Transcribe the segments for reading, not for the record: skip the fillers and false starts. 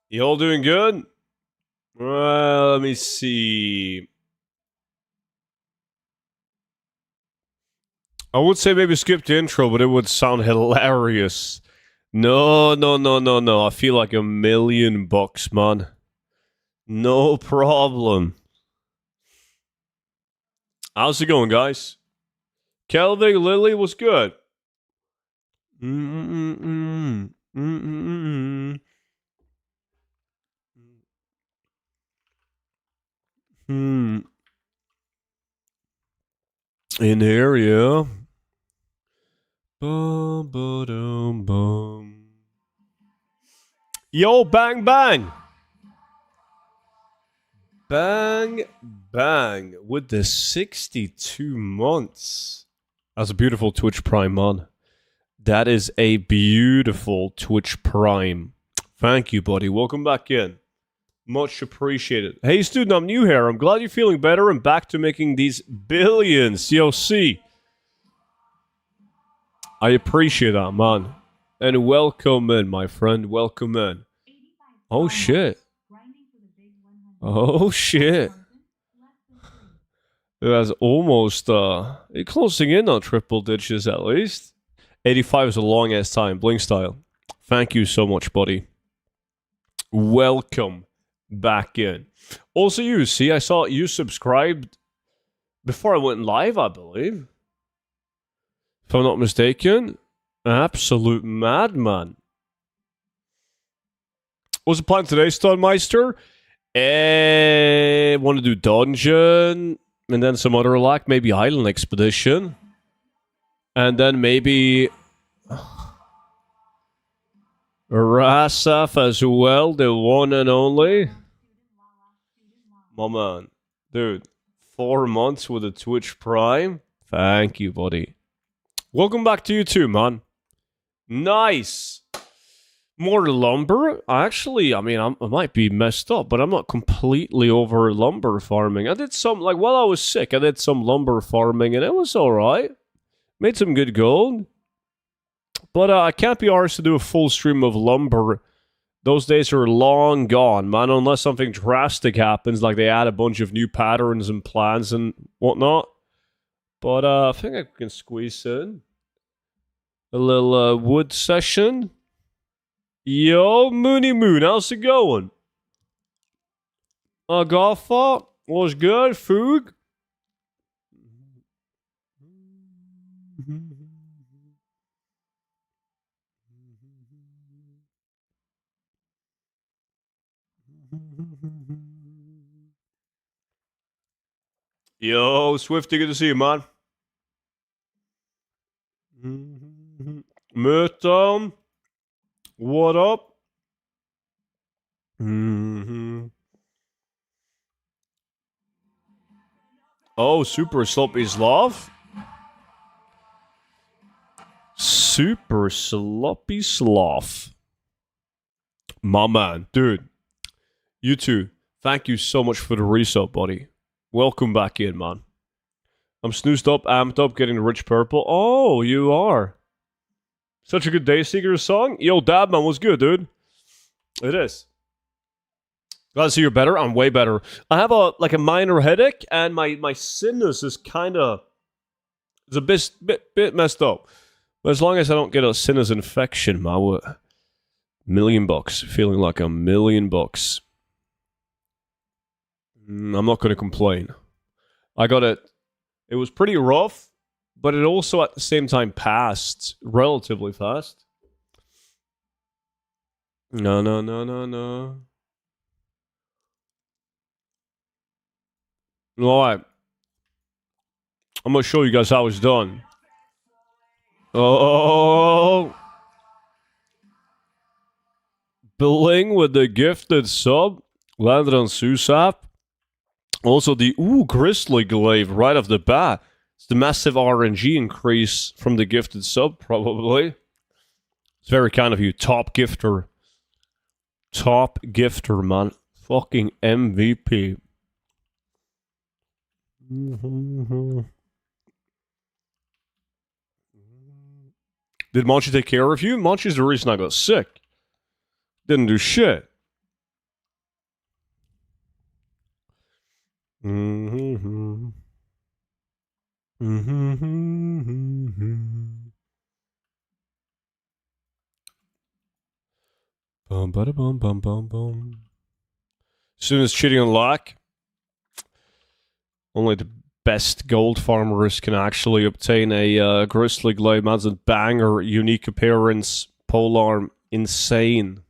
You all doing good? Well, let me see. I would say maybe skip the intro, but it would sound hilarious. No, no, no, no, no. I feel like $1,000,000, man. No problem. How's it going, guys? Kelvin, Lily was good. Mm-mm-mm. Mm-mm-mm. Hmm. In here, yeah. Bum, ba-dum, bum. Yo, bang, bang. Bang, bang. With the 62 months. That's a beautiful Twitch Prime, man. That is a beautiful Twitch Prime. Thank you, buddy. Welcome back in. Much appreciated. Hey, student, I'm new here. I'm glad you're feeling better and back to making these billions. Yo, see. I appreciate that, man. And welcome in, my friend. Welcome in. Oh, shit. Oh, shit. That's almost, you're closing in on triple digits at least. 85 is a long ass time. Blink style. Thank you so much, buddy. Welcome back in. Also, you see, I saw you subscribed before I went live, I believe. If I'm not mistaken. Absolute madman. What's the plan today, Studmeister? Want to do dungeon, and then some other like maybe island expedition, and then maybe Rasaf as well, the one and only. My man, dude, 4 months with a Twitch Prime. Thank you, buddy. Welcome back to you too, man. Nice. More lumber? Actually, I mean, I might be messed up, but I'm not completely over lumber farming. I did some, like, while I was sick, I did some lumber farming, and it was alright. Made some good gold. But I can't be arsed to do a full stream of lumber. Those days are long gone, man, unless something drastic happens, like they add a bunch of new patterns and plans and whatnot. But I think I can squeeze in a little wood session. Yo, Moony Moon, how's it going? Golfa, was good, Foog? Yo, Swifty, good to see you, man. Murtom, what up? Oh, Super Sloppy Sloth? Super Sloppy Sloth. My man, dude. You too. Thank you so much for the resub, buddy. Welcome back in, man. I'm snoozed up, amped up, getting the rich purple. Oh, you are. Such a good Day Seeker song. Yo, Dabman was good, dude. It is. Glad to see you're better. I'm way better. I have a minor headache, and my sinus is kind of it's a bit messed up. But as long as I don't get a sinus infection, man, $1,000,000. Feeling like $1,000,000. I'm not going to complain. I got it. It was pretty rough, but it also at the same time passed relatively fast. No. Alright. I'm going to show you guys how it's done. Oh. Bling with the gifted sub. Landed on Susap. Also the Grizzly Glaive right off the bat. It's the massive RNG increase from the gifted sub, probably. It's very kind of you. Top gifter. Top gifter, man. Fucking MVP. Did Monchi take care of you? Monchi's the reason I got sick. Didn't do shit. Mm-hmm. Mm-hmm. Bum bada bum bum bum bum. Soon as cheating on luck, only the best gold farmers can actually obtain a grizzly glade mounted banger unique appearance polearm. Insane.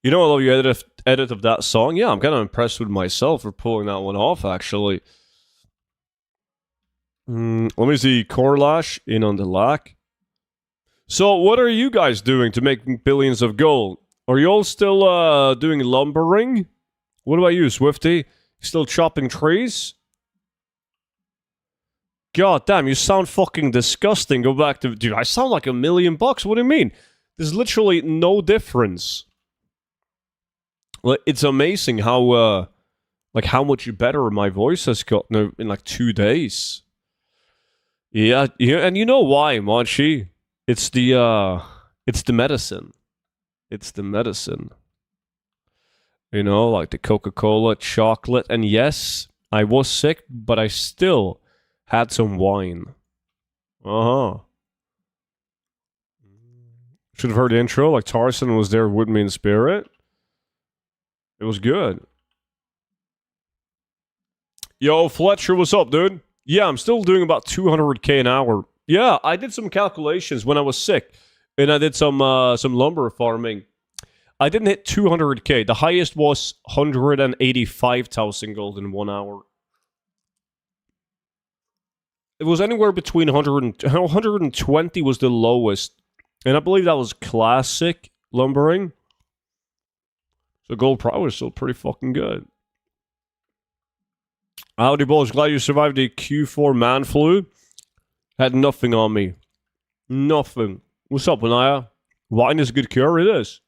You know, I love your edit of that song. Yeah, I'm kind of impressed with myself for pulling that one off, actually. Let me see. Corlash in on the lack. So, what are you guys doing to make billions of gold? Are you all still doing lumbering? What about you, Swifty? Still chopping trees? God damn, you sound fucking disgusting. Go back to... Dude, I sound like $1,000,000. What do you mean? There's literally no difference. Like, it's amazing how much better my voice has gotten in like 2 days. Yeah, and you know why, Monchi? It's the medicine. It's the medicine. You know, like the Coca-Cola, chocolate, and yes, I was sick, but I still had some wine. Uh-huh. Should have heard the intro, like Tarzan was there with me in spirit. It was good. Yo, Fletcher, what's up, dude? Yeah, I'm still doing about 200k an hour. Yeah, I did some calculations when I was sick, and I did some lumber farming. I didn't hit 200k. The highest was 185,000 gold in 1 hour. It was anywhere between 100 and 120 was the lowest, and I believe that was classic lumbering. So gold pro was still pretty fucking good. Howdy, boys. Glad you survived the Q4 man flu. Had nothing on me. Nothing. What's up, Anaya? Wine is a good cure. It is.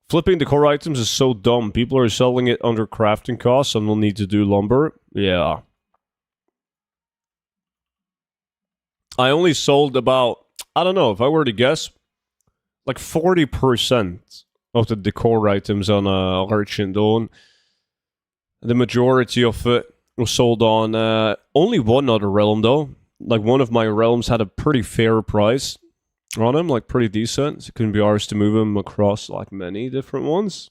Flipping the core items is so dumb. People are selling it under crafting costs and will need to do lumber. Yeah. I only sold about, I don't know, if I were to guess, like 40% of the decor items on Argent Dawn. The majority of it was sold on only one other realm, though. Like, one of my realms had a pretty fair price on him, like, pretty decent. So it couldn't be ours to move him across, like, many different ones.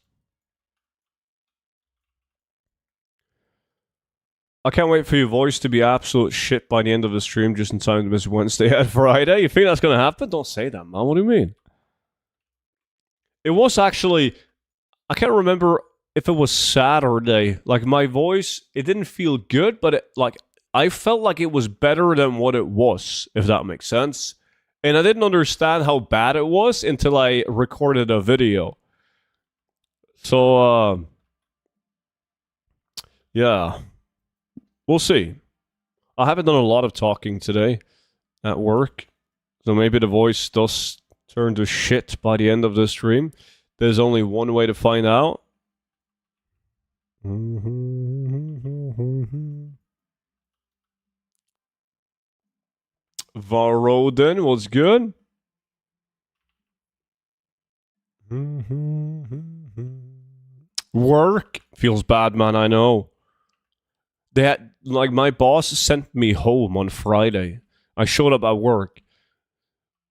I can't wait for your voice to be absolute shit by the end of the stream, just in time to miss Wednesday and Friday. You think that's going to happen? Don't say that, man. What do you mean? It was actually... I can't remember if it was Saturday. Like, my voice, it didn't feel good, but I felt like it was better than what it was, if that makes sense. And I didn't understand how bad it was until I recorded a video. So, yeah. We'll see. I haven't done a lot of talking today at work, so maybe the voice does turn to shit by the end of the stream. There's only one way to find out. Varoden was good. Work feels bad, man. I know. They had, like, my boss sent me home on Friday. I showed up at work.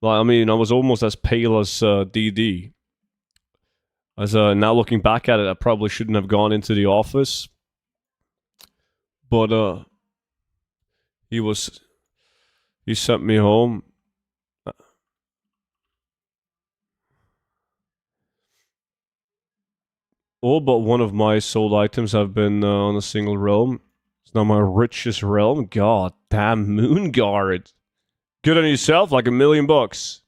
Like, I mean, I was almost as pale as DD. As now looking back at it, I probably shouldn't have gone into the office. But he sent me home. All but one of my sold items have been on a single realm. It's now my richest realm. God damn, Moonguard. Good on yourself, like $1,000,000.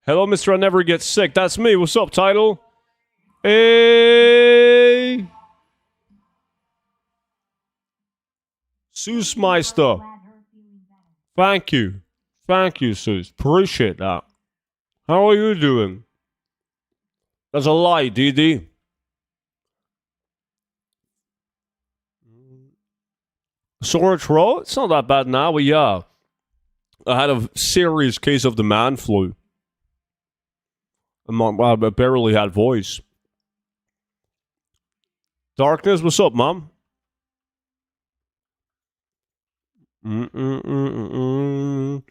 Hello, Mr. I Never Get Sick. That's me. What's up, title? Hey! Soosmeister. Thank you. Thank you, Soos. Appreciate that. How are you doing? That's a lie, DD. Sore throat? It's not that bad now, but yeah. I had a serious case of the man flu. I barely had voice. Darkness, what's up, mom? Mm-mm-mm-mm-mm.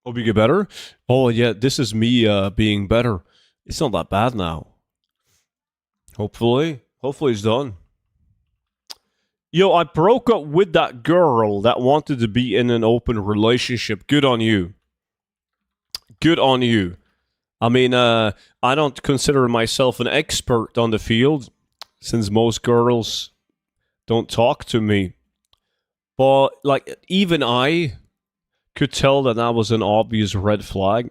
Hope you get better. Oh yeah, this is me being better. It's not that bad now. Hopefully it's done. Yo, I broke up with that girl that wanted to be in an open relationship. Good on you. Good on you. I mean, I don't consider myself an expert on the field since most girls don't talk to me. But, like, even I could tell that that was an obvious red flag.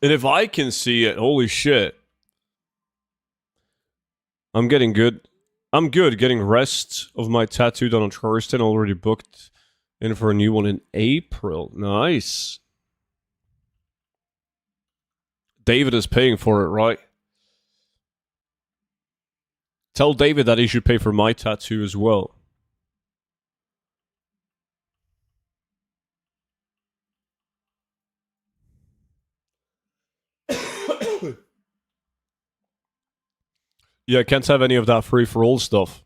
And if I can see it, holy shit. I'm getting good. I'm good getting rest of my tattoo done on Thursday. Already booked in for a new one in April. Nice. David is paying for it, right? Tell David that he should pay for my tattoo as well. Yeah, I can't have any of that free for all stuff.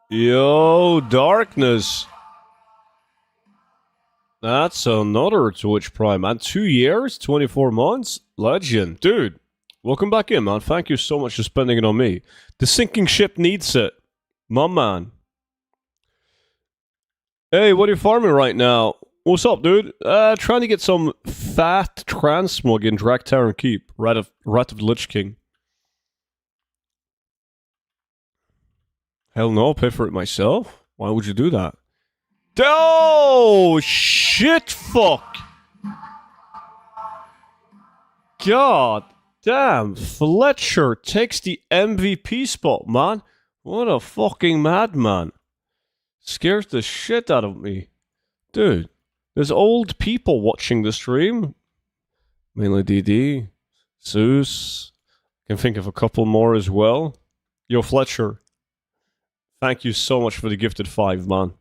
Yo, Darkness. That's another Twitch Prime. And 2 years, 24 months? Legend. Dude, welcome back in, man. Thank you so much for spending it on me. The sinking ship needs it. My man. Hey, what are you farming right now? What's up, dude? Trying to get some fat transmog in Draktar Keep. Rat of the Lich King. Hell no, I'll pay for it myself. Why would you do that? Oh, shit, fuck. God damn, Fletcher takes the MVP spot, man. What a fucking madman. Scares the shit out of me. Dude, there's old people watching the stream. Mainly DD, Zeus. Can think of a couple more as well. Yo, Fletcher. Thank you so much for the gifted 5, man.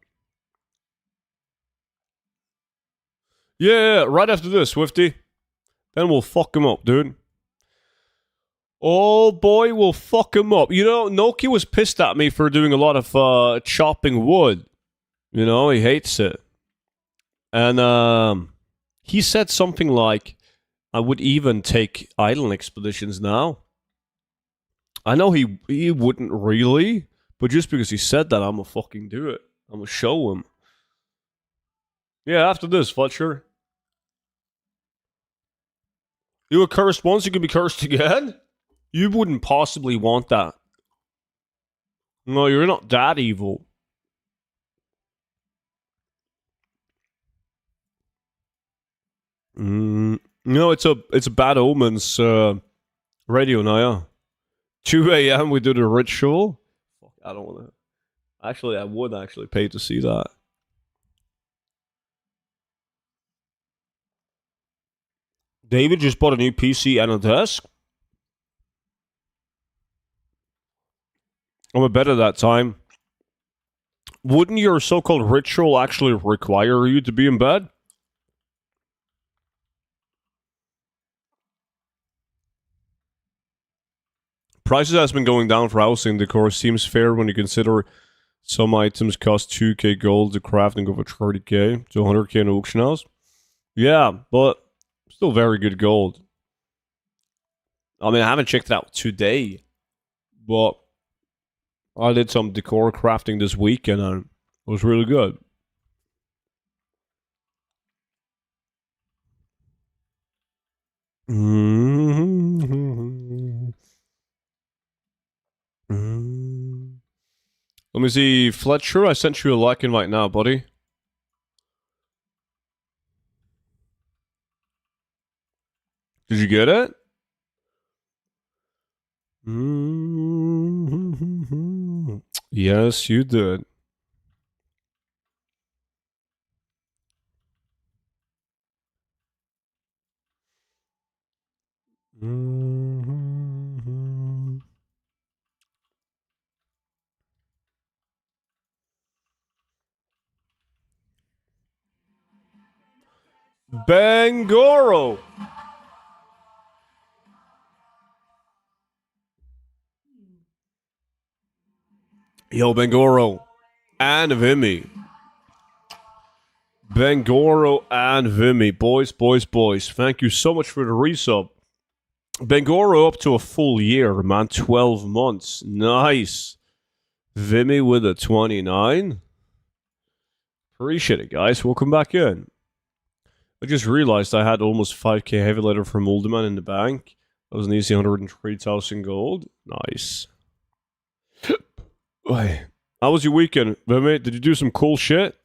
Yeah, right after this, Swifty. Then we'll fuck him up, dude. Oh boy, we'll fuck him up. You know, Noki was pissed at me for doing a lot of chopping wood. You know, he hates it. And he said something like, I would even take island expeditions now. I know he wouldn't really, but just because he said that, I'm gonna fucking do it. I'm gonna show him. Yeah, after this, Fletcher. You were cursed once, you can be cursed again? You wouldn't possibly want that. No, you're not that evil. No, it's a Bad Omens radio now, yeah. 2 a.m. we do the ritual. Fuck, I don't want to. Actually, I would actually pay to see that. David just bought a new PC and a desk. I'm a bed at that time. Wouldn't your so-called ritual actually require you to be in bed? Prices has been going down for housing decor. Seems fair when you consider some items cost 2k gold to craft and go for 30k to 100k in auction house. Yeah, but still very good gold. I mean, I haven't checked it out today, but I did some decor crafting this week and it was really good. Let me see, Fletcher. I sent you a like invite now, buddy. Did you get it? Yes, you did. Bangoro. Yo, Bangoro and Vimy. Bangoro and Vimy. Boys. Thank you so much for the resub. Bangoro up to a full year, man. 12 months. Nice. Vimy with a 29. Appreciate it, guys. Welcome back in. I just realized I had almost 5k heavy letter from Olderman in the bank. That was an easy 103,000 gold. Nice. How was your weekend, Vimy? Did you do some cool shit?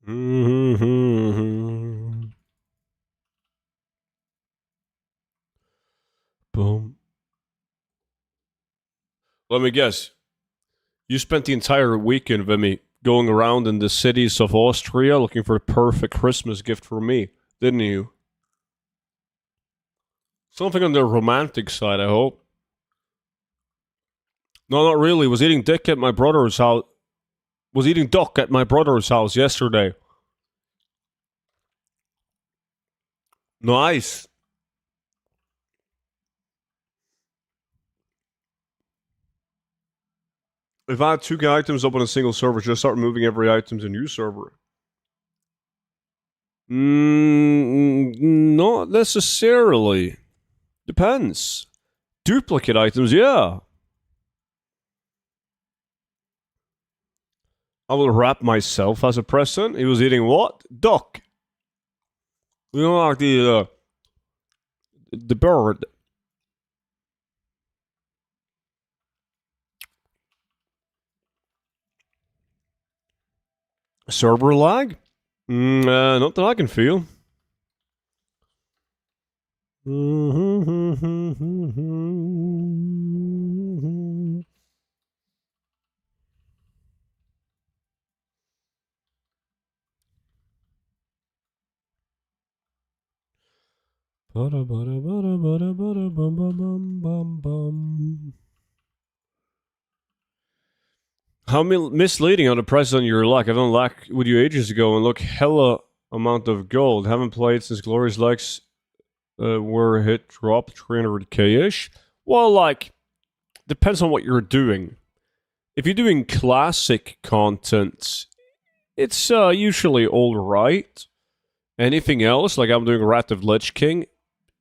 Boom. Let me guess. You spent the entire weekend, Vimy, going around in the cities of Austria looking for the perfect Christmas gift for me, didn't you? Something on the romantic side, I hope. No, not really. Was eating dick at my brother's house. Was eating duck at my brother's house yesterday. Nice. If I had 2 items up on a single server, just start moving every item to a new server. Not necessarily. Depends. Duplicate items, yeah. I will wrap myself as a present. He was eating what? Duck. You know, like the bird. Server lag? Not that I can feel. How misleading on the price on your luck. I've done luck with you ages ago and look hella amount of gold. Haven't played since Glorious Legs were hit drop 300k ish. Well, like, depends on what you're doing. If you're doing classic content, it's usually alright. Anything else, like I'm doing Wrath of Lich King,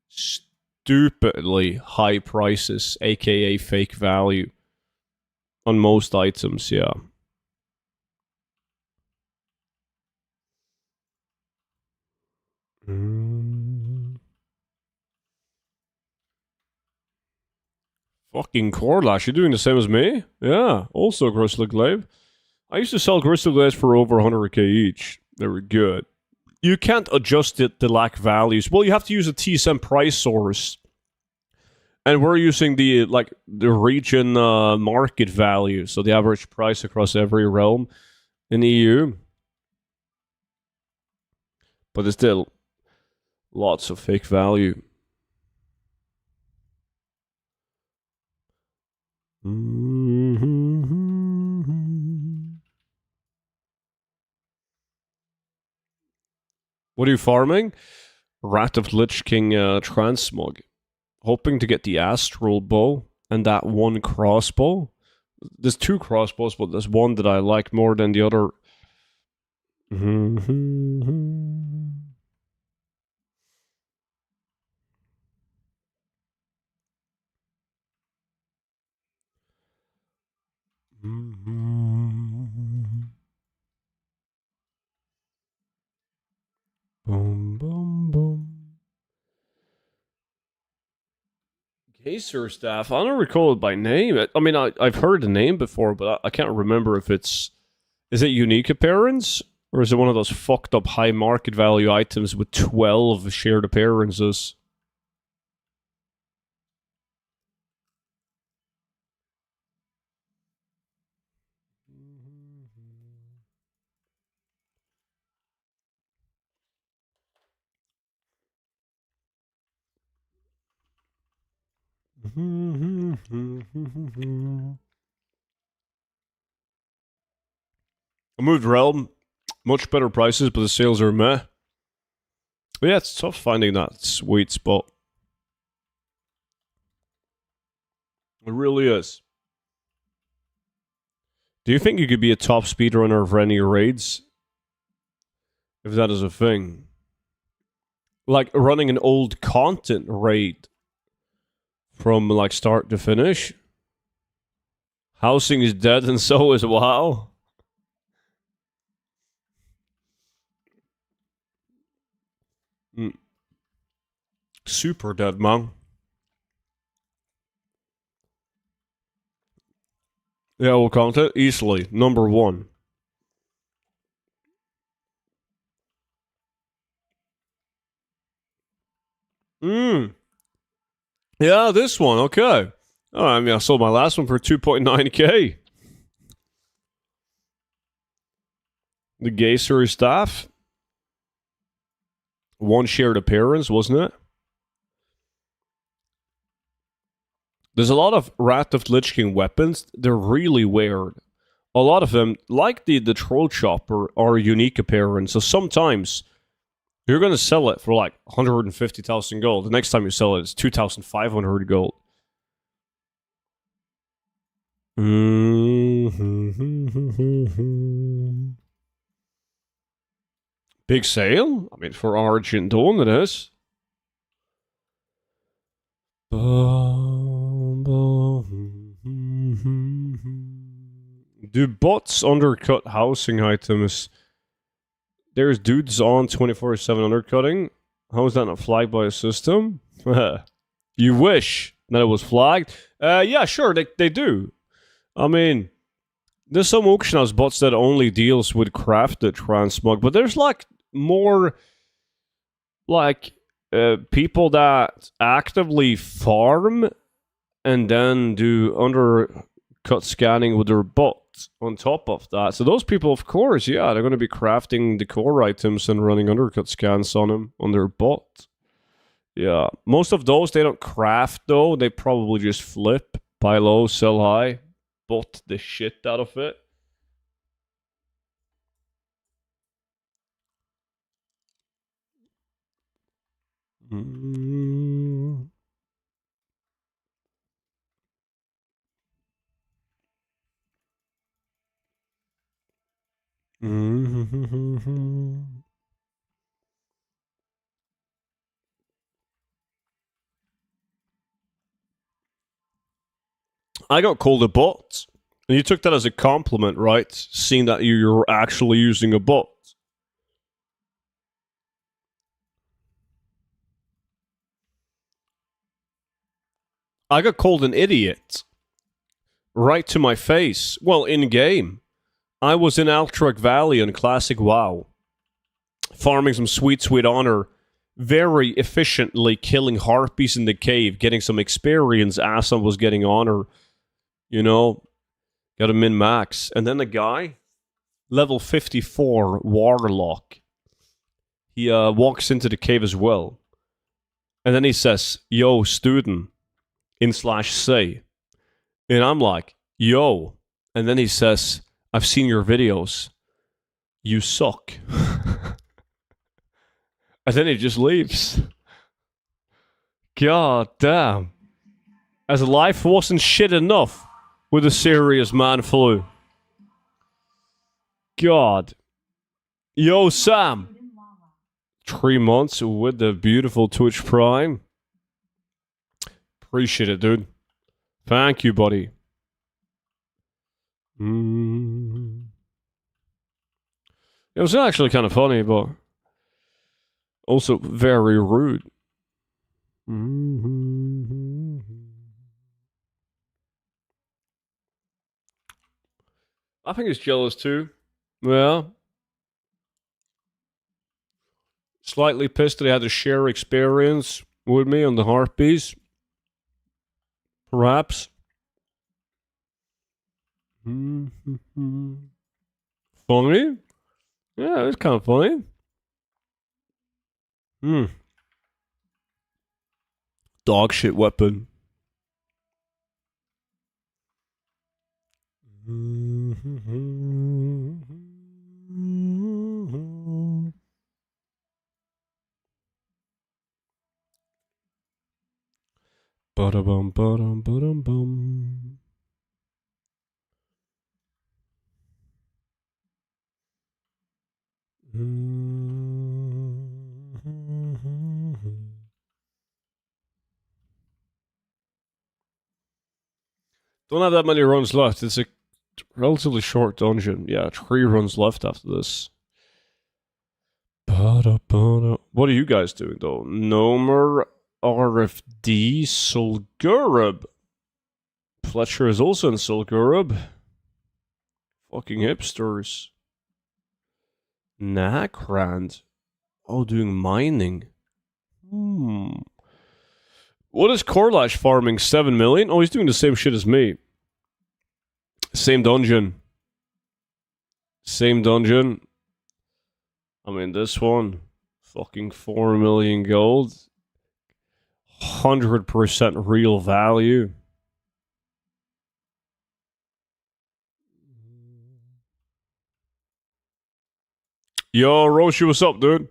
stupidly high prices, aka fake value. On most items, yeah. Fucking Corlash, you're doing the same as me? Yeah, also Crystal Glaive. I used to sell Crystal Glaives for over 100k each. They were good. You can't adjust it to lack values. Well, you have to use a TSM price source. And we're using the region market value, so the average price across every realm in EU. But there's still lots of fake value. What are you farming? Rat of Lich King Transmog. Hoping to get the Astral Bow and that one crossbow. There's 2 crossbows, but there's one that I like more than the other. Boom, boom, boom. Gazer staff. I don't recall it by name. I mean, I've heard the name before, but I can't remember if it's... Is it unique appearance? Or is it one of those fucked up high market value items with 12 shared appearances? I moved Realm. Much better prices, but the sales are meh. But yeah, it's tough finding that sweet spot. It really is. Do you think you could be a top speedrunner of any raids? If that is a thing. Like running an old content raid from like start to finish. Housing is dead and so is WoW. Super dead, man. Yeah, well, content easily number one. Yeah, this one. Okay. Oh, I mean, I sold my last one for 2.9k. The gay series staff. One shared appearance, wasn't it? There's a lot of Wrath of Lich King weapons. They're really weird. A lot of them, like the Troll Chopper, are a unique appearance. So sometimes you're going to sell it for like 150,000 gold. The next time you sell it, it's 2,500 gold. Big sale? I mean, for Argent Dawn, it is. Do bots undercut housing items? There's dudes on 24/7 undercutting. How is that not flagged by a system? You wish that it was flagged. Yeah, sure, they do. I mean, there's some auction house bots that only deals with crafted transmog, but there's like more like people that actively farm and then do undercut scanning with their bots on top of that. So those people, of course, yeah, they're going to be crafting the core items and running undercut scans on them on their bot. Yeah, most of those they don't craft though. They probably just flip, buy low, sell high, bot the shit out of it. Mm. Mm-hmm. I got called a bot. And you took that as a compliment, right? Seeing that you're actually using a bot. I got called an idiot. Right to my face. Well, in game. I was in Altruck Valley on Classic WoW. Farming some sweet, sweet honor. Very efficiently killing harpies in the cave. Getting some experience as I was getting honor. You know, got a min-max. And then the guy, level 54, Warlock. He walks into the cave as well. And then he says, yo, student, in slash say. And I'm like, yo. And then he says, I've seen your videos. You suck. And then he just leaves. God damn. As life wasn't shit enough with a serious man flu. God. Yo, Sam. 3 months with the beautiful Twitch Prime. Appreciate it, dude. Thank you, buddy. It was actually kind of funny, but also very rude. I think he's jealous too. Yeah. Slightly pissed that he had to share experience with me on the Harpies. Perhaps. Funny? Yeah, it's kind of funny. Dog shit weapon. Ba-da-bum, ba-dum, ba-dum, bum. Don't have that many runs left. It's a relatively short dungeon. Yeah, 3 runs left after this. Ba-da-ba-da. What are you guys doing though? Nomer, RFD, Solgurub. Fletcher is also in Solgurub. Fucking hipsters. Nakrand. Oh, doing mining. What is Korlash farming? 7 million? Oh, he's doing the same shit as me. Same dungeon. Same dungeon. I mean, this one. Fucking 4 million gold. 100% real value. Yo, Roshi, what's up, dude?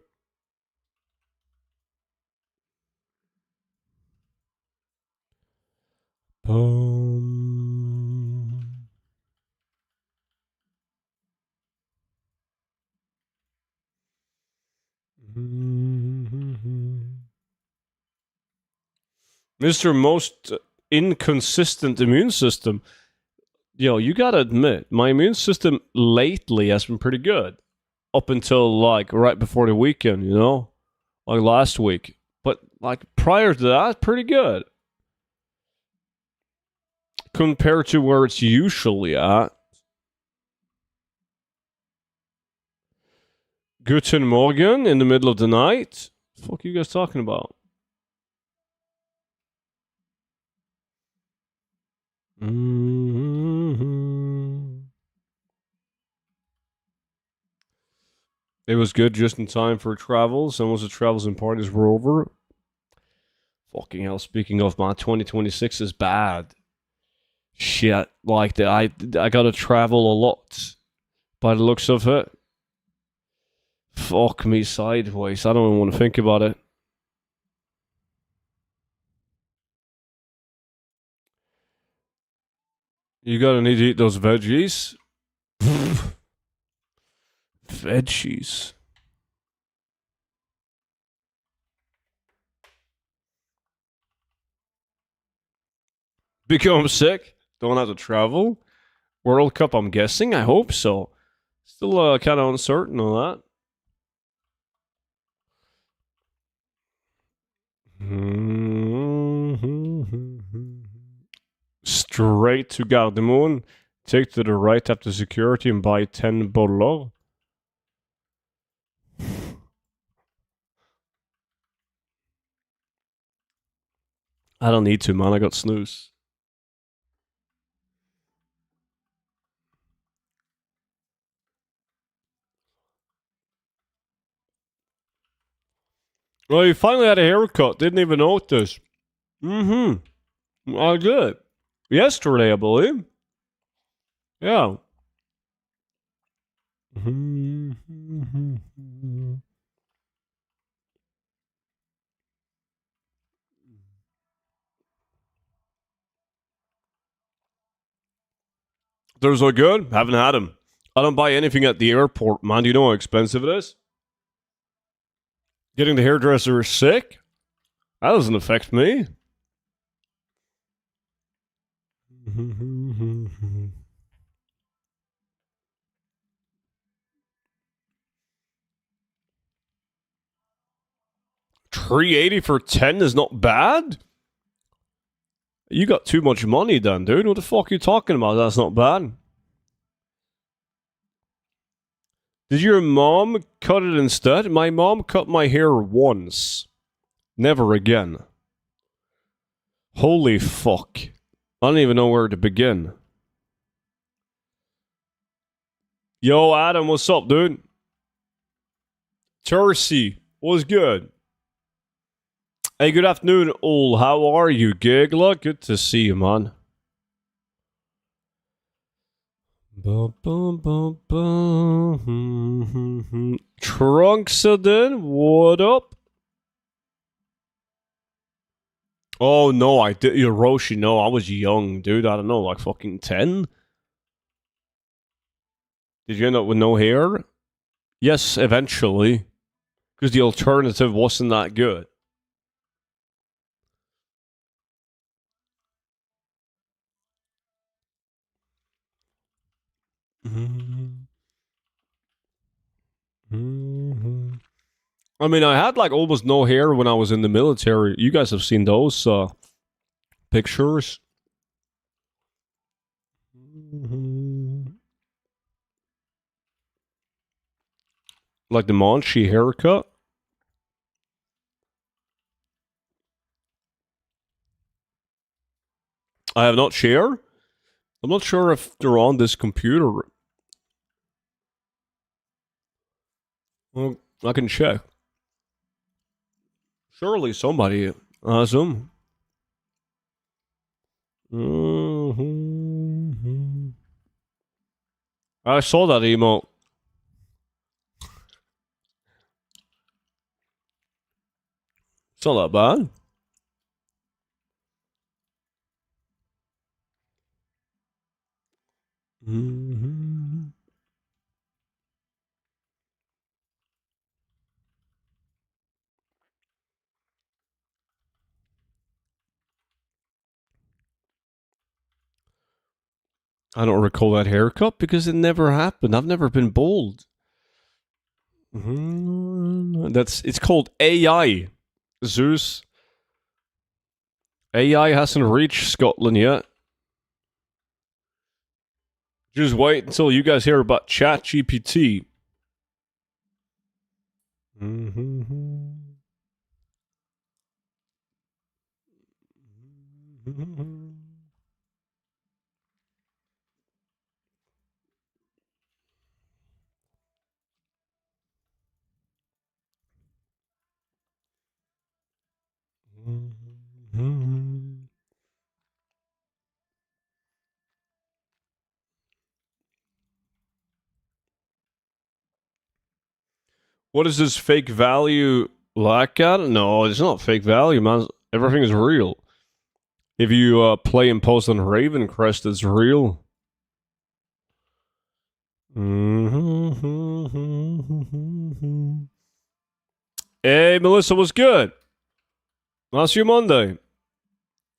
Mr. Most inconsistent immune system. Yo, you gotta admit, my immune system lately has been pretty good. Up until, like, right before the weekend, you know? Like last week. But, like, prior to that, pretty good. Compared to where it's usually at. Guten Morgen in the middle of the night? What the fuck are you guys talking about? It was good just in time for travels, and once the travels and parties were over. Fucking hell, speaking of, my 2026 is bad. Shit, like, I gotta travel a lot, by the looks of it. Fuck me sideways, I don't even want to think about it. You gotta need to eat those veggies. Veggies. Become sick? Don't have to travel? World Cup, I'm guessing? I hope so. Still kind of uncertain on that. Straight to Gardermoen. Take to the right after security and buy 10 bottles. I don't need to, man. I got snooze. Well, you finally had a haircut. Didn't even notice. I did. Yesterday, I believe. Yeah. Those are good. Haven't had them. I don't buy anything at the airport, man. Do you know how expensive it is? Getting the hairdresser sick? That doesn't affect me. $380 for 10 is not bad? You got too much money then, dude. What the fuck are you talking about? That's not bad. Did your mom cut it instead? My mom cut my hair once. Never again. Holy fuck. I don't even know where to begin. Yo, Adam, what's up, dude? Tercy, what's good? Hey, good afternoon, all. How are you, Gigla? Good to see you, man. Trunksadin, what up? Oh, no, I did. Hiroshi, no, I was young, dude. I don't know, like fucking 10? Did you end up with no hair? Yes, eventually. Because the alternative wasn't that good. I mean, I had like almost no hair when I was in the military. You guys have seen those pictures. Like the Monchi haircut. I have not shared. I'm not sure if they're on this computer. Well, I can check. Surely somebody has them. I saw that emote. It's not that bad. I don't recall that haircut because it never happened. I've never been bald. It's called AI. Zeus. AI hasn't reached Scotland yet. Just wait until you guys hear about ChatGPT. What is this fake value lack at? No, it's not fake value, man. Everything is real. If you play and post on Ravencrest, it's real. Hey, Melissa, what's good? Last year Monday.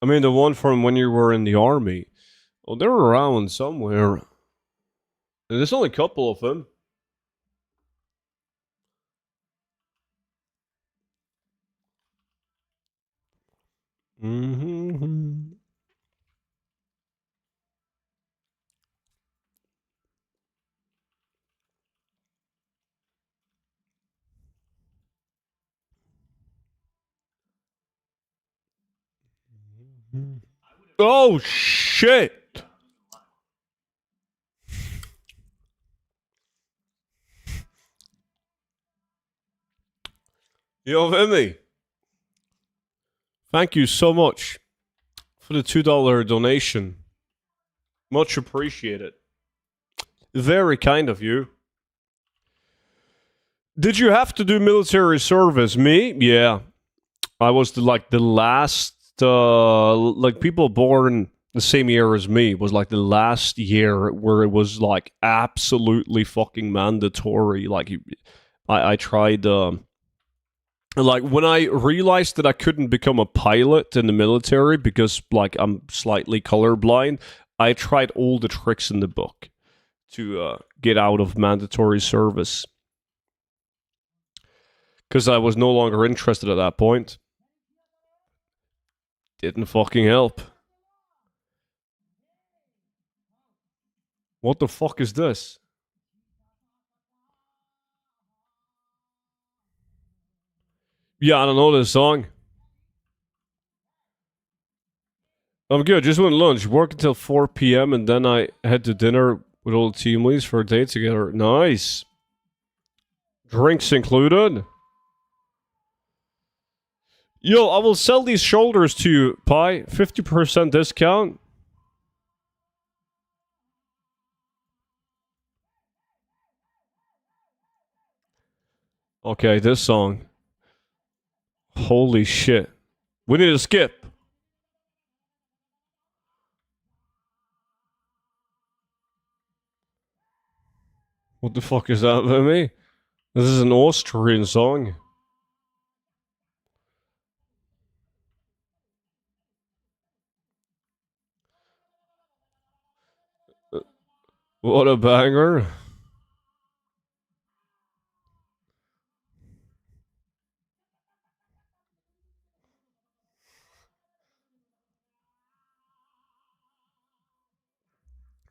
I mean, the one from when you were in the army. Well, they're around somewhere. There's only a couple of them. Oh, shit. Yo, Vimy. Thank you so much for the $2 donation. Much appreciated. Very kind of you. Did you have to do military service? Me? Yeah. I was the last people born the same year as me was like the last year where it was like absolutely fucking mandatory. Like I tried like when I realized that I couldn't become a pilot in the military because like I'm slightly colorblind, I tried all the tricks in the book to get out of mandatory service because I was no longer interested at that point. Didn't fucking help. What the fuck is this? Yeah, I don't know this song. I'm good. Just went lunch. Work until 4 p.m. and then I head to dinner with all the team leads for a date together. Nice. Drinks included. Yo, I will sell these shoulders to you, Pi. 50% discount. Okay, this song. Holy shit. We need to skip. What the fuck is that with me? This is an Austrian song. What a banger.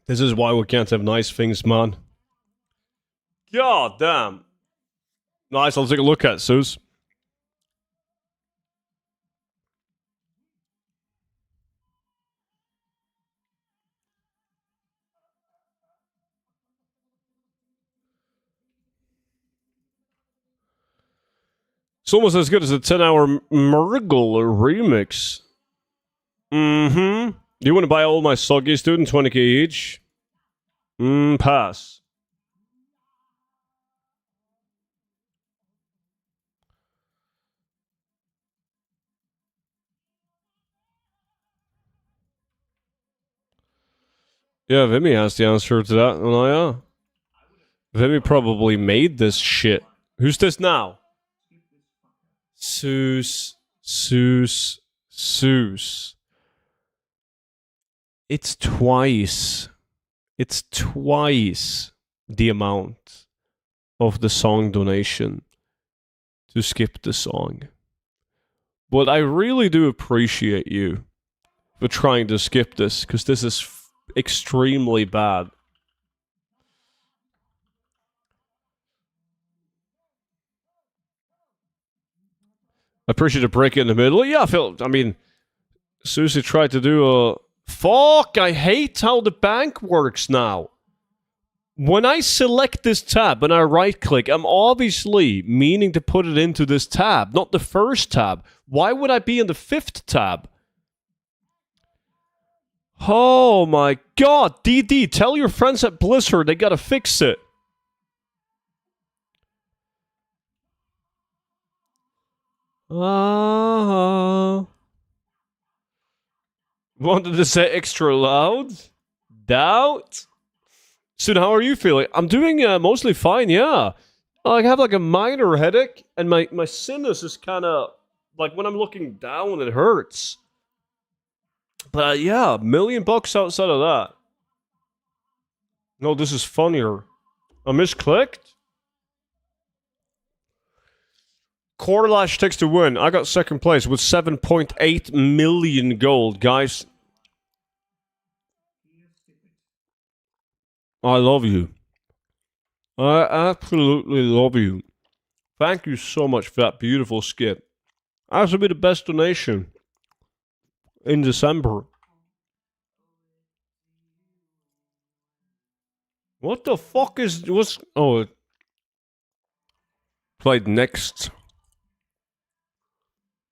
This is why we can't have nice things, man. God damn. Nice, I'll take a look at it, Zeus. It's almost as good as a 10-hour Murgle remix. Mm-hmm. You want to buy all my soggies, dude, 20k each? Pass. Yeah, Vimy has the answer to that. Oh, yeah. Vimy probably made this shit. Who's this now? Seuss. It's twice. It's twice the amount of the song donation to skip the song. But I really do appreciate you for trying to skip this, because this is extremely bad. I appreciate a break in the middle. Yeah, I mean, Susie tried to do a... Fuck, I hate how the bank works now. When I select this tab and I right click, I'm obviously meaning to put it into this tab, not the first tab. Why would I be in the 5th tab? Oh my god, DD, tell your friends at Blizzard they gotta fix it. Wanted to say extra loud? Doubt? Soon, how are you feeling? I'm doing mostly fine, yeah. I have like a minor headache, and my sinus is kind of like when I'm looking down, it hurts. But yeah, $1,000,000 outside of that. No, this is funnier. I misclicked? Corlash takes the win. I got second place with 7.8 million gold, guys. I love you. I absolutely love you. Thank you so much for that beautiful skip. That will be the best donation in December. What the fuck is... What's... Oh, it played next.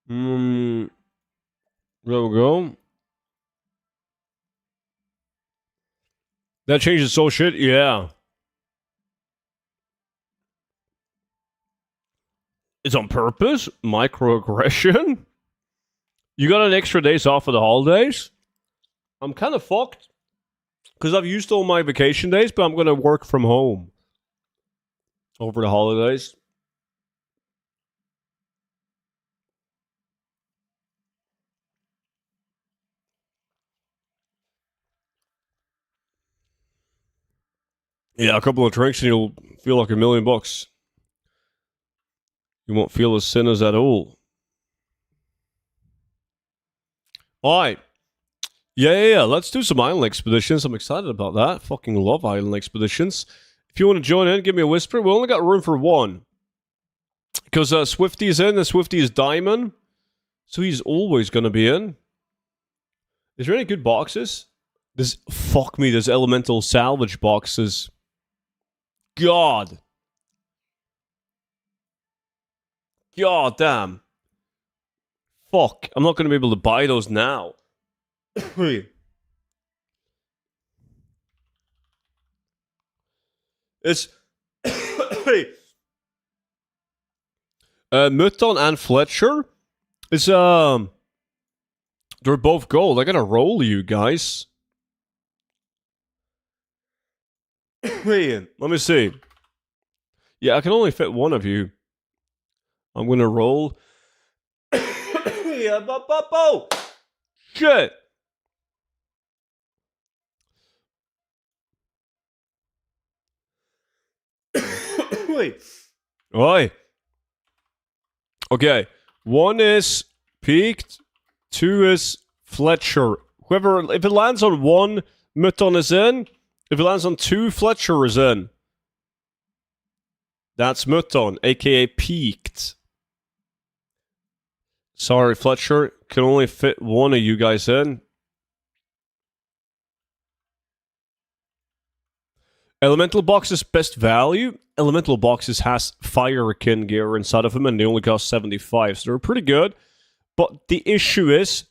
There we go. That changes so shit? Yeah. It's on purpose? Microaggression? You got an extra days off for the holidays? I'm kind of fucked. Because I've used all my vacation days, but I'm going to work from home over the holidays. Yeah, a couple of drinks and you'll feel like $1,000,000. You won't feel as sinners at all. Alright. Yeah. Let's do some island expeditions. I'm excited about that. Fucking love island expeditions. If you want to join in, give me a whisper. We only got room for one. Because Swifty's in and Swifty is Diamond. So he's always going to be in. Is there any good boxes? Fuck me, there's elemental salvage boxes. God. God damn. Fuck, I'm not going to be able to buy those now. It's... Mutton and Fletcher is, they're both gold. I gotta roll you guys. Let me see. Yeah, I can only fit one of you. I'm gonna roll. Shit. Wait. Oi. Okay. One is peaked. Two is Fletcher. Whoever, if it lands on one, Mutton is in. If it lands on two, Fletcher is in. That's Mutton, aka peaked. Sorry, Fletcher. Can only fit one of you guys in. Elemental boxes best value. Elemental boxes has Firekin gear inside of them, and they only cost 75, so they're pretty good. But the issue is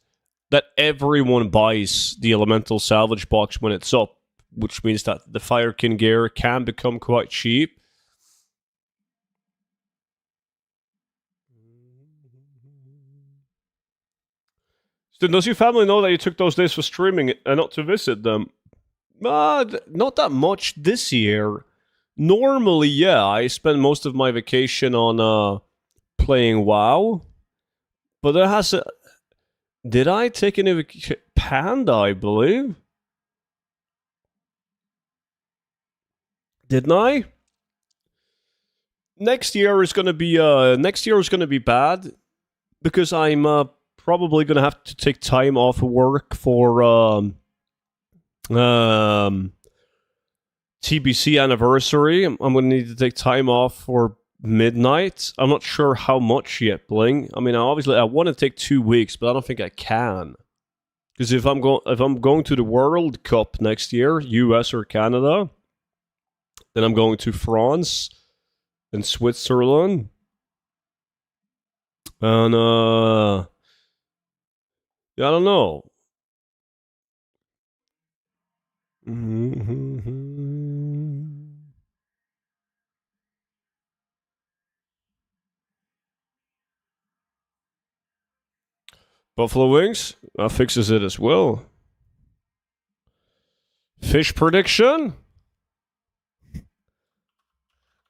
that everyone buys the Elemental salvage box when it's up, which means that the Firekin gear can become quite cheap. So does your family know that you took those days for streaming and not to visit them? Not that much this year. Normally, yeah, I spend most of my vacation on playing WoW. But there has a... Did I take any vacation? Panda, I believe. Didn't I? Next year is gonna be bad because I'm probably gonna have to take time off of work for TBC anniversary. I'm gonna need to take time off for midnight. I'm not sure how much yet, Bling. I mean, obviously, I want to take 2 weeks, but I don't think I can. Because if I'm going to the World Cup next year, US or Canada, then I'm going to France and Switzerland, and yeah, I don't know. Buffalo wings, that fixes it as well. Fish prediction?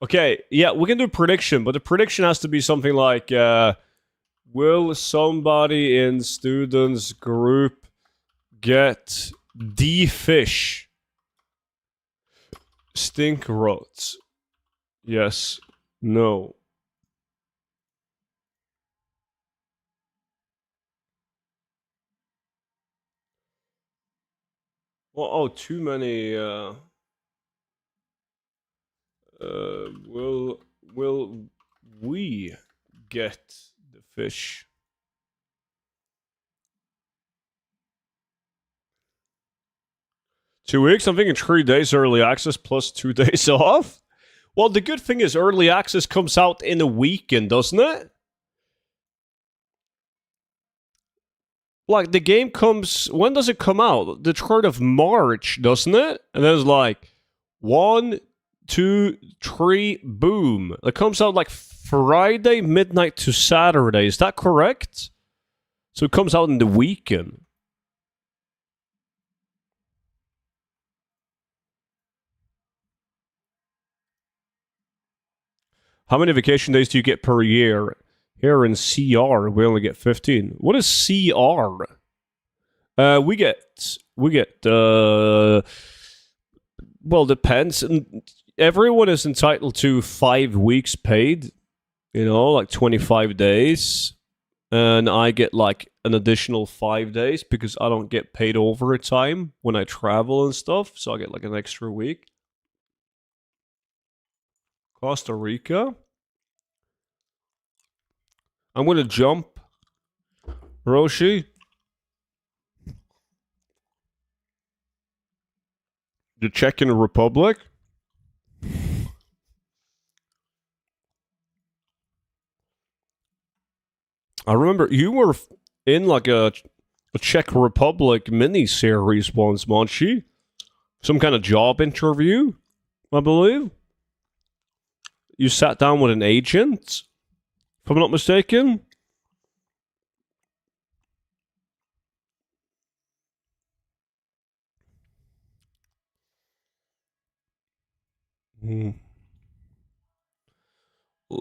Okay, yeah, we can do prediction, but the prediction has to be something like, will somebody in students group get the fish? Stink rots. Yes. No. Well, oh, too many, will we get the fish? Two weeks? I'm thinking 3 days early access plus 2 days off. Well, the good thing is early access comes out in a weekend, doesn't it? Like, the game comes... When does it come out? The 3rd of March, doesn't it? And then it's like, 1, 2, 3, boom. It comes out like Friday midnight to Saturday. Is that correct? So it comes out in the weekend. How many vacation days do you get per year? Here in CR, we only get 15. What is CR? We get well, depends. Everyone is entitled to 5 weeks paid, you know, like 25 days. And I get like an additional 5 days because I don't get paid overtime when I travel and stuff. So I get like an extra week. Costa Rica. I'm gonna jump. Roshi. The Czech Republic. I remember you were in like a Czech Republic mini-series once, Monchi. Some kind of job interview, I believe. You sat down with an agent, if I'm not mistaken.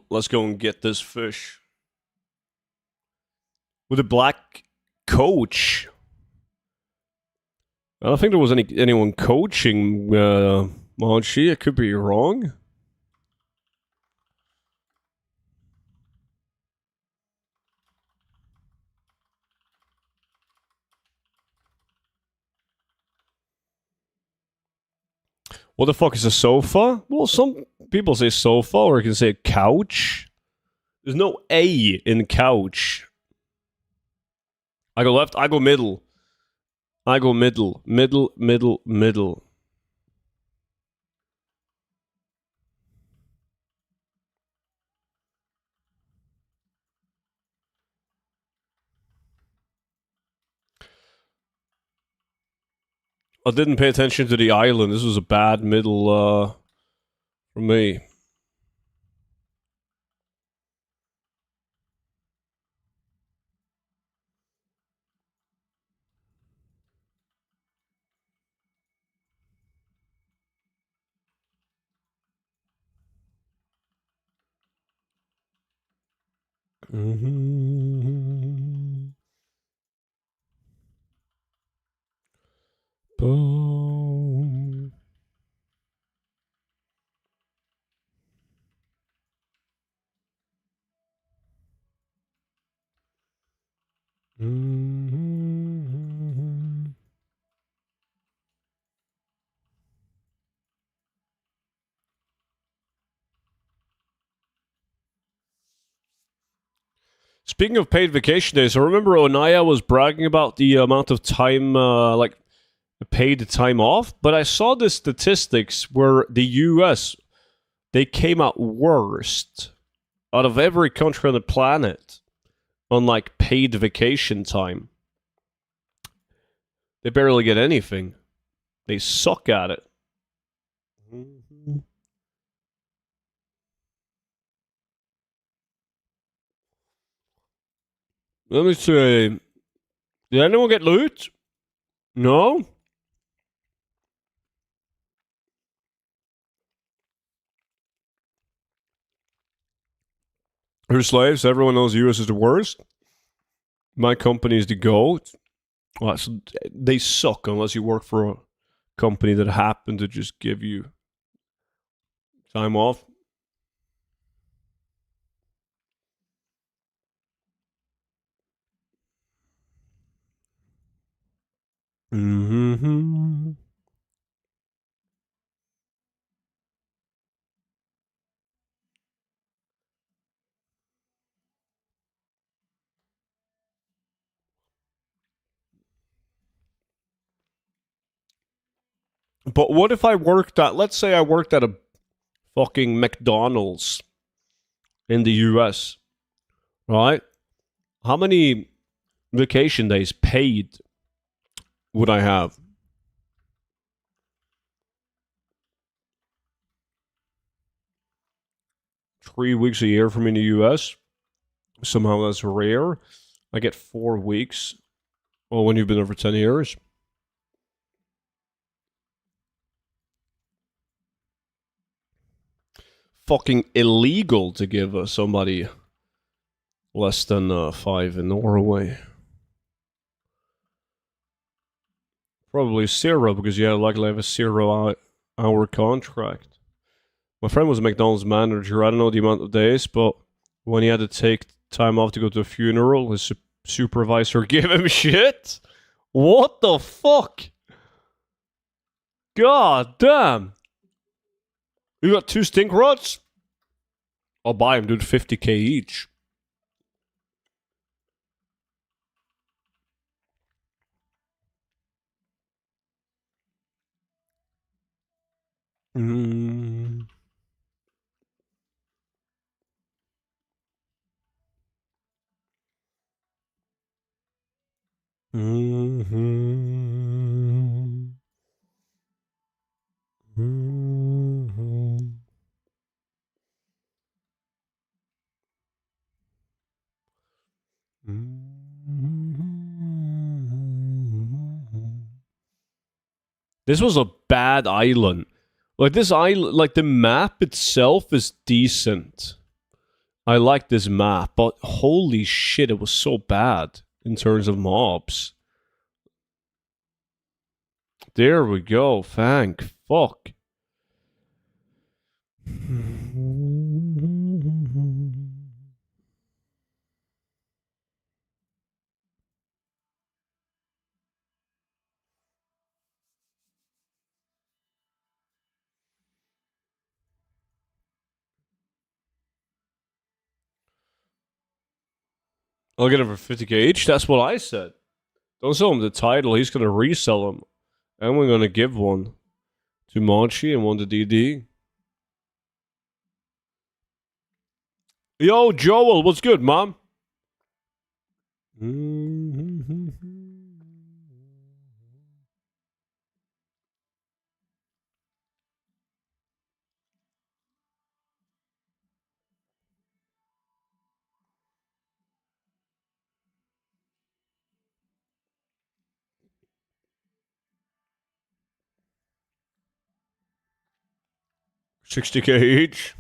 Let's go and get this fish. With a black coach. I don't think there was anyone coaching Monchi. I could be wrong. What the fuck is a sofa? Well, some people say sofa, or you can say couch. There's no A in couch. I go left, I go middle. I go middle. Middle, middle, middle. I didn't pay attention to the island. This was a bad middle for me. Boom. Speaking of paid vacation days, I remember Onaya was bragging about the amount of time, like paid time off, but I saw the statistics where the US, they came out worst out of every country on the planet on like paid vacation time. They barely get anything. They suck at it. Let me see. Did anyone get loot? No? Her slaves, everyone knows the US is the worst. My company is the GOAT. Well, so they suck unless you work for a company that happened to just give you time off. Mm-hmm. But what if I worked at, let's say I worked at a fucking McDonald's in the US, right? How many vacation days paid would I have? 3 weeks a year from in the US. Somehow that's rare. I get 4 weeks. Well, when you've been there for 10 years. Fucking illegal to give somebody less than 5 in Norway. Probably 0 because you likely have a 0-hour contract. My friend was a McDonald's manager. I don't know the amount of days, but when he had to take time off to go to a funeral, his supervisor gave him shit. What the fuck? God damn. You got 2 stink rods? I'll buy them, dude. 50k each. Mm. Mm-hmm. Mm-hmm. This was a bad island. Like this island, like the map itself is decent. I like this map, but holy shit, it was so bad in terms of mobs. There we go. Thank fuck. I'll get him for 50k each. That's what I said. Don't sell him the title. He's gonna resell them, and we're gonna give one to Monchi and one to DD. Yo, Joel, what's good, mom? 60k each.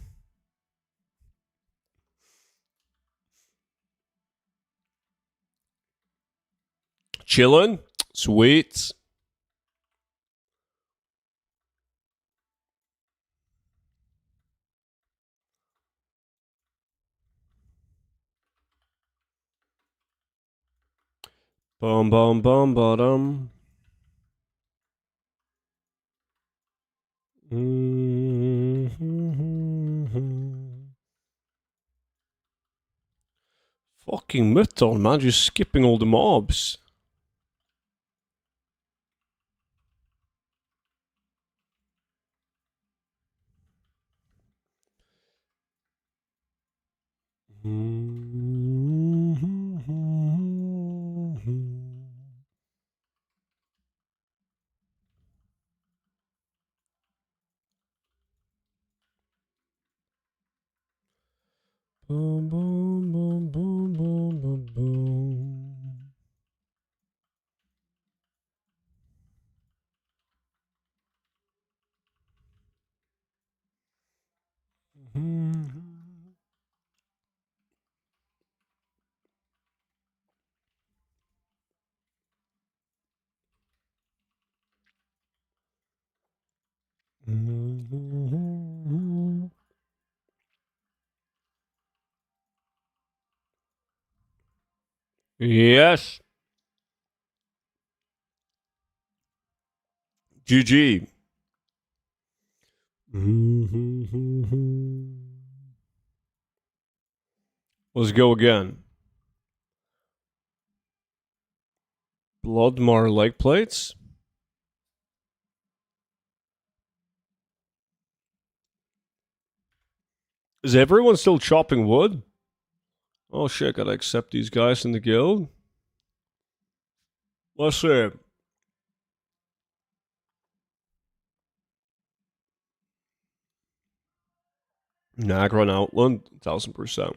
Chillin'. Sweet. Bum bum bum bottom. Fucking Mutton, man, just skipping all the mobs. Boom, boom, boom, boom, boom, boom, boom. Yes. GG. Let's go again. Bloodmar leg plates. Is everyone still chopping wood? Oh shit, gotta accept these guys in the guild. Let's see. Nagron Outland, 1000%.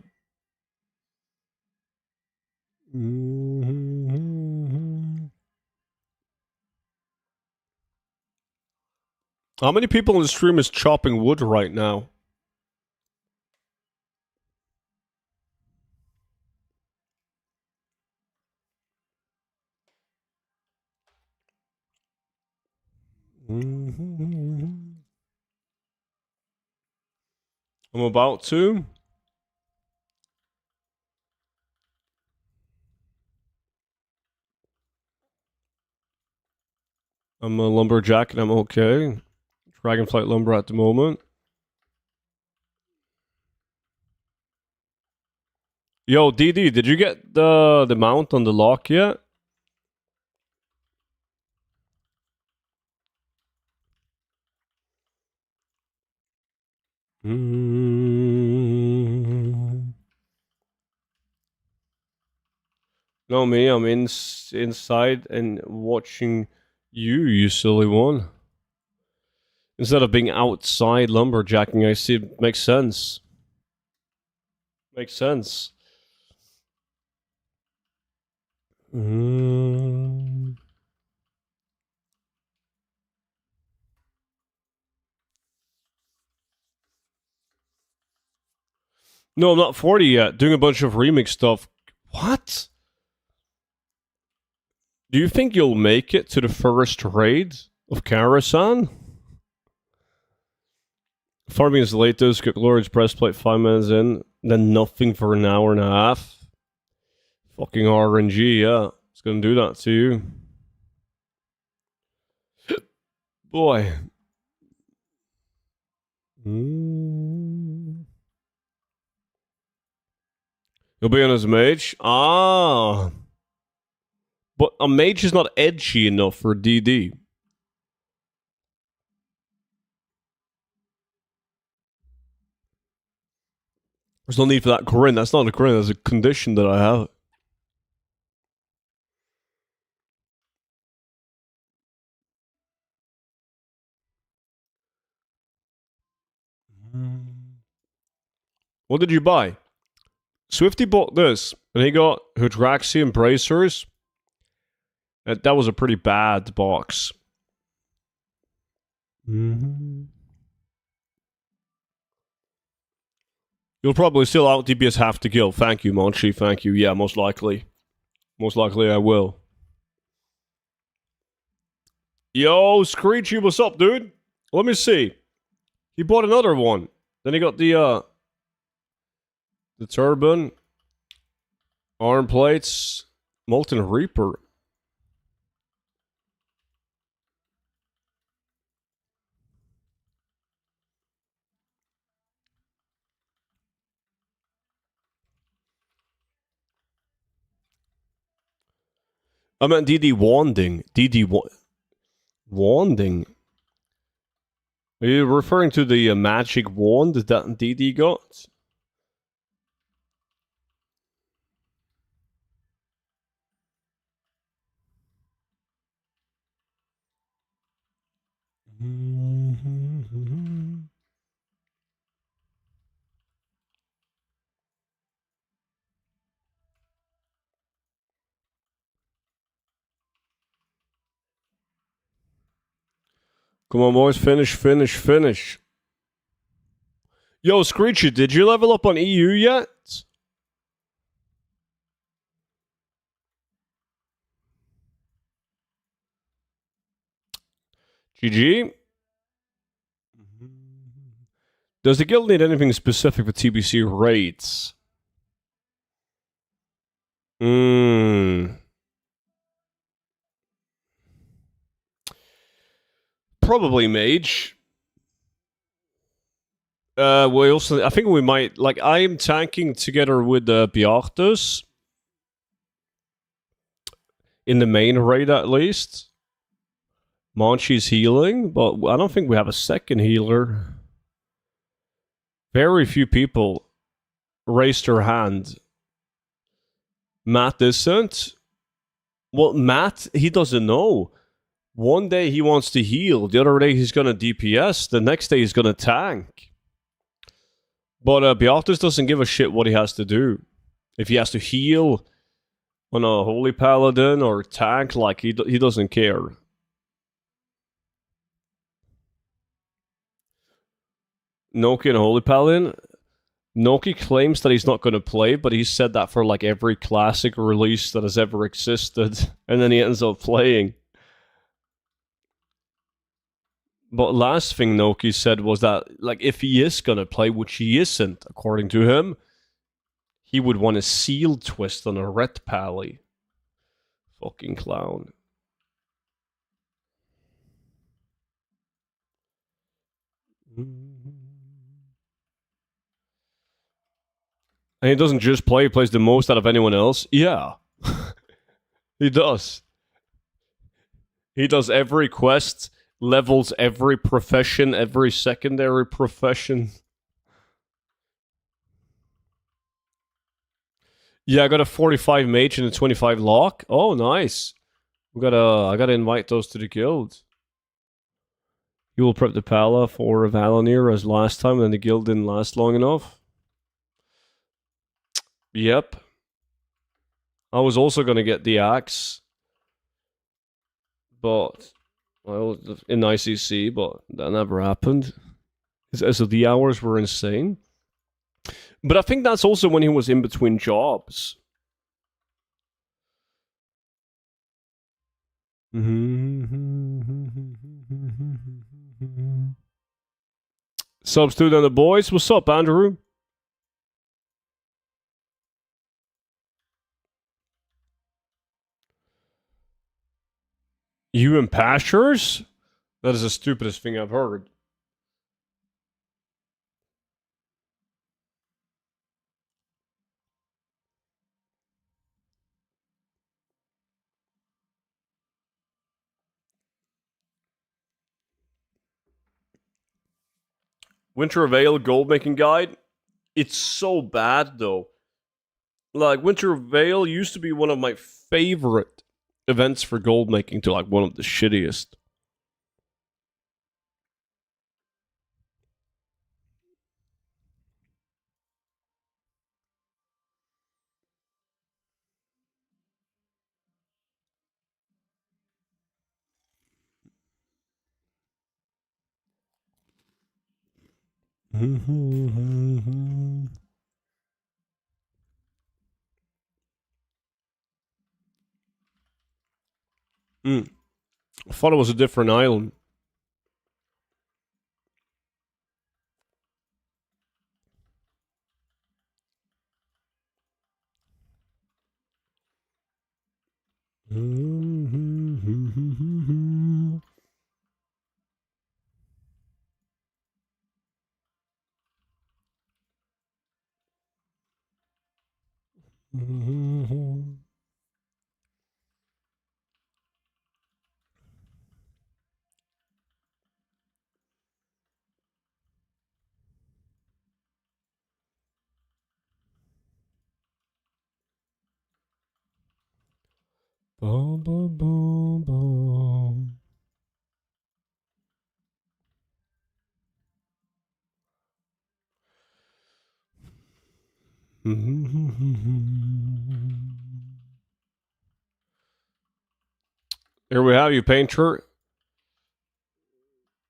How many people in the stream is chopping wood right now? I'm about to. I'm a lumberjack and I'm okay. Dragonflight lumber at the moment. Yo, DD, did you get the mount on the lock yet? No, me, I'm inside and watching you, you silly one. Instead of being outside lumberjacking, I see it makes sense. Makes sense. No, I'm not 40 yet. Doing a bunch of remix stuff. What? Do you think you'll make it to the first raid of Karasan? Farming is latest, get glorious breastplate 5 minutes in, then nothing for an hour and a half. Fucking RNG, yeah. It's gonna do that to you. Boy. You'll be on as a mage? Ah. But a mage is not edgy enough for DD. There's no need for that grin. That's not a grin, that's a condition that I have. What did you buy? Swifty bought this, and he got Hydraxian bracers. That was a pretty bad box. You'll probably still out DPS half to kill. Thank you, Monchi. Thank you. Yeah, most likely. Most likely I will. Yo, Screechy, what's up, dude? Let me see. He bought another one. Then he got the turban, arm plates, Molten Reaper. I meant DD Wanding. Wanding? Are you referring to the magic wand that DD got? Come on, boys. Finish. Yo, Screechy, did you level up on EU yet? GG. Does the guild need anything specific for TBC raids? Probably mage. We also, I think we might, like, I am tanking together with Bjartus. In the main raid, at least. Monchi's healing, but I don't think we have a second healer. Very few people raised their hand. Matt isn't. Well, Matt, he doesn't know. One day he wants to heal, the other day he's gonna DPS, the next day he's gonna tank. But Beatus doesn't give a shit what he has to do. If he has to heal on a Holy Paladin or tank, like, he doesn't care. Noki and Holy Paladin? Noki claims that he's not going to play, but he's said that for like every classic release that has ever existed, and then he ends up playing. But last thing Noki said was that, like, if he is going to play, which he isn't, according to him, he would want a seal twist on a red pally. Fucking clown. And he doesn't just play, he plays the most out of anyone else. Yeah. He does. He does every quest, levels every profession, every secondary profession. Yeah, I got a 45 mage and a 25 lock. Oh, nice. I gotta invite those to the guild. You will prep the Pala for Valanir as last time, and the guild didn't last long enough. Yep. I was also gonna get the axe, but well, in ICC, but that never happened. As the hours were insane. But I think that's also when he was in between jobs. Substitute and the boys. What's up, Andrew? You in pastures? That is the stupidest thing I've heard. Winter Veil gold making guide. It's so bad though. Like Winter Veil used to be one of my favorite events for gold making to like one of the shittiest. I thought it was a different island. Boom, boom, boom, boom. Here we have you, Painter.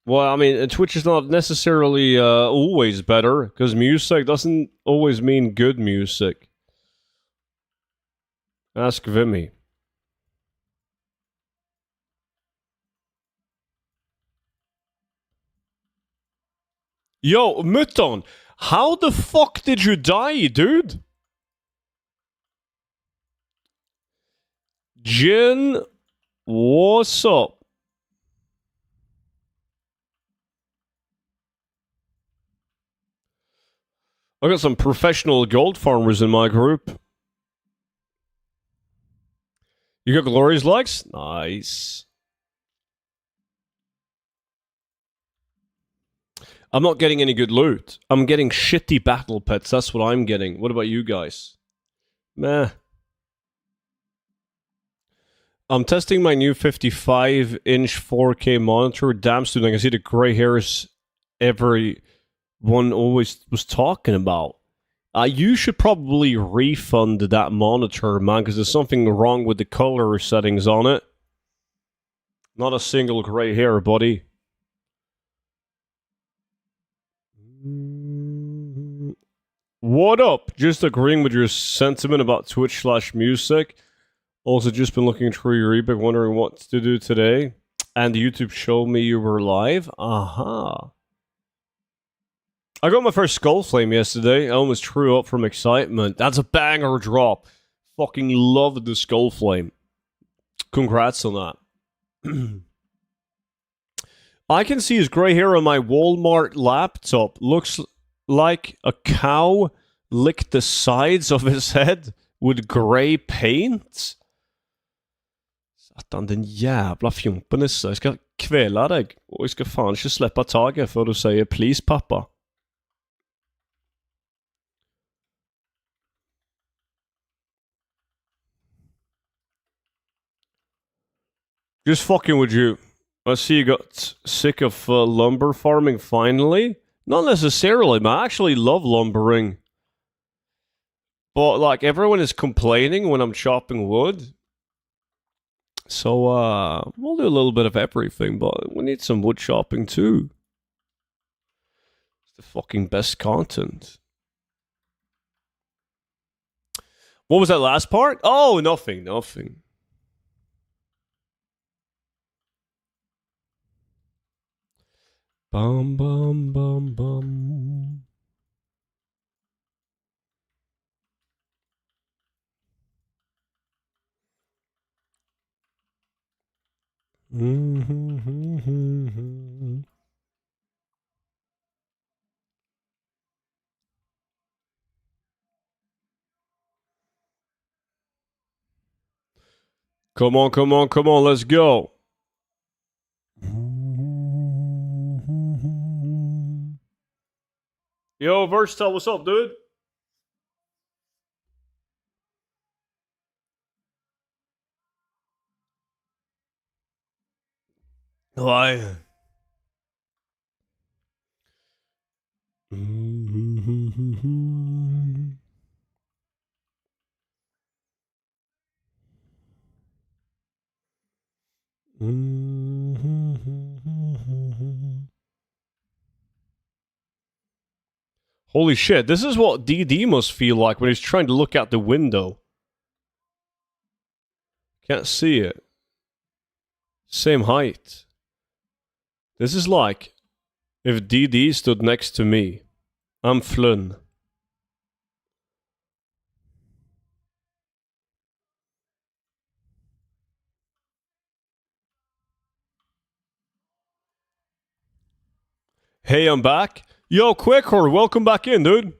Well, I mean, Twitch is not necessarily always better, because music doesn't always mean good music. Ask Vimy. Yo, Mutton, how the fuck did you die, dude? Jin, what's up? I got some professional gold farmers in my group. You got Glorious likes? Nice. I'm not getting any good loot. I'm getting shitty battle pets. That's what I'm getting. What about you guys? Meh. I'm testing my new 55-inch 4K monitor. Damn, student, I can see the gray hairs everyone always was talking about. You should probably refund that monitor, man, because there's something wrong with the color settings on it. Not a single gray hair, buddy. What up? Just agreeing with your sentiment about Twitch/music. Also, just been looking through your ebook, wondering what to do today. And YouTube showed me you were live. Aha. I got my first Skull Flame yesterday. I almost threw up from excitement. That's a banger drop. Fucking love the Skull Flame. Congrats on that. I can see his grey hair on my Walmart laptop. Looks like a cow licked the sides of his head with grey paint. Satan, den jävla fjompen nisse. Jeg skal kvele deg, og jeg skal faen ikke slippe taget før du sier 'please, pappa'. Just fucking with you. I see you got sick of lumber farming finally. Not necessarily, man. I actually love lumbering. But, like, everyone is complaining when I'm chopping wood. So, we'll do a little bit of everything, but we need some wood chopping too. It's the fucking best content. What was that last part? Oh, nothing. Bum, bum, bum, bum. Come on, let's go. Yo, Versatile, what's up, dude? Why? Holy shit, this is what DD must feel like when he's trying to look out the window. Can't see it. Same height. This is like if DD stood next to me. I'm Flynn. Hey, I'm back. Yo, Quicker, welcome back in, dude.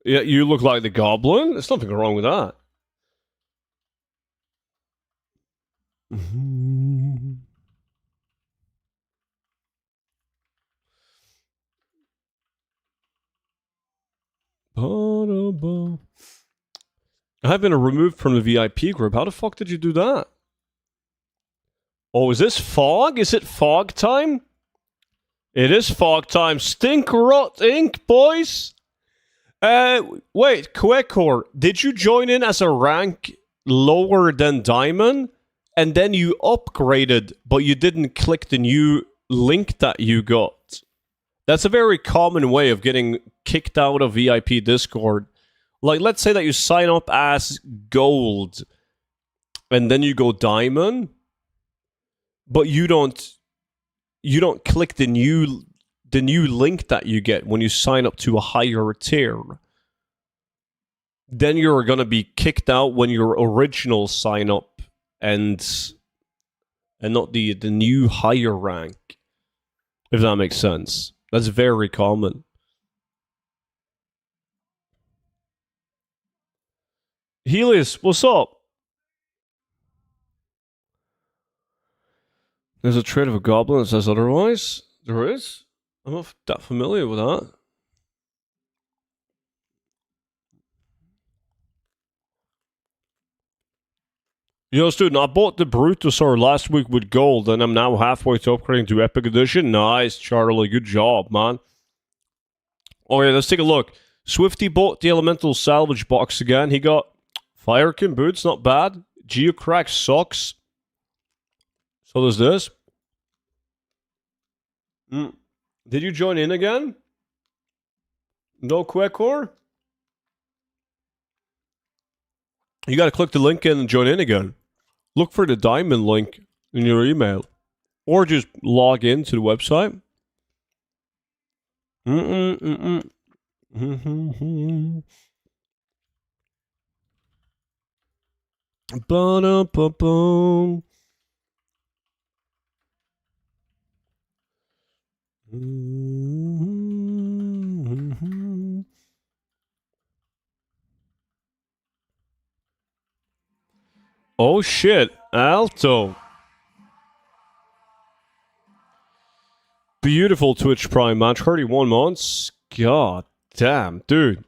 Yeah, you look like the goblin. There's nothing wrong with that. I've been removed from the VIP group. How the fuck did you do that? Oh, is this fog? Is it fog time? It is fog time. Stink rot ink, boys. Wait, Quekor, did you join in as a rank lower than Diamond? And then you upgraded, but you didn't click the new link that you got. That's a very common way of getting kicked out of VIP Discord. Like, let's say that you sign up as gold, and then you go diamond, but you don't click the new link that you get when you sign up to a higher tier. Then you're gonna be kicked out when your original sign up and not the new higher rank. If that makes sense. That's very common. Helios, what's up? There's a trait of a goblin that says otherwise. There is? I'm not that familiar with that. Yo, student, I bought the Brutosaur last week with gold, and I'm now halfway to upgrading to Epic Edition. Nice, Charlie. Good job, man. Oh, yeah, let's take a look. Swifty bought the Elemental Salvage box again. He got Firekin boots, not bad. Geocrack socks. So there's this. Did you join in again? No Quekor? You gotta click the link in and join in again. Look for the diamond link in your email. Or just log in to the website. Ba-da-ba-boom. Oh shit, Alto. Beautiful Twitch Prime, man. 31 months. God damn, dude.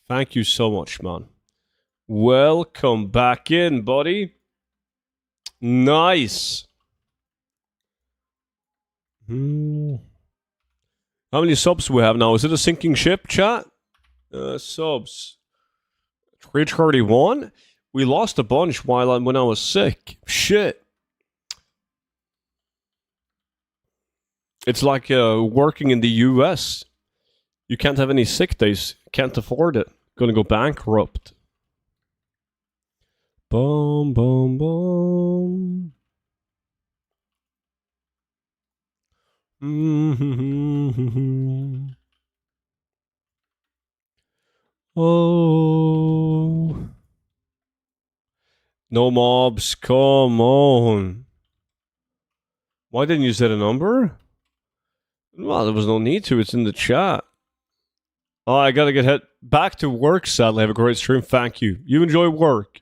Thank you so much, man. Welcome back in, buddy. Nice. How many subs do we have now? Is it a sinking ship, chat? Subs. 331? We lost a bunch when I was sick. Shit. It's like working in the US. You can't have any sick days. Can't afford it. Gonna go bankrupt. Boom, boom, boom. Oh. No mobs, come on. Why didn't you set a number? Well, there was no need to. It's in the chat. Oh, I gotta get back to work, sadly. Have a great stream. Thank you. You enjoy work.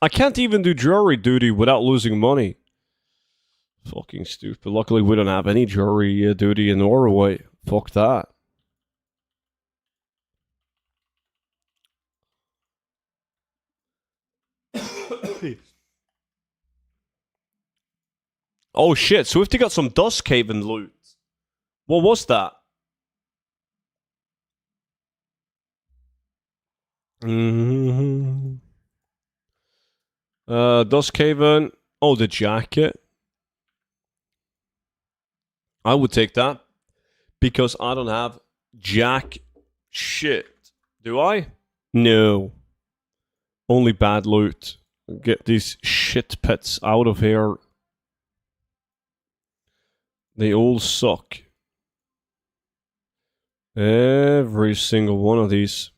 I can't even do jury duty without losing money. Fucking stupid. Luckily, we don't have any jury duty in Norway. Fuck that. Oh shit, Swifty got some Dust Cave loot. What was that? Dust Caven. Oh, the jacket. I would take that. Because I don't have jack shit. Do I? No. Only bad loot. Get these shit pets out of here. They all suck. Every single one of these.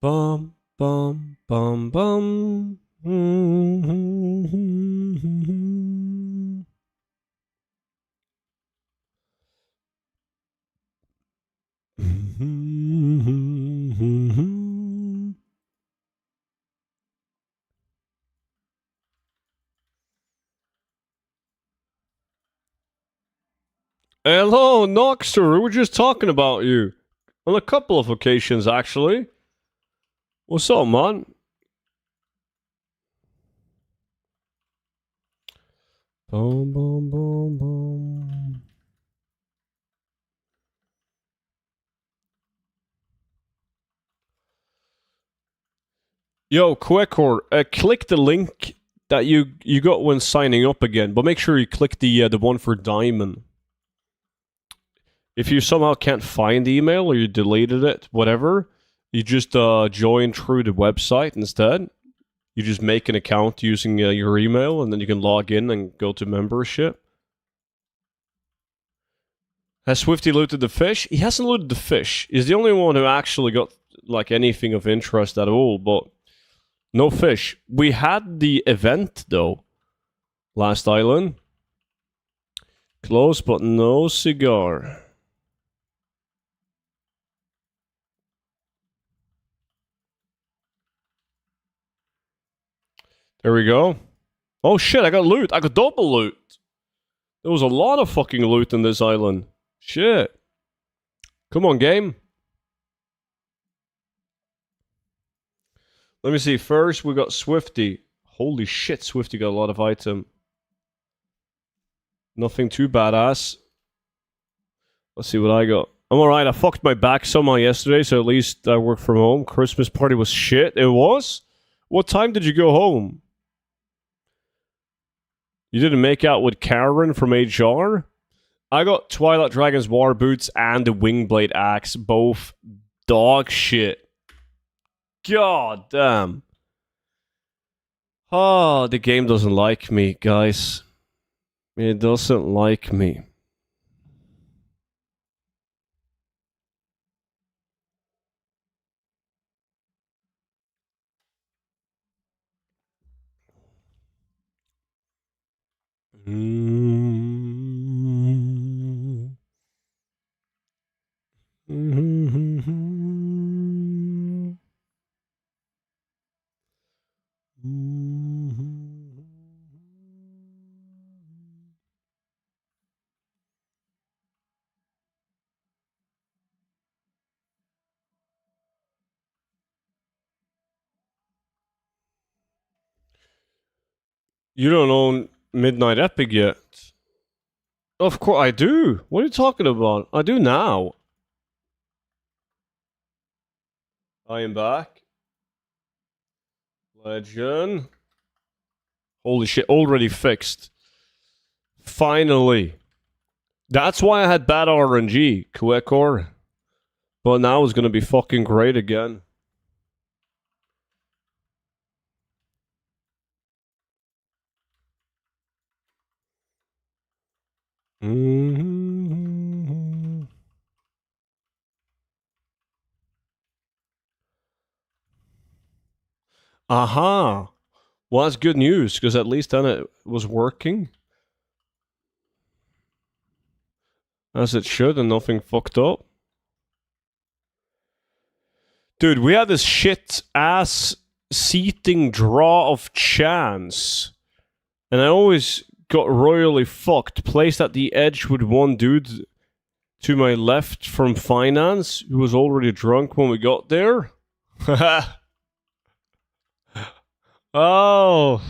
Bum, bum, bum, bum. Hello, Noxter. We were just talking about you. On a couple of occasions, actually. What's up, man? Boom, boom, boom, boom. Yo, Quekor, click the link that you got when signing up again, but make sure you click the one for Diamond. If you somehow can't find the email or you deleted it, whatever, you just join through the website instead. You just make an account using your email, and then you can log in and go to membership. Has Swifty looted the fish? He hasn't looted the fish. He's the only one who actually got like anything of interest at all, but no fish. We had the event though. Last island. Close, but no cigar. There we go. Oh shit, I got loot. I got double loot. There was a lot of fucking loot in this island. Shit. Come on, game. Let me see. First, we got Swifty. Holy shit, Swifty got a lot of item. Nothing too badass. Let's see what I got. I'm alright. I fucked my back somehow yesterday, so at least I work from home. Christmas party was shit. It was? What time did you go home? You didn't make out with Karen from HR? I got Twilight Dragon's War Boots and the Wingblade Axe. Both dog shit. God damn. Oh, the game doesn't like me, guys. It doesn't like me. You don't own Midnight Epic yet. Of course I do. What are you talking about? I do now. I am back. Legend. Holy shit, already fixed. Finally. That's why I had bad RNG, Quekor. But now it's gonna be fucking great again. Aha. Well, that's good news, because at least then it was working. As it should, and nothing fucked up. Dude, we had this shit ass seating draw of chance. And I always got royally fucked. Placed at the edge with one dude to my left from finance, who was already drunk when we got there. Oh.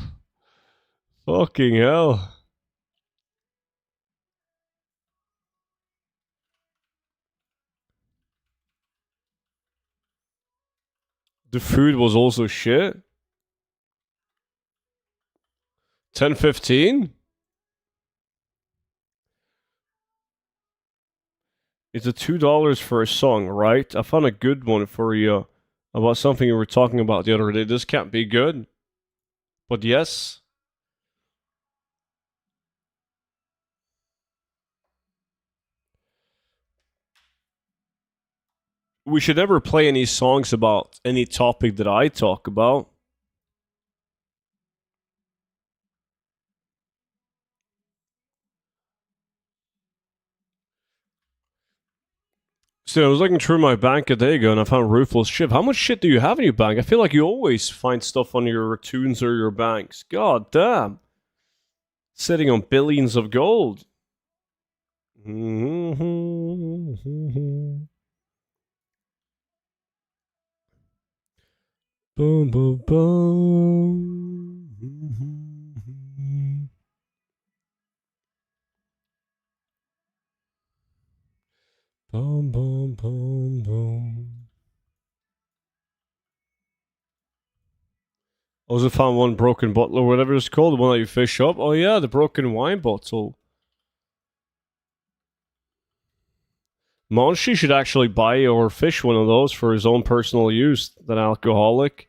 Fucking hell. The food was also shit. 10:15. It's a $2 for a song, right? I found a good one for you about something you were talking about the other day. This can't be good. But yes. We should never play any songs about any topic that I talk about. So I was looking through my bank a day ago and I found Ruthless Shiv. How much shit do you have in your bank? I feel like you always find stuff on your tunes or your banks. God damn. Sitting on billions of gold. Boom, boom, boom. Boom, boom, boom, boom. I also found one broken bottle or whatever it's called, the one that you fish up. Oh yeah, the broken wine bottle. Monshi should actually buy or fish one of those for his own personal use, that alcoholic.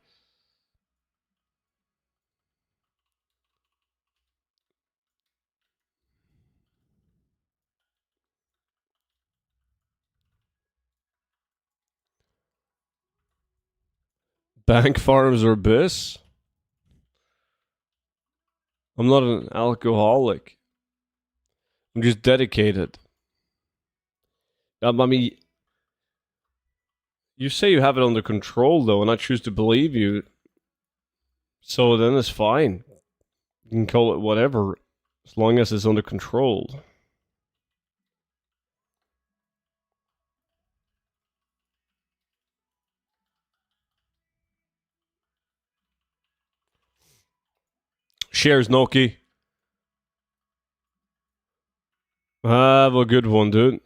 Bank farms or bis? I'm not an alcoholic. I'm just dedicated. I mean, you say you have it under control, though, and I choose to believe you. So then it's fine. You can call it whatever, as long as it's under control. Shares Noki. Have a good one, dude.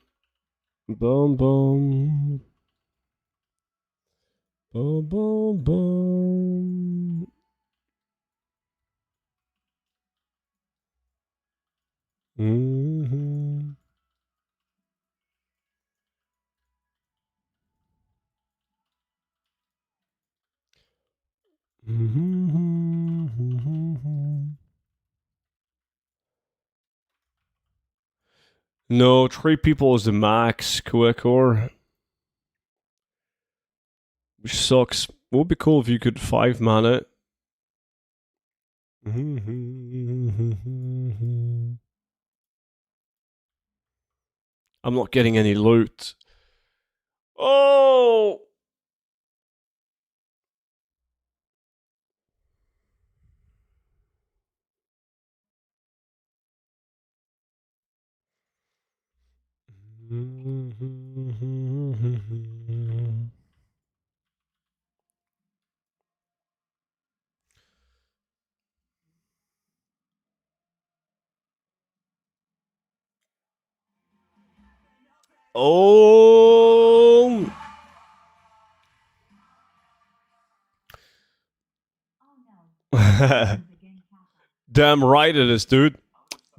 Boom, boom. Boom, boom, boom. Mm-hmm. Mm-hmm. No, 3 people is the max, Quekor. Which sucks. It would be cool if you could 5-man it. I'm not getting any loot. Oh! Oh. Damn right it is, dude.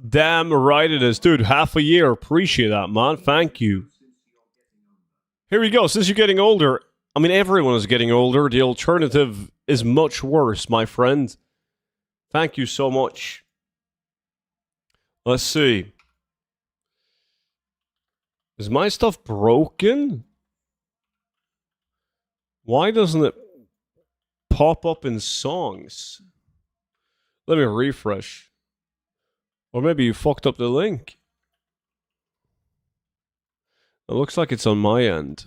Damn right it is, dude. Half a year. Appreciate that, man. Thank you. Here we go. Since you're getting older, I mean, everyone is getting older. The alternative is much worse, my friend. Thank you so much. Let's see. Is my stuff broken? Why doesn't it pop up in songs? Let me refresh. Or maybe you fucked up the link. It looks like it's on my end.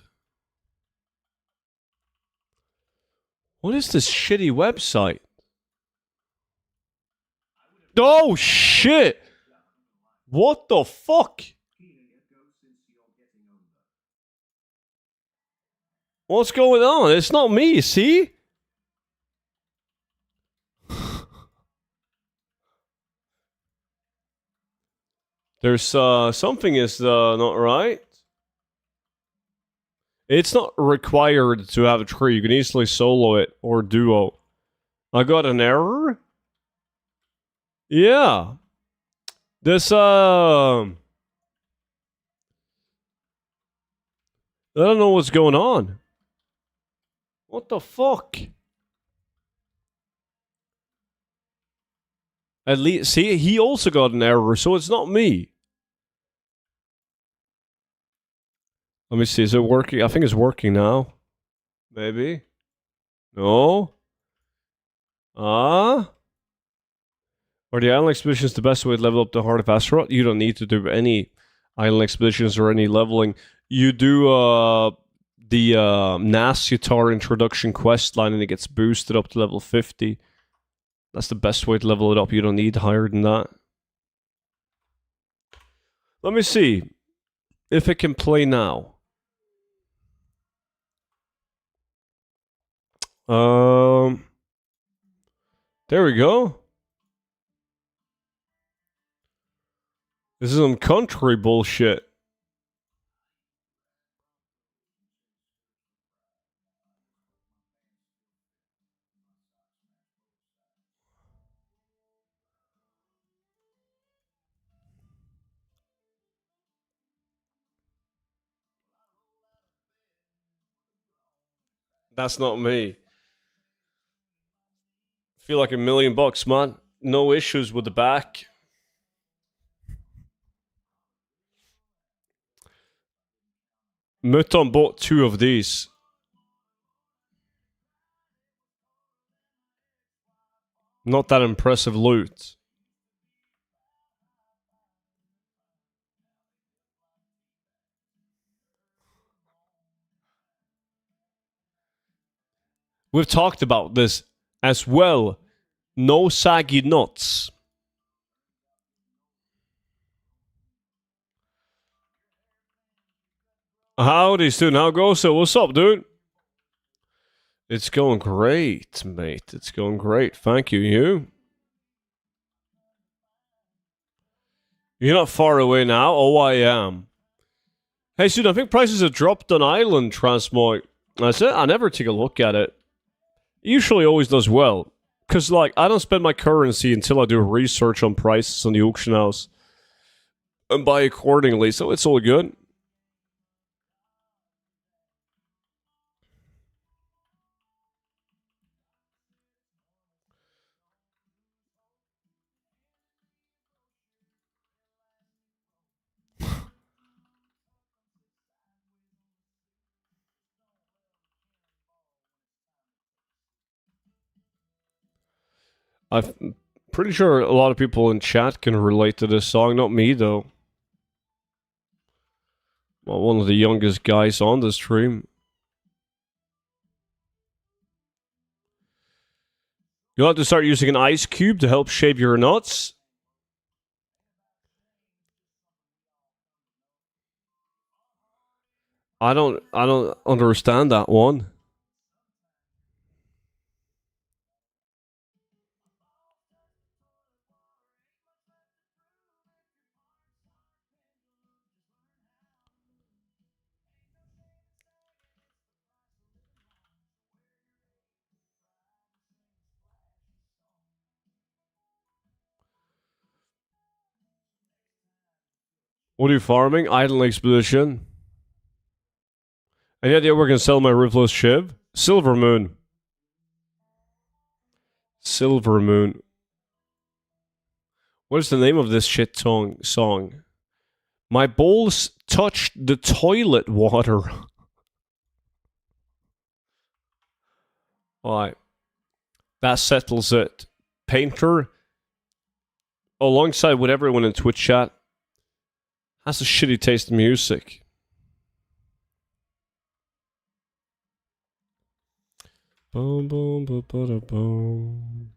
What is this shitty website? Oh, shit! What the fuck? What's going on? It's not me, see? There's something is not right. It's not required to have a tree. You can easily solo it or duo. I got an error? Yeah. This I don't know what's going on. What the fuck? At least, see, he also got an error, so it's not me. Let me see, is it working? I think it's working now. Maybe. No? Are the island expeditions the best way to level up the Heart of Azeroth? You don't need to do any island expeditions or any leveling. You do the Nascitar introduction quest line and it gets boosted up to level 50. That's the best way to level it up. You don't need higher than that. Let me see if it can play now. There we go. This is some country bullshit. That's not me. Feel like $1 million, man. No issues with the back. Muton bought 2 of these. Not that impressive loot. We've talked about this as well. No saggy nuts. Howdy, student. How goes it? What's up, dude? It's going great, mate. It's going great. Thank you. You? You're not far away now. Oh, I am. Hey, student, I think prices have dropped on Island Transmog. That's it. I never take a look at it. It usually always does well. Because, like, I don't spend my currency until I do research on prices on the auction house. And buy accordingly, so it's all good. I'm pretty sure a lot of people in chat can relate to this song. Not me, though. Well, one of the youngest guys on the stream. You'll have to start using an ice cube to help shape your nuts. I don't understand that one. What are you farming? Idle expedition. Any idea where I can sell my ruthless shiv? Silver Moon. Silver Moon. What is the name of this shit song? My balls touched the toilet water. Alright. That settles it. Painter, alongside with everyone in Twitch chat, has a shitty taste in music. Boom, boom, boom, boom, boom.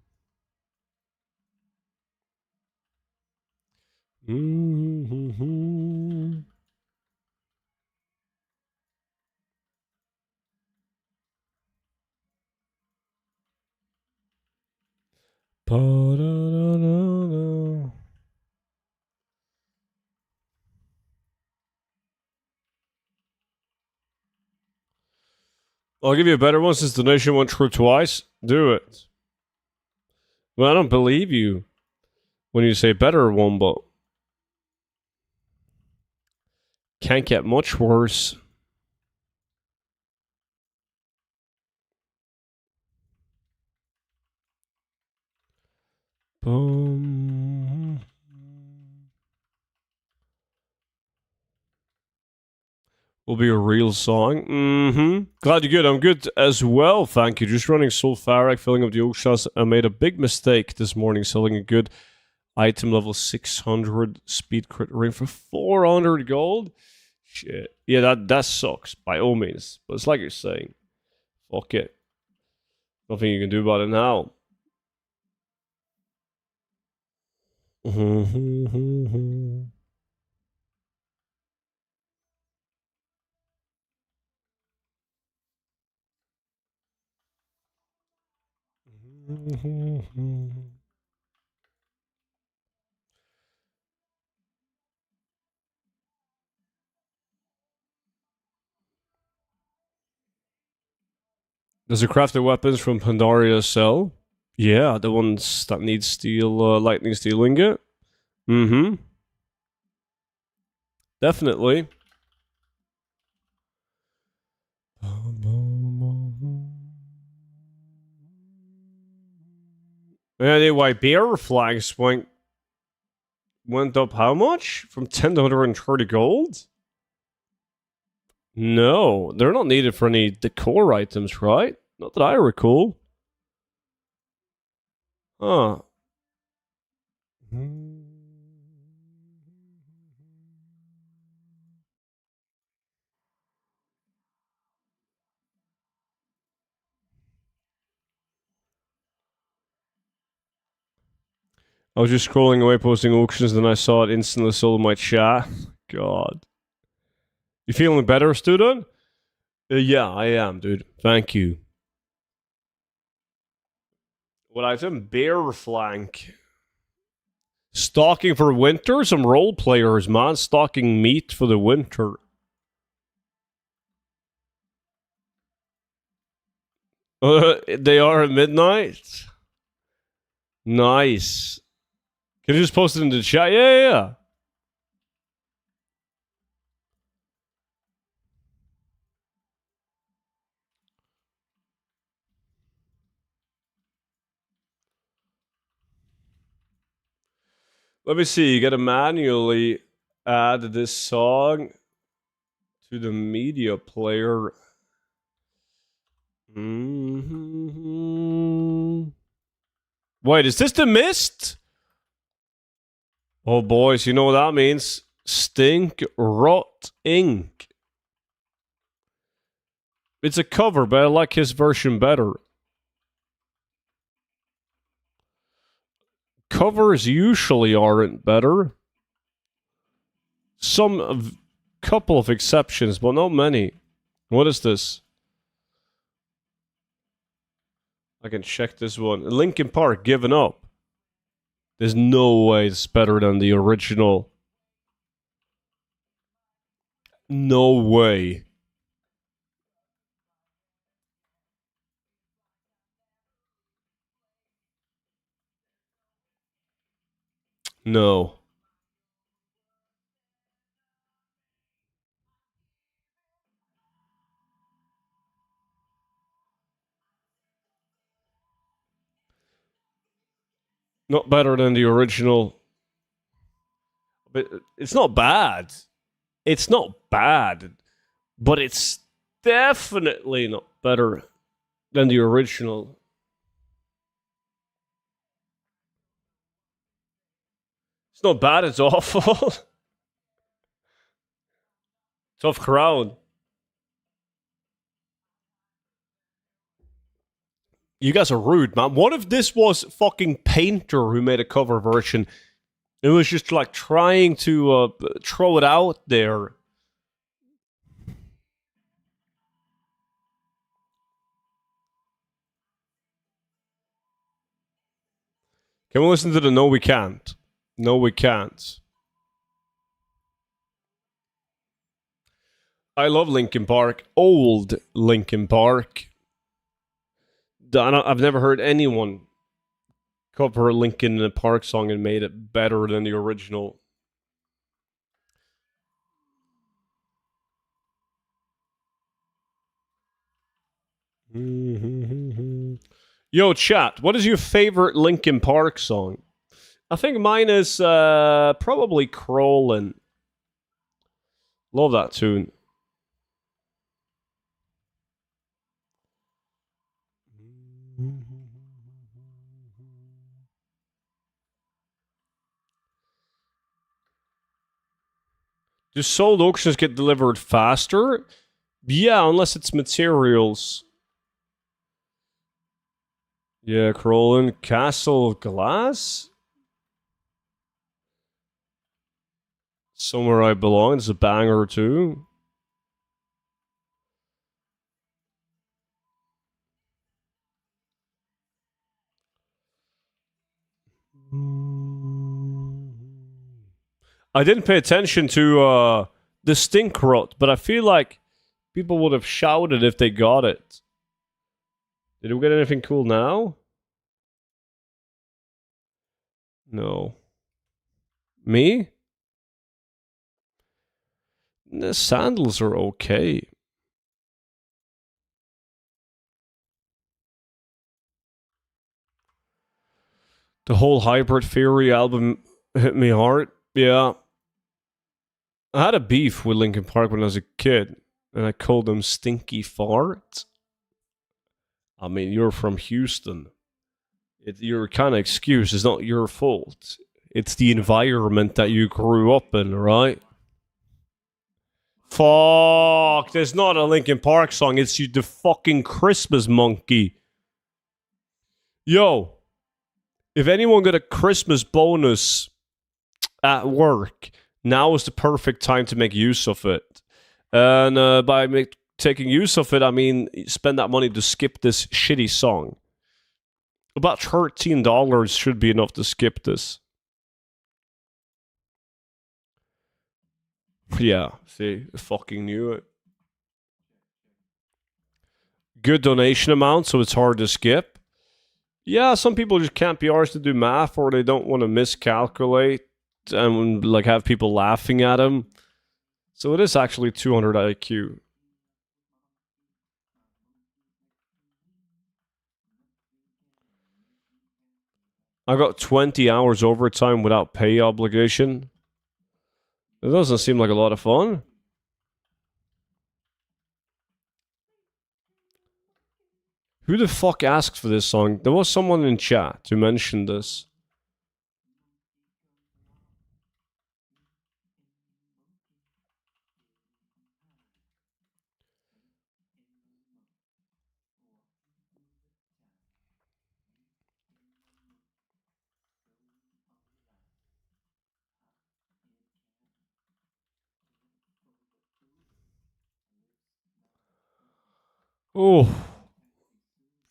Mm-hmm. I'll give you a better one since the donation went through twice. Do it. Well, I don't believe you when you say better one, but can't get much worse. Boom. Will be a real song. Mm-hmm. Glad you're good. I'm good as well, thank you. Just running Sulfuric, filling up the oak shots. I made a big mistake this morning selling a good item level 600 speed crit ring for 400 gold. Shit. Yeah, that sucks, by all means. But it's like you're saying. Fuck it. Nothing you can do about it now. Does it craft the weapons from Pandaria sell? Yeah, the ones that need steel, lightning steel ingot. Mm-hmm. Definitely. Anyway, bear flags went up how much? From 10 to 130 gold? No, they're not needed for any decor items, right? Not that I recall. Huh. I was just scrolling away posting auctions, then I saw it instantly sold in my chat. God. You feeling better, student? Yeah, I am, dude. Thank you. What item? Bear flank. Stocking for winter? Some role players, man. Stocking meat for the winter. They are at midnight? Nice. Can you just post it in the chat? Yeah. Let me see. You gotta manually add this song to the media player. Mm-hmm. Wait, is this the mist? Oh, boys, you know what that means? Stink Rot Ink. It's a cover, but I like his version better. Covers usually aren't better. Some couple of exceptions, but not many. What is this? I can check this one. Linkin Park, Given Up. There's no way it's better than the original. No way. No. Not better than the original. But it's not bad. It's not bad. But it's definitely not better than the original. It's not bad, it's awful. Tough crowd. You guys are rude, man. What if this was fucking Painter who made a cover version? It was just like trying to throw it out there. Can we listen to the No We Can't? No We Can't. I love Linkin Park. Old Linkin Park. I've never heard anyone cover a Linkin Park song and made it better than the original. Yo, chat, what is your favorite Linkin Park song? I think mine is probably Crawlin'. Love that tune. Do sold auctions get delivered faster? Yeah, unless it's materials. Yeah, Crawlin'. Castle Glass? Somewhere I Belong. It's a banger too. I didn't pay attention to the stink rot, but I feel like people would have shouted if they got it. Did we get anything cool now? No. Me? The sandals are okay. The whole Hybrid Theory album hit me hard. Yeah. I had a beef with Linkin Park when I was a kid, and I called them Stinky Fart. I mean, you're from Houston. Your kind of excuse is not your fault. It's the environment that you grew up in, right? Fuck, there's not a Linkin Park song. It's the fucking Christmas monkey. Yo, if anyone got a Christmas bonus at work, now is the perfect time to make use of it. And by taking use of it, I mean spend that money to skip this shitty song. About $13 should be enough to skip this. Yeah, see, I fucking knew it. Good donation amount, so it's hard to skip. Yeah, some people just can't be arsed to do math, or they don't want to miscalculate and like have people laughing at them. So it is actually 200 IQ. I got 20 hours overtime without pay obligation. It doesn't seem like a lot of fun. Who the fuck asked for this song? There was someone in chat who mentioned this. Oh,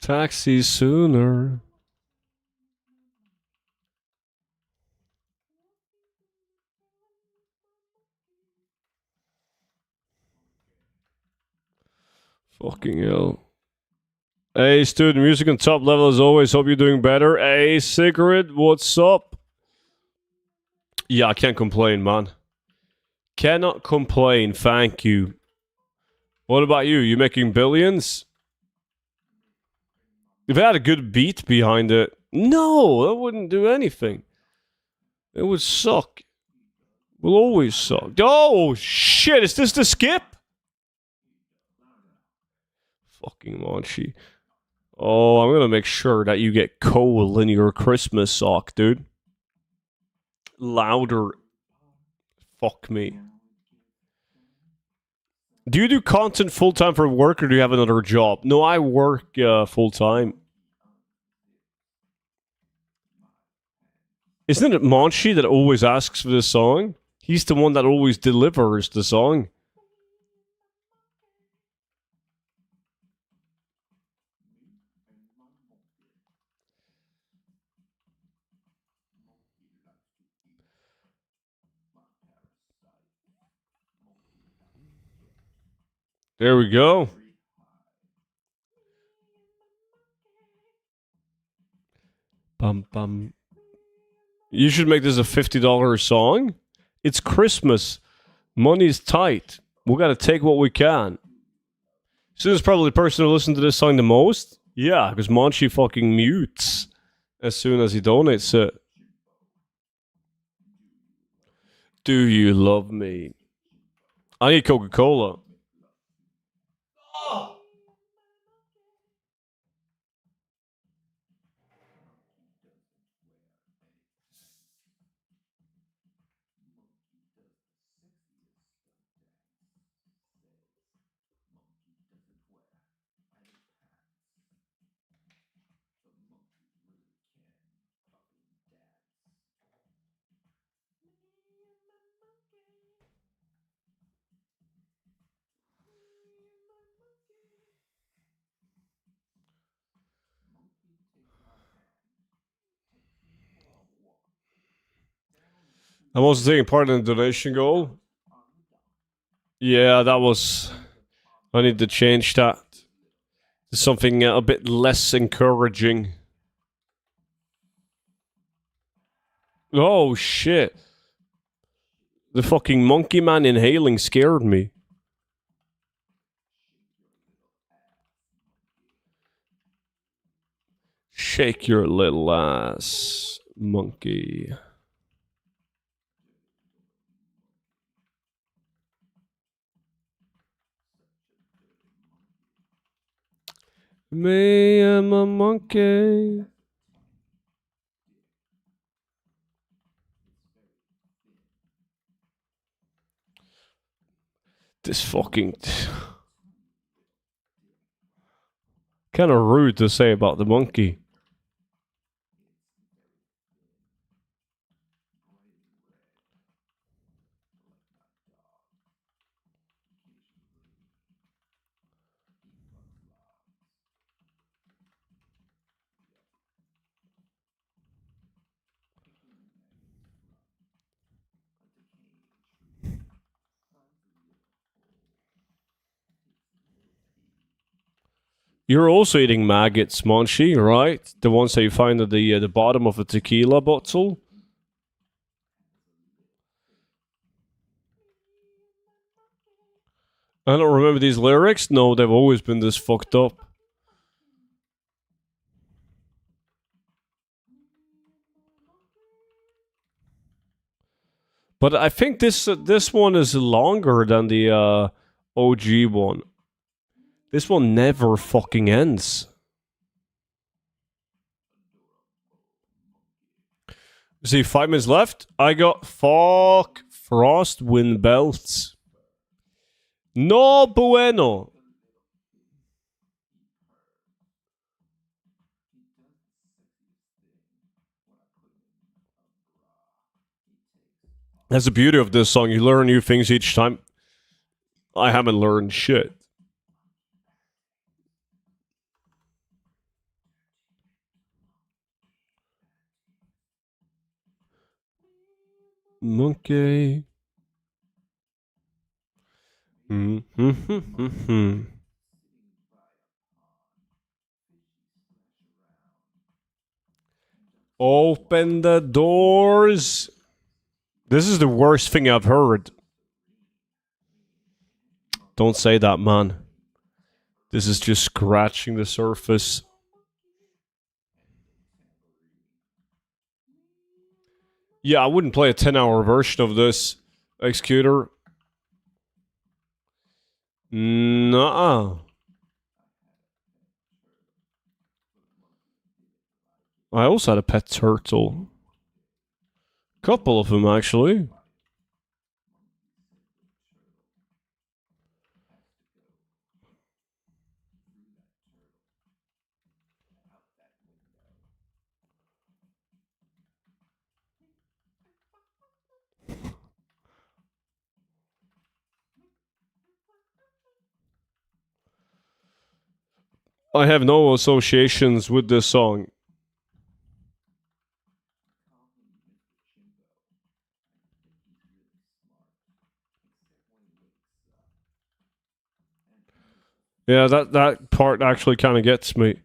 taxi sooner. Fucking hell. Hey, student, music on top level as always. Hope you're doing better. Hey, Cigarette, what's up? Yeah, I can't complain, man. Cannot complain, thank you. What about you? You making billions? If it had a good beat behind it, no, that wouldn't do anything. It would suck. Will always suck. Oh, shit, is this the skip? Fucking Monchi. Oh, I'm gonna make sure that you get coal in your Christmas sock, dude. Louder. Fuck me. Do you do content full time for work or do you have another job? No, I work full time. Isn't it Monchi that always asks for this song? He's the one that always delivers the song. There we go. Bum bum. You should make this a $50 song. It's Christmas. Money's tight. We gotta take what we can. So this is probably the person who listened to this song the most. Yeah, because Monchi fucking mutes as soon as he donates it. Do you love me? I need Coca-Cola. I'm also taking part in the donation goal. Yeah, that was... I need to change that to something a bit less encouraging. Oh, shit. The fucking monkey man inhaling scared me. Shake your little ass, monkey. Me, I'm a monkey. This fucking... kind of rude to say about the monkey. You're also eating maggots, Monchi, right? The ones that you find at the bottom of a tequila bottle. I don't remember these lyrics. No, they've always been this fucked up. But I think this one is longer than the OG one. This one never fucking ends. See, 5 minutes left. I got fuck frost wind belts. No bueno. That's the beauty of this song. You learn new things each time. I haven't learned shit. Monkey. Mm-hmm. Open the doors. This is the worst thing I've heard. Don't say that, man. This is just scratching the surface. Yeah, I wouldn't play a 10-hour version of this, Executor. Nuh-uh. I also had a pet turtle. Couple of them, actually. I have no associations with this song. Yeah, that part actually kind of gets me.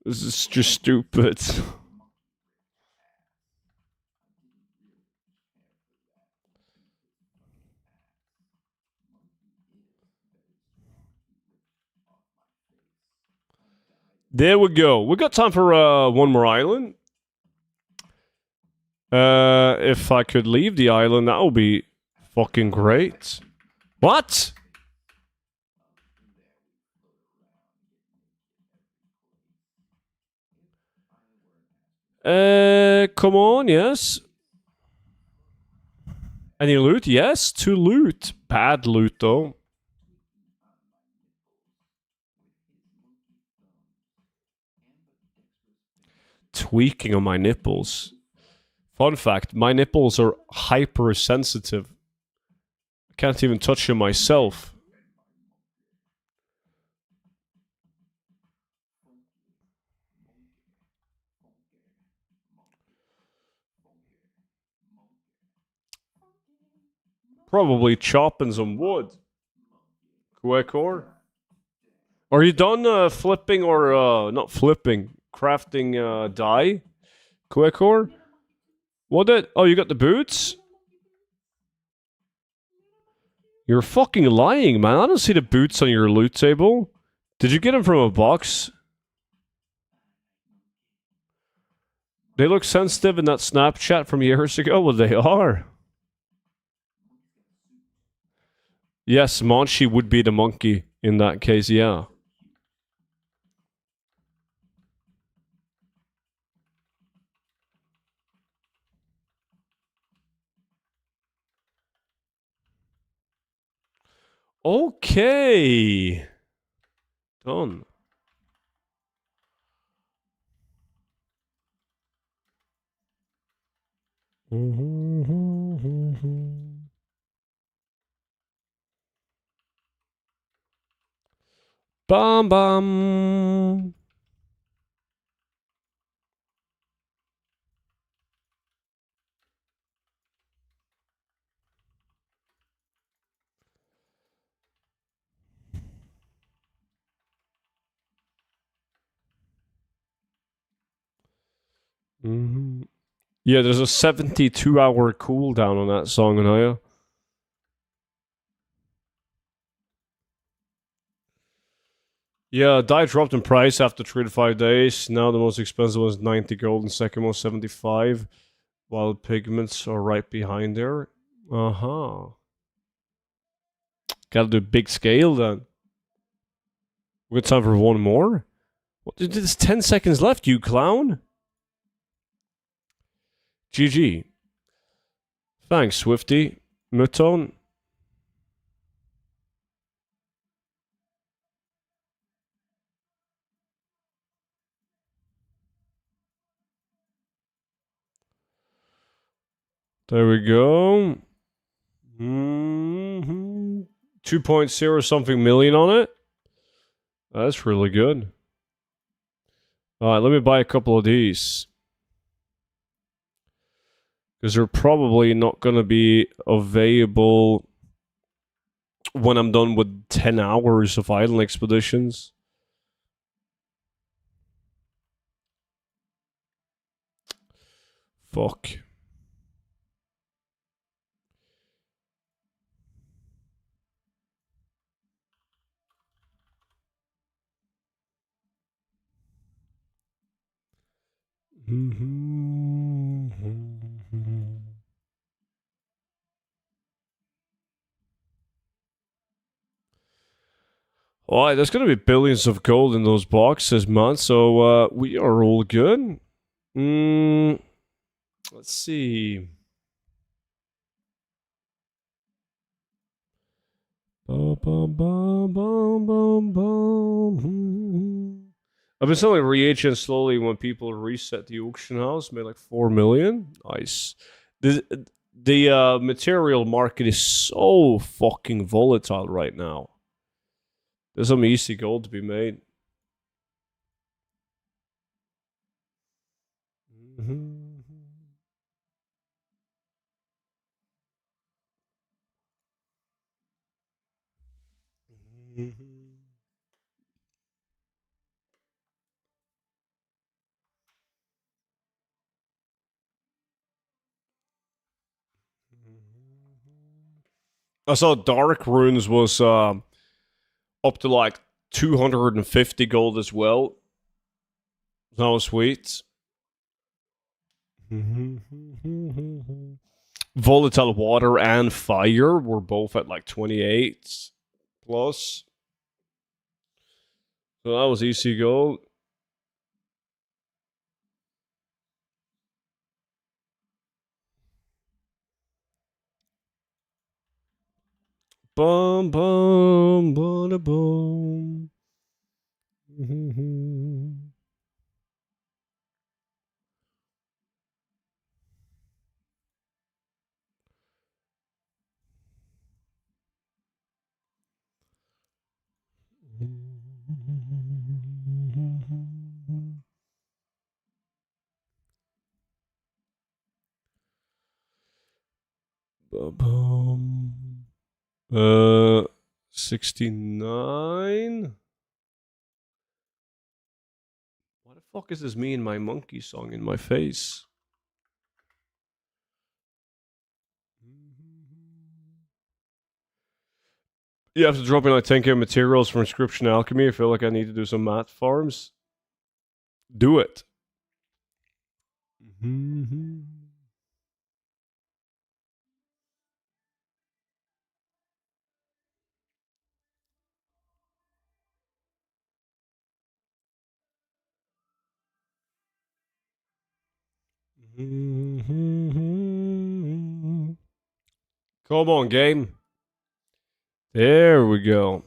This is just stupid. There we go. We got time for one more island. If I could leave the island, that would be fucking great. What? Come on, yes. Any loot? Yes, to loot. Bad loot, though. Tweaking on my nipples. Fun fact, my nipples are hypersensitive. I can't even touch them myself. Probably chopping some wood. Quekor? Are you done flipping or not flipping, crafting dye? Quekor? What did? Oh, you got the boots? You're fucking lying, man. I don't see the boots on your loot table. Did you get them from a box? They look sensitive in that Snapchat from years ago. Well, they are. Yes, Monchi would be the monkey in that case, yeah. Okay. Done. Bum bum. Mm-hmm. Yeah, there's a 72-hour cooldown on that song, Anaya. Yeah, dye dropped in price after 3 to 5 days. Now the most expensive one is 90 gold and second most 75. While pigments are right behind there. Uh-huh. Gotta do big scale then. We got time for one more? What, there's 10 seconds left, you clown. GG. Thanks, Swifty. Mouton. There we go. 2.0 something million on it. That's really good. Alright, let me buy a couple of these. Because they're probably not going to be available when I'm done with 10 hours of idle expeditions. Fuck. Alright, there's gonna be billions of gold in those boxes, man, so we are all good. Let's see. I've been selling reagents slowly when people reset the auction house, made like 4 million. Nice. The material market is so fucking volatile right now. There's some easy gold to be made. I saw Dark Runes was up to like 250 gold as well. That was sweet. Volatile water and fire were both at like 28 plus. So that was easy gold. Bum bum bum bum. Bum. 69. Why the fuck is this me and my monkey song in my face? You have to drop in like 10k materials for inscription alchemy. I feel like I need to do some math farms. Do it. Come on, game. There we go.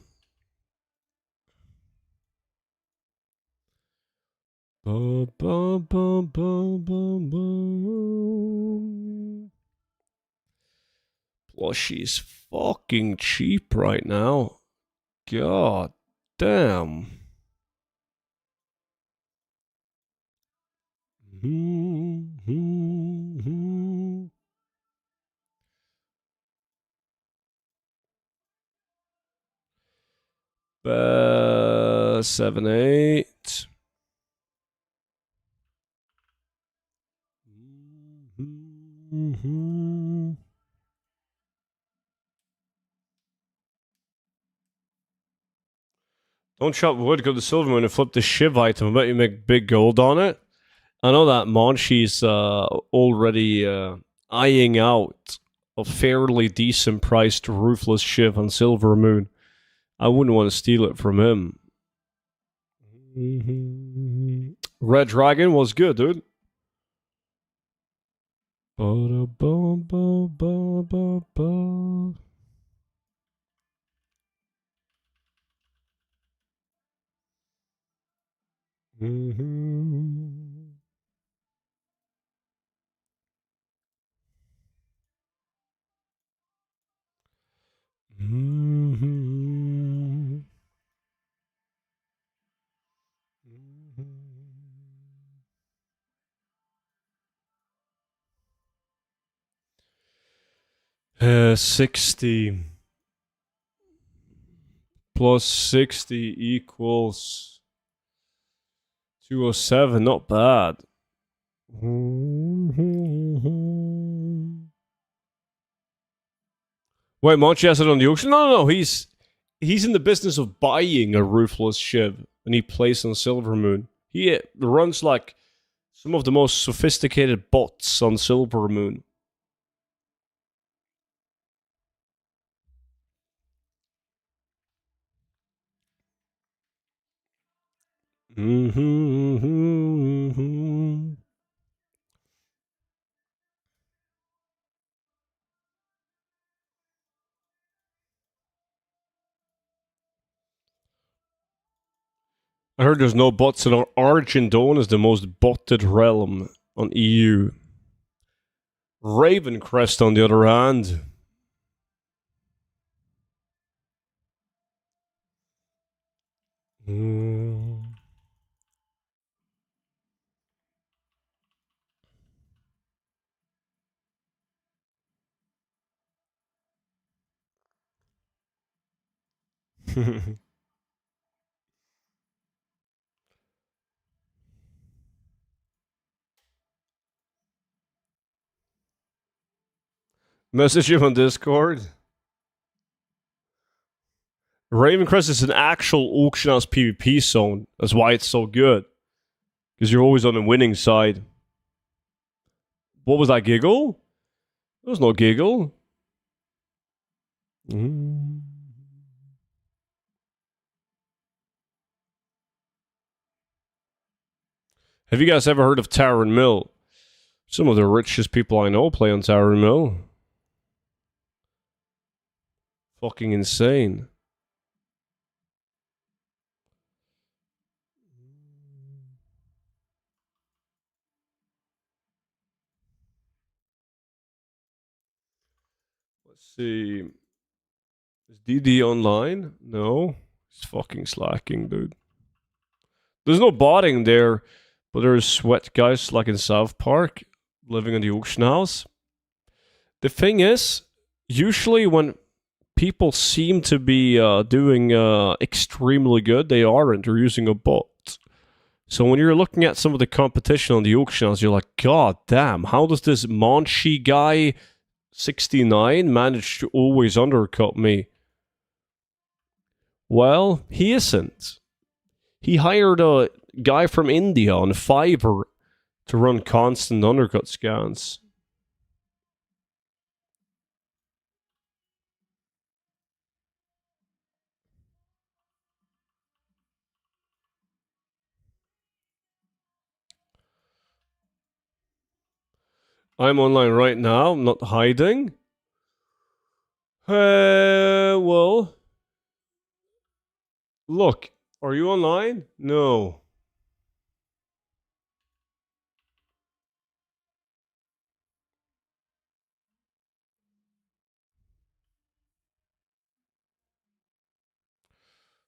Plushie's fucking cheap right now. God damn. Seven, eight. Don't chop wood, go to Silvermoon and flip the Shiv item. I bet you make big gold on it. I know that Monshi's already eyeing out a fairly decent priced Ruthless Shiv on Silvermoon. I wouldn't want to steal it from him. Red Dragon was good, dude. 60 plus 60 equals 207. Not bad. Wait, Monchi has it on the auction? No. He's in the business of buying a ruthless shiv, and he plays on Silvermoon. He runs like some of the most sophisticated bots on Silvermoon. I heard there's no bots in Argentone is the most botted realm on EU. Ravencrest, on the other hand. Message him on Discord. Ravencrest is an actual auction house PvP zone. That's why it's so good. Because you're always on the winning side. What was that giggle? There was no giggle. Have you guys ever heard of Tower and Mill? Some of the richest people I know play on Tower and Mill. Fucking insane. Let's see. Is DD online? No. He's fucking slacking, dude. There's no botting there, but there's sweat guys like in South Park living in the auction house. The thing is, usually when people seem to be doing extremely good, they aren't. They're using a bot. So when you're looking at some of the competition on the auction house, you're like, God damn, how does this Monchi guy 69 manage to always undercut me? Well, he isn't. He hired a guy from India on Fiverr to run constant undercut scans. I'm online right now. I'm not hiding. Well, look, are you online? No.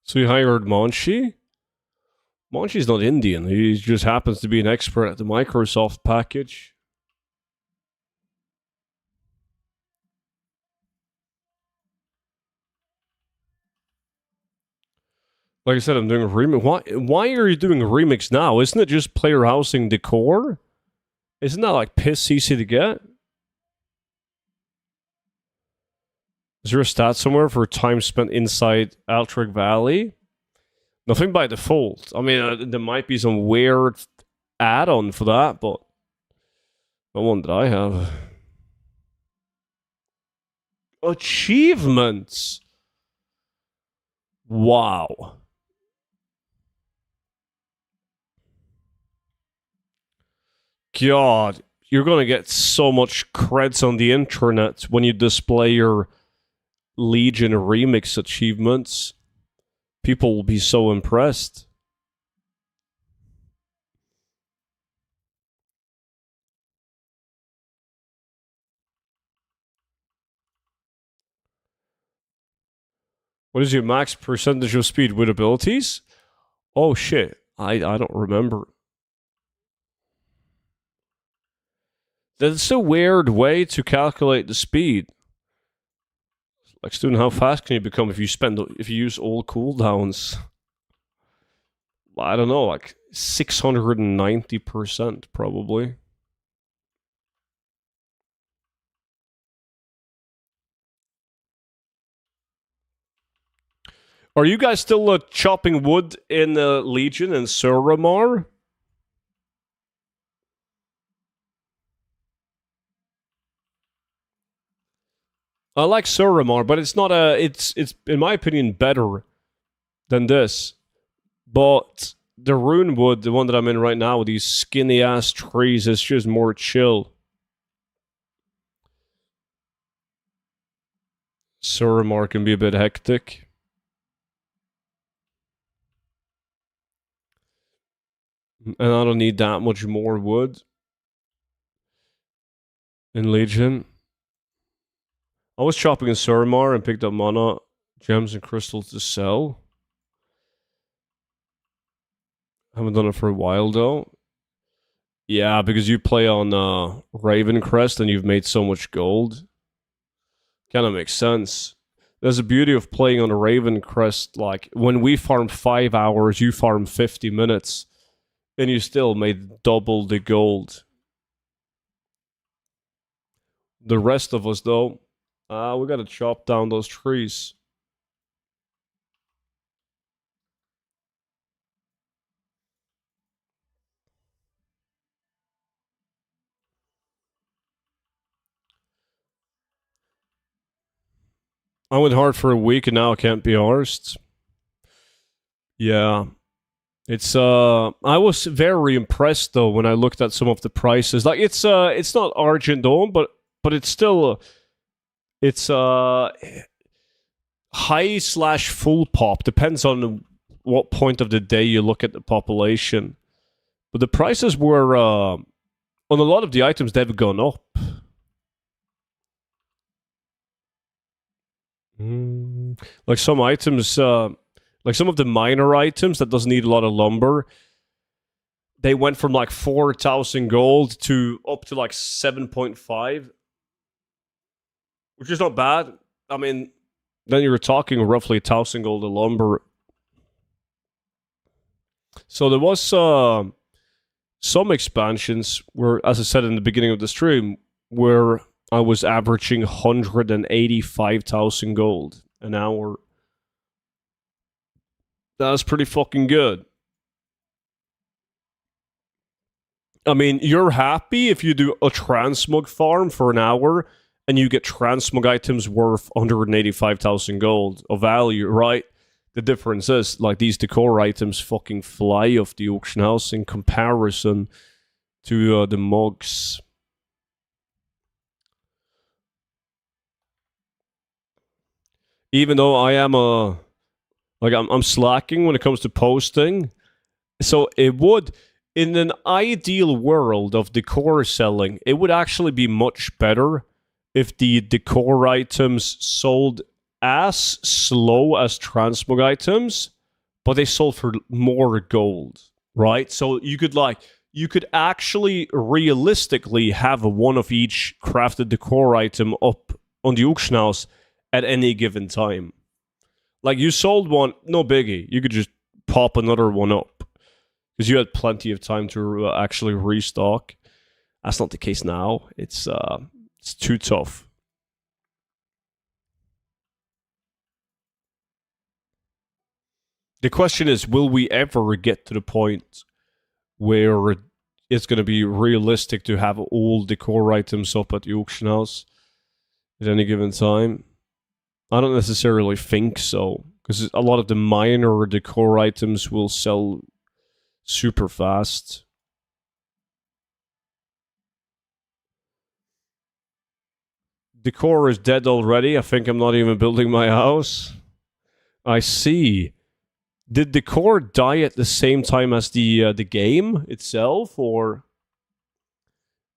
So you hired Monchi? Monchi's not Indian. He just happens to be an expert at the Microsoft package. Like I said, I'm doing a remix. Why are you doing a remix now? Isn't it just player housing decor? Isn't that like piss easy to get? Is there a stat somewhere for time spent inside Altric Valley? Nothing by default. I mean, there might be some weird add-on for that, but no one that I have. Achievements. Wow. God, you're gonna get so much creds on the internet when you display your Legion remix achievements. People will be so impressed. What is your max percentage of speed with abilities? Oh shit, I don't remember. That's a weird way to calculate the speed. Like, student, how fast can you become if you use all cooldowns? I don't know, like 690% probably. Are you guys still chopping wood in Legion and Suramar? I like Suramar, but it's not it's in my opinion better than this. But the rune wood, the one that I'm in right now with these skinny ass trees, is just more chill. Suramar can be a bit hectic. And I don't need that much more wood in Legion. I was chopping in Suramar and picked up mana, gems, and crystals to sell. Haven't done it for a while though. Yeah, because you play on Ravencrest and you've made so much gold. Kind of makes sense. There's a beauty of playing on a Ravencrest. Like, when we farm 5 hours, you farm 50 minutes. And you still made double the gold. The rest of us, though, we gotta chop down those trees. I went hard for a week and now I can't be arsed. Yeah. It's I was very impressed though when I looked at some of the prices. Like, it's not Argent Dome, but it's still it's high/full pop. Depends on what point of the day you look at the population. But the prices were on a lot of the items, they've gone up. Like some items, like some of the minor items that doesn't need a lot of lumber, they went from like 4,000 gold to up to like 7.5, which is not bad. I mean, then you're talking roughly 1,000 gold a lumber. So there was some expansions where, as I said in the beginning of the stream, where I was averaging 185,000 gold an hour. That's pretty fucking good. I mean, you're happy if you do a transmog farm for an hour and you get transmog items worth 185,000 gold of value, right? The difference is, like, these decor items fucking fly off the auction house in comparison to the mugs. Even though I am I'm slacking when it comes to posting, so it would, in an ideal world of decor selling, it would actually be much better if the decor items sold as slow as transmog items, but they sold for more gold, right? So you could actually realistically have one of each crafted decor item up on the auction house at any given time. Like, you sold one, no biggie. You could just pop another one up because you had plenty of time to actually restock. That's not the case now. It's too tough. The question is, will we ever get to the point where it's going to be realistic to have all decor items up at the auction house at any given time? I don't necessarily think so, because a lot of the minor decor items will sell super fast. Decor is dead already. I think I'm not even building my house. I see. Did decor die at the same time as the game itself, or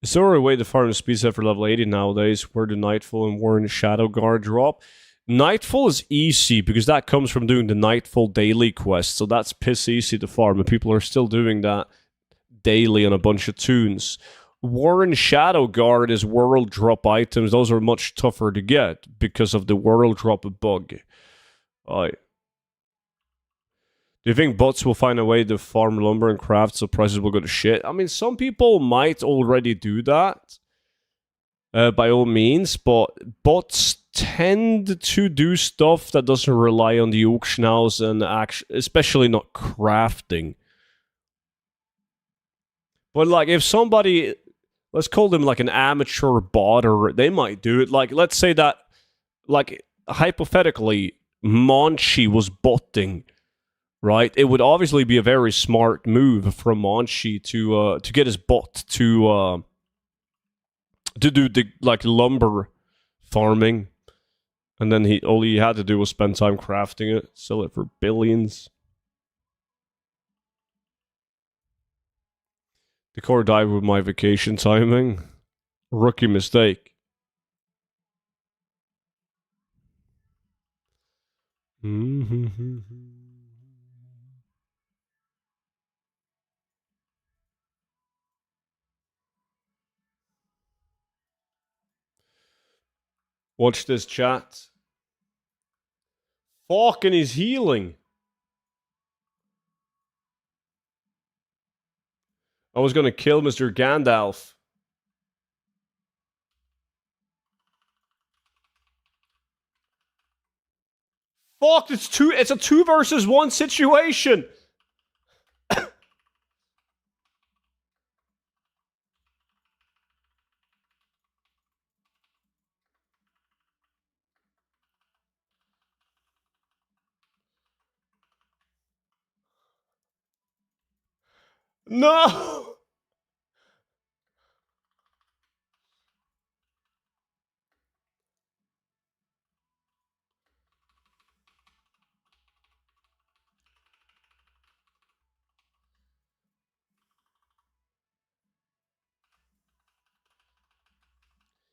is there a way to farm speed set for level 80 nowadays where the Nightfall and Warren Shadow Guard drop? Nightfall is easy because that comes from doing the Nightfall daily quest, so that's piss easy to farm, and people are still doing that daily on a bunch of tunes. Warren Shadow Guard is world drop items. Those are much tougher to get because of the world drop bug. Alright. Do you think bots will find a way to farm lumber and craft so prices will go to shit? I mean, some people might already do that. By all means, but bots tend to do stuff that doesn't rely on the auction house and especially not crafting. But like, if somebody, let's call them like an amateur botter, they might do it. Like, let's say that, like, hypothetically, Monchi was botting, right? It would obviously be a very smart move from Monchi to get his bot to do the like lumber farming, and then all he had to do was spend time crafting it, sell it for billions. The core died with my vacation timing. Rookie mistake. Watch this, chat. Fucking is healing. I was gonna kill Mr. Gandalf. Fuck, it's a 2 versus 1 situation. No!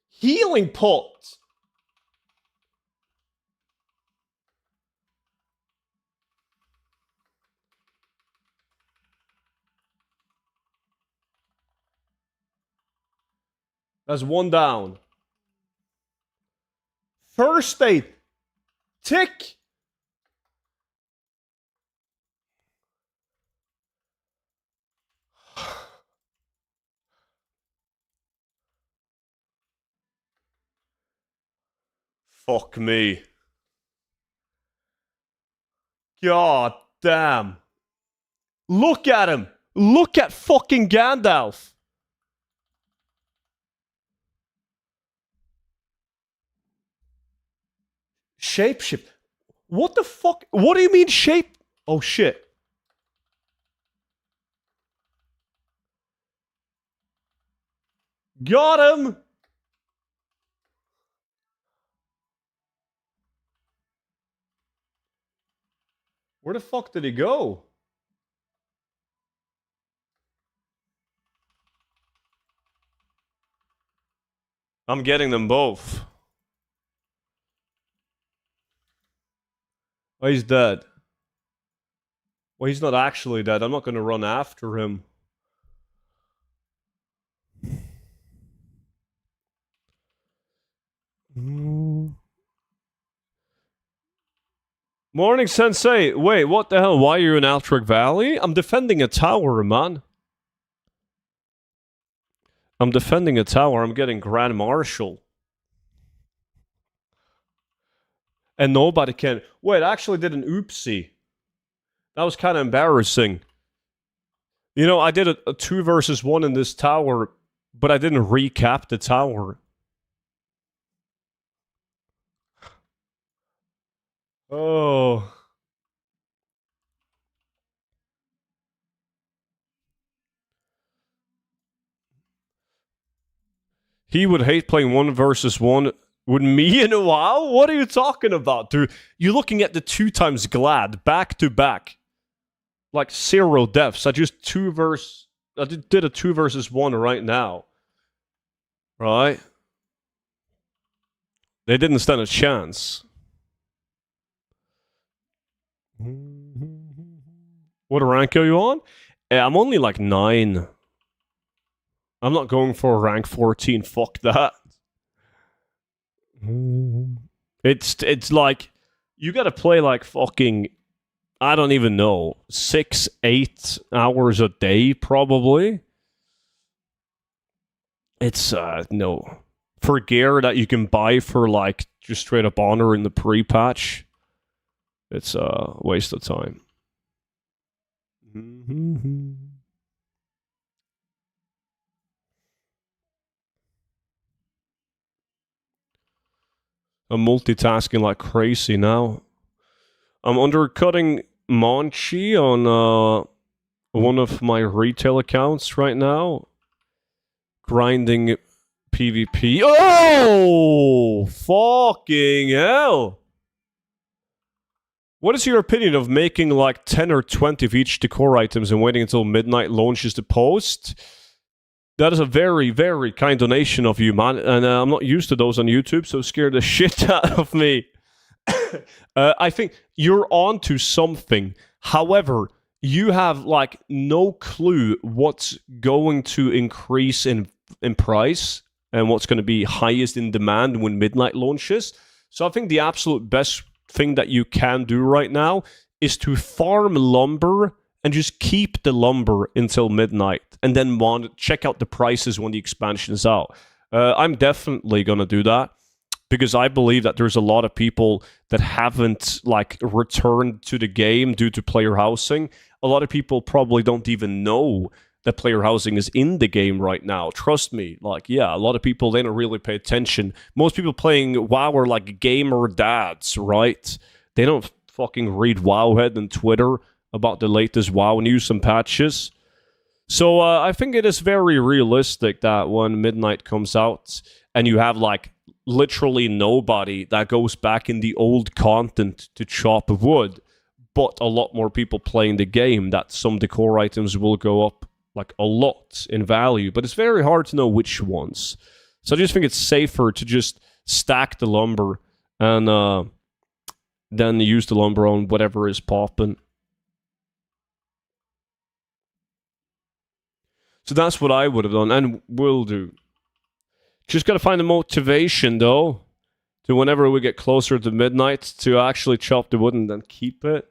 Healing pot! That's 1 down. First aid. Tick! Fuck me. God damn. Look at him. Look at fucking Gandalf. Shapeshift. What the fuck? What do you mean shape? Oh shit. Got him. Where the fuck did he go? I'm getting them both. Oh, he's dead. Well, he's not actually dead. I'm not going to run after him. Morning, Sensei. Wait, what the hell? Why are you in Altric Valley? I'm defending a tower, man. I'm defending a tower. I'm getting Grand Marshal. And nobody can... Wait, I actually did an oopsie. That was kind of embarrassing. You know, I did a 2 versus 1 in this tower, but I didn't recap the tower. Oh... He would hate playing 1 versus 1 with me in a WoW? What are you talking about, dude? You're looking at the 2 times Glad, back to back. Like 0 deaths. I just I did a 2 versus 1 right now. Right? They didn't stand a chance. What rank are you on? I'm only like 9. I'm not going for rank 14. Fuck that. It's like you gotta play like fucking, I don't even know, 6-8 hours a day probably. It's no, for gear that you can buy for like just straight up honor in the pre-patch. It's a waste of time. I'm multitasking like crazy now. I'm undercutting Monchi on one of my retail accounts right now. Grinding PvP. Oh! Fucking hell! What is your opinion of making like 10 or 20 of each decor items and waiting until midnight launches to post? That is a very, very kind donation of you, man. And I'm not used to those on YouTube, so scared the shit out of me. I think you're on to something. However, you have like no clue what's going to increase in price and what's going to be highest in demand when midnight launches. So I think the absolute best thing that you can do right now is to farm lumber and just keep the lumber until midnight and then check out the prices when the expansion is out. I'm definitely going to do that because I believe that there's a lot of people that haven't like returned to the game due to player housing. A lot of people probably don't even know that player housing is in the game right now. Trust me, like, yeah, a lot of people, they don't really pay attention. Most people playing WoW are like gamer dads, right? They don't fucking read Wowhead and Twitter about the latest WoW news and patches. So I think it is very realistic that when midnight comes out and you have like literally nobody that goes back in the old content to chop wood, but a lot more people playing the game, that some decor items will go up like a lot in value, but it's very hard to know which ones. So I just think it's safer to just stack the lumber and then use the lumber on whatever is popping. So that's what I would have done and will do. Just got to find the motivation though to whenever we get closer to midnight to actually chop the wood and then keep it.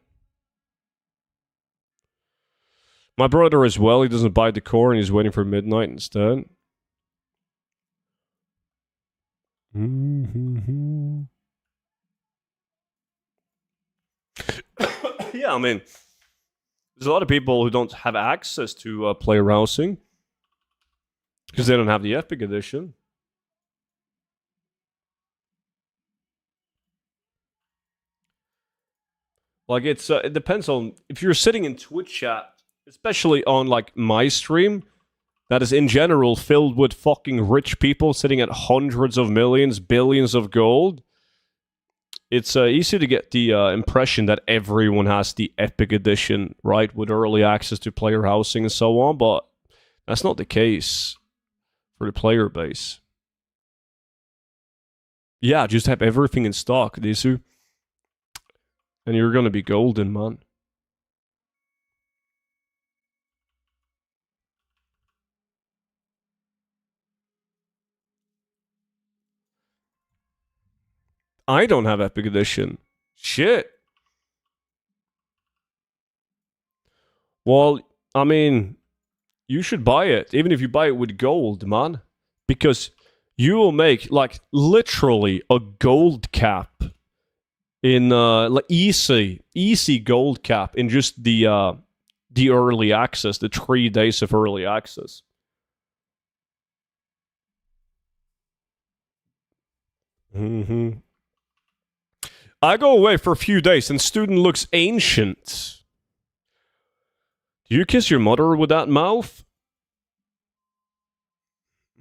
My brother as well, he doesn't buy decor and he's waiting for midnight instead. Yeah, I mean, there's a lot of people who don't have access to player housing because they don't have the Epic Edition. Like, it depends on if you're sitting in Twitch chat, especially on like my stream, that is in general filled with fucking rich people sitting at hundreds of millions, billions of gold. It's easy to get the impression that everyone has the Epic Edition, right, with early access to player housing and so on, but that's not the case for the player base. Yeah, just have everything in stock, Disu. And you're gonna be golden, man. I don't have Epic Edition. Shit. Well, I mean, you should buy it, even if you buy it with gold, man. Because you will make, like, literally a gold cap in, like, easy gold cap in just the early access, the 3 days of early access. Mm-hmm. I go away for a few days and student looks ancient. Do you kiss your mother with that mouth?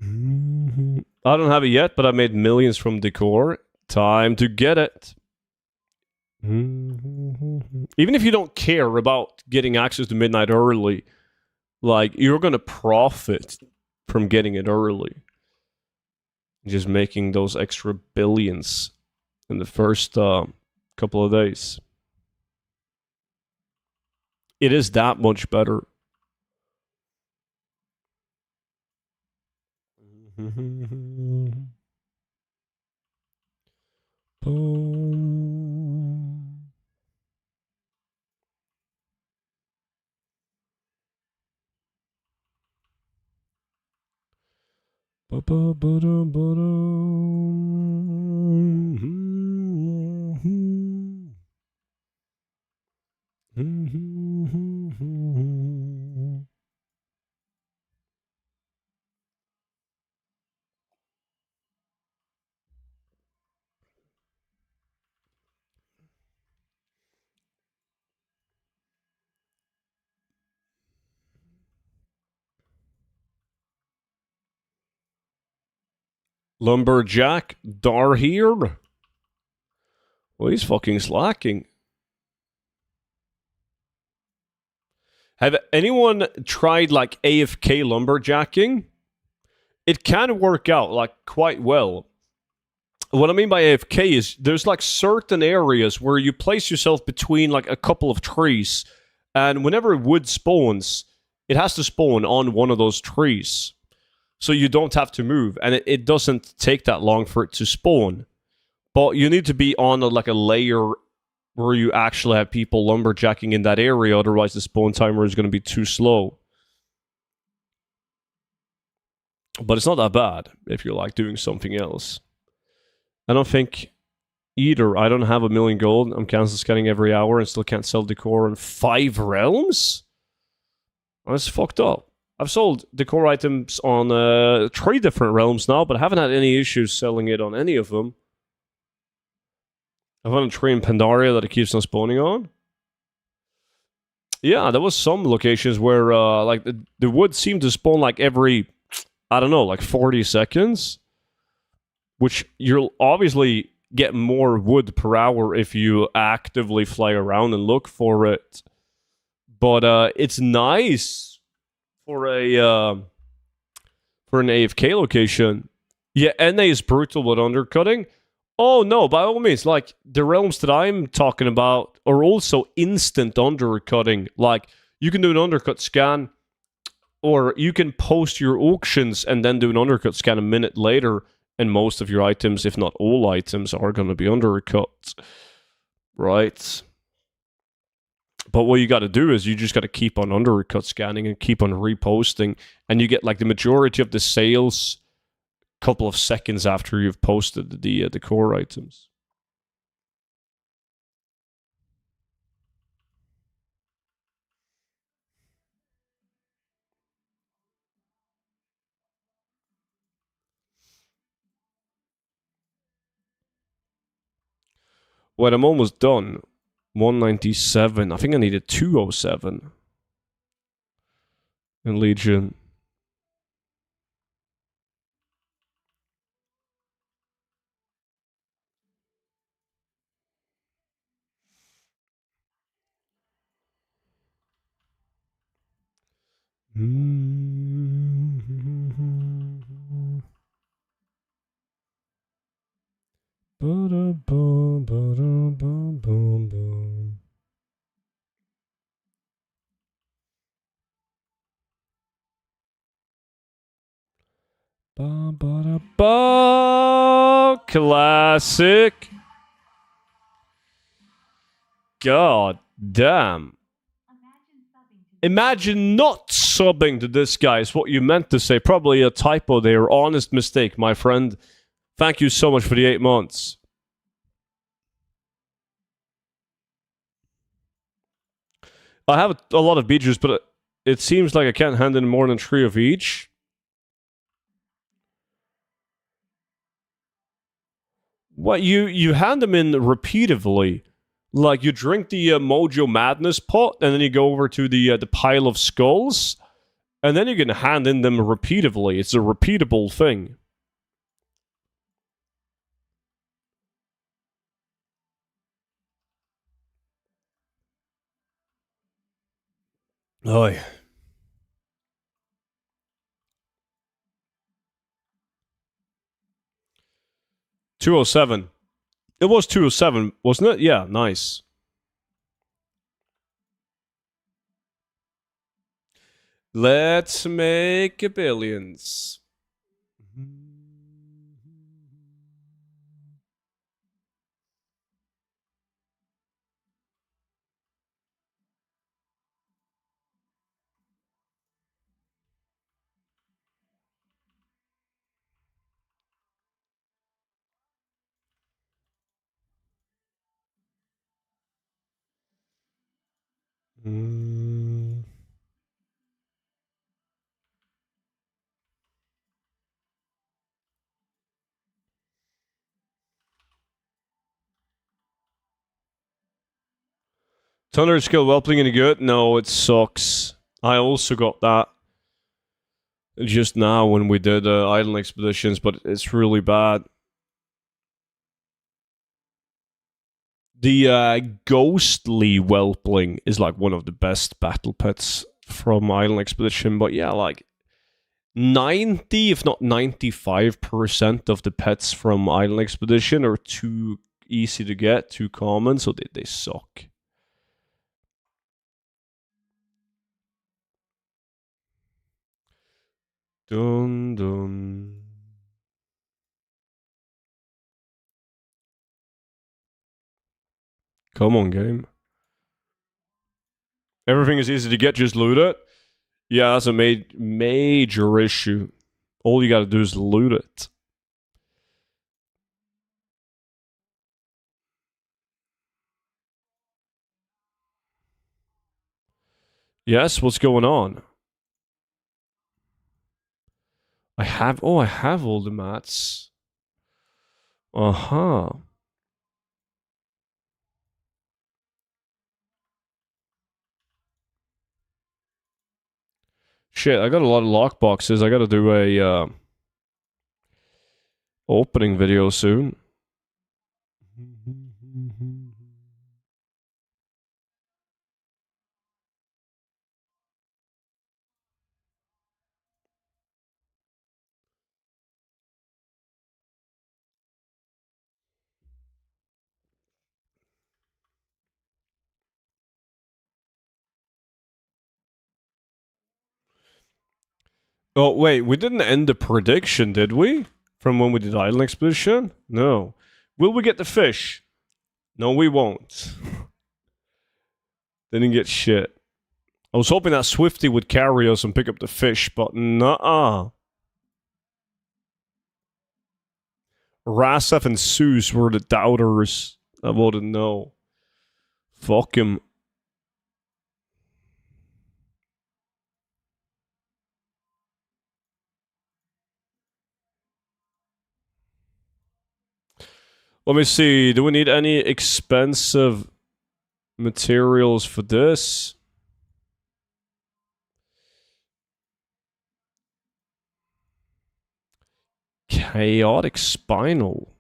Mm-hmm. I don't have it yet, but I made millions from decor. Time to get it. Mm-hmm. Even if you don't care about getting access to midnight early, like, you're gonna profit from getting it early. Just making those extra billions in the first couple of days. It is that much better. Boom. Lumberjack Dar here. Well, he's fucking slacking. Have anyone tried like AFK lumberjacking? It can work out like quite well. What I mean by AFK is there's like certain areas where you place yourself between like a couple of trees, and whenever wood spawns, it has to spawn on one of those trees. So you don't have to move, and it doesn't take that long for it to spawn. But you need to be on like a layer where you actually have people lumberjacking in that area, otherwise the spawn timer is going to be too slow. But it's not that bad if you're like doing something else. I don't think either. I don't have 1,000,000 gold. I'm cancel scanning every hour and still can't sell decor in 5 realms? That's fucked up. I've sold decor items on 3 different realms now, but I haven't had any issues selling it on any of them. I found a tree in Pandaria that it keeps on spawning on. Yeah, there was some locations where like the wood seemed to spawn like every, I don't know, like 40 seconds. Which you'll obviously get more wood per hour if you actively fly around and look for it. But it's nice for an AFK location. Yeah, NA is brutal with undercutting. Oh no, by all means, like the realms that I'm talking about are also instant undercutting. Like you can do an undercut scan, or you can post your auctions and then do an undercut scan a minute later, and most of your items, if not all items, are going to be undercut. Right? But what you got to do is you just got to keep on undercut scanning and keep on reposting, and you get like the majority of the sales couple of seconds after you've posted the core items. Well, I'm almost done. 197. I think I needed 207 in Legion. Classic. God damn. Imagine not subbing to this guy is what you meant to say. Probably a typo there. Honest mistake, my friend. Thank you so much for the 8 months. I have a lot of beaches, but it seems like I can't hand in more than 3 of each. What, you hand them in repeatedly. Like, you drink the Mojo Madness pot, and then you go over to the pile of skulls, and then you can hand in them repeatedly. It's a repeatable thing. Oh, yeah. $207. It was $207, wasn't it? Yeah, nice. Let's make billions. Mm. Thunder skill well playing any good? No, it sucks. I also got that just now when we did Island Expeditions, but it's really bad. The ghostly whelpling is like one of the best battle pets from Island Expedition, but yeah, like 90, if not 95% of the pets from Island Expedition are too easy to get, too common, so they suck. Dun dun. Come on, game. Everything is easy to get, just loot it. Yeah, that's a major issue. All you gotta do is loot it. Yes, what's going on? I have all the mats. Uh-huh. Shit, I got a lot of lockboxes. I gotta do a opening video soon. Oh, wait, we didn't end the prediction, did we? From when we did Island Expedition? No. Will we get the fish? No, we won't. Didn't get shit. I was hoping that Swifty would carry us and pick up the fish, but nuh-uh. Rasef and Seuss were the doubters. I voted no. Fuck him. Let me see. Do we need any expensive materials for this? Chaotic Spinal.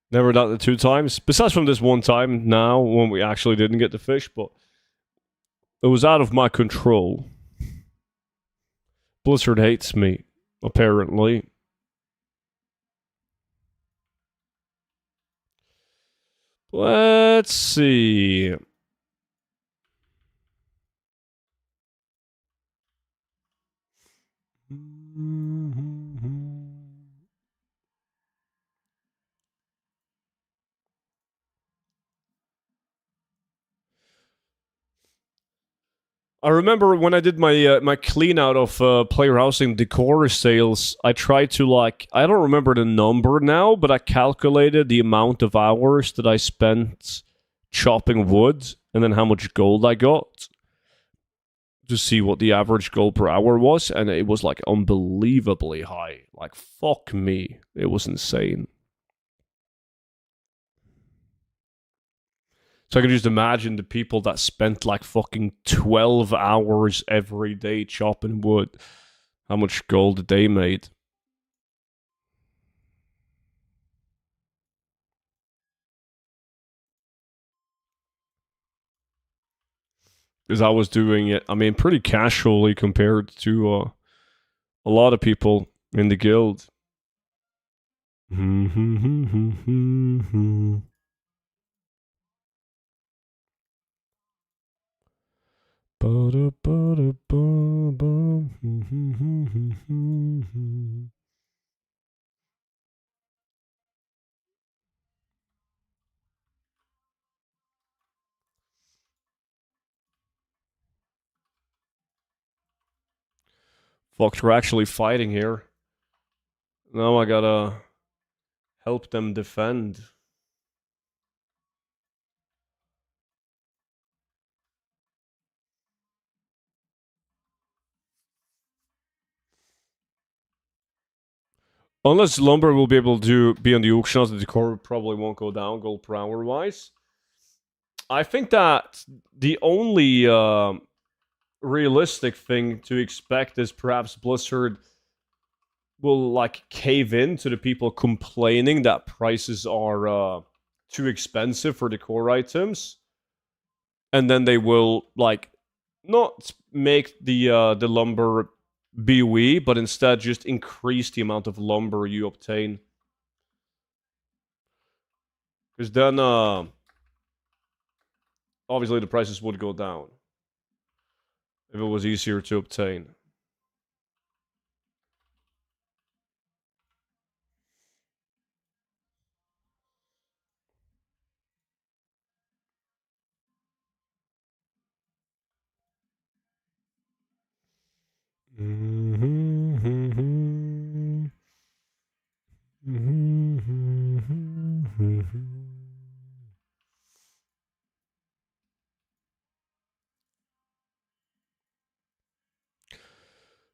Never done it 2 times. Besides from this 1 time now when we actually didn't get the fish, but it was out of my control. Blizzard hates me, apparently. Let's see. I remember when I did my my clean out of player housing decor sales, I tried to like I don't remember the number now, but I calculated the amount of hours that I spent chopping wood and then how much gold I got to see what the average gold per hour was, and it was like unbelievably high. Like fuck me, it was insane. So I can just imagine the people that spent like fucking 12 hours every day chopping wood, how much gold they made. Because I was doing it, I mean, pretty casually compared to a lot of people in the guild. Fuck, we're actually fighting here. Now I gotta help them defend. Unless lumber will be able to be on the auction house, the decor probably won't go down gold per hour wise. I think that the only realistic thing to expect is perhaps Blizzard will like cave in to the people complaining that prices are too expensive for decor items, and then they will like not make the lumber BOE, but instead just increase the amount of lumber you obtain. Because then obviously the prices would go down if it was easier to obtain.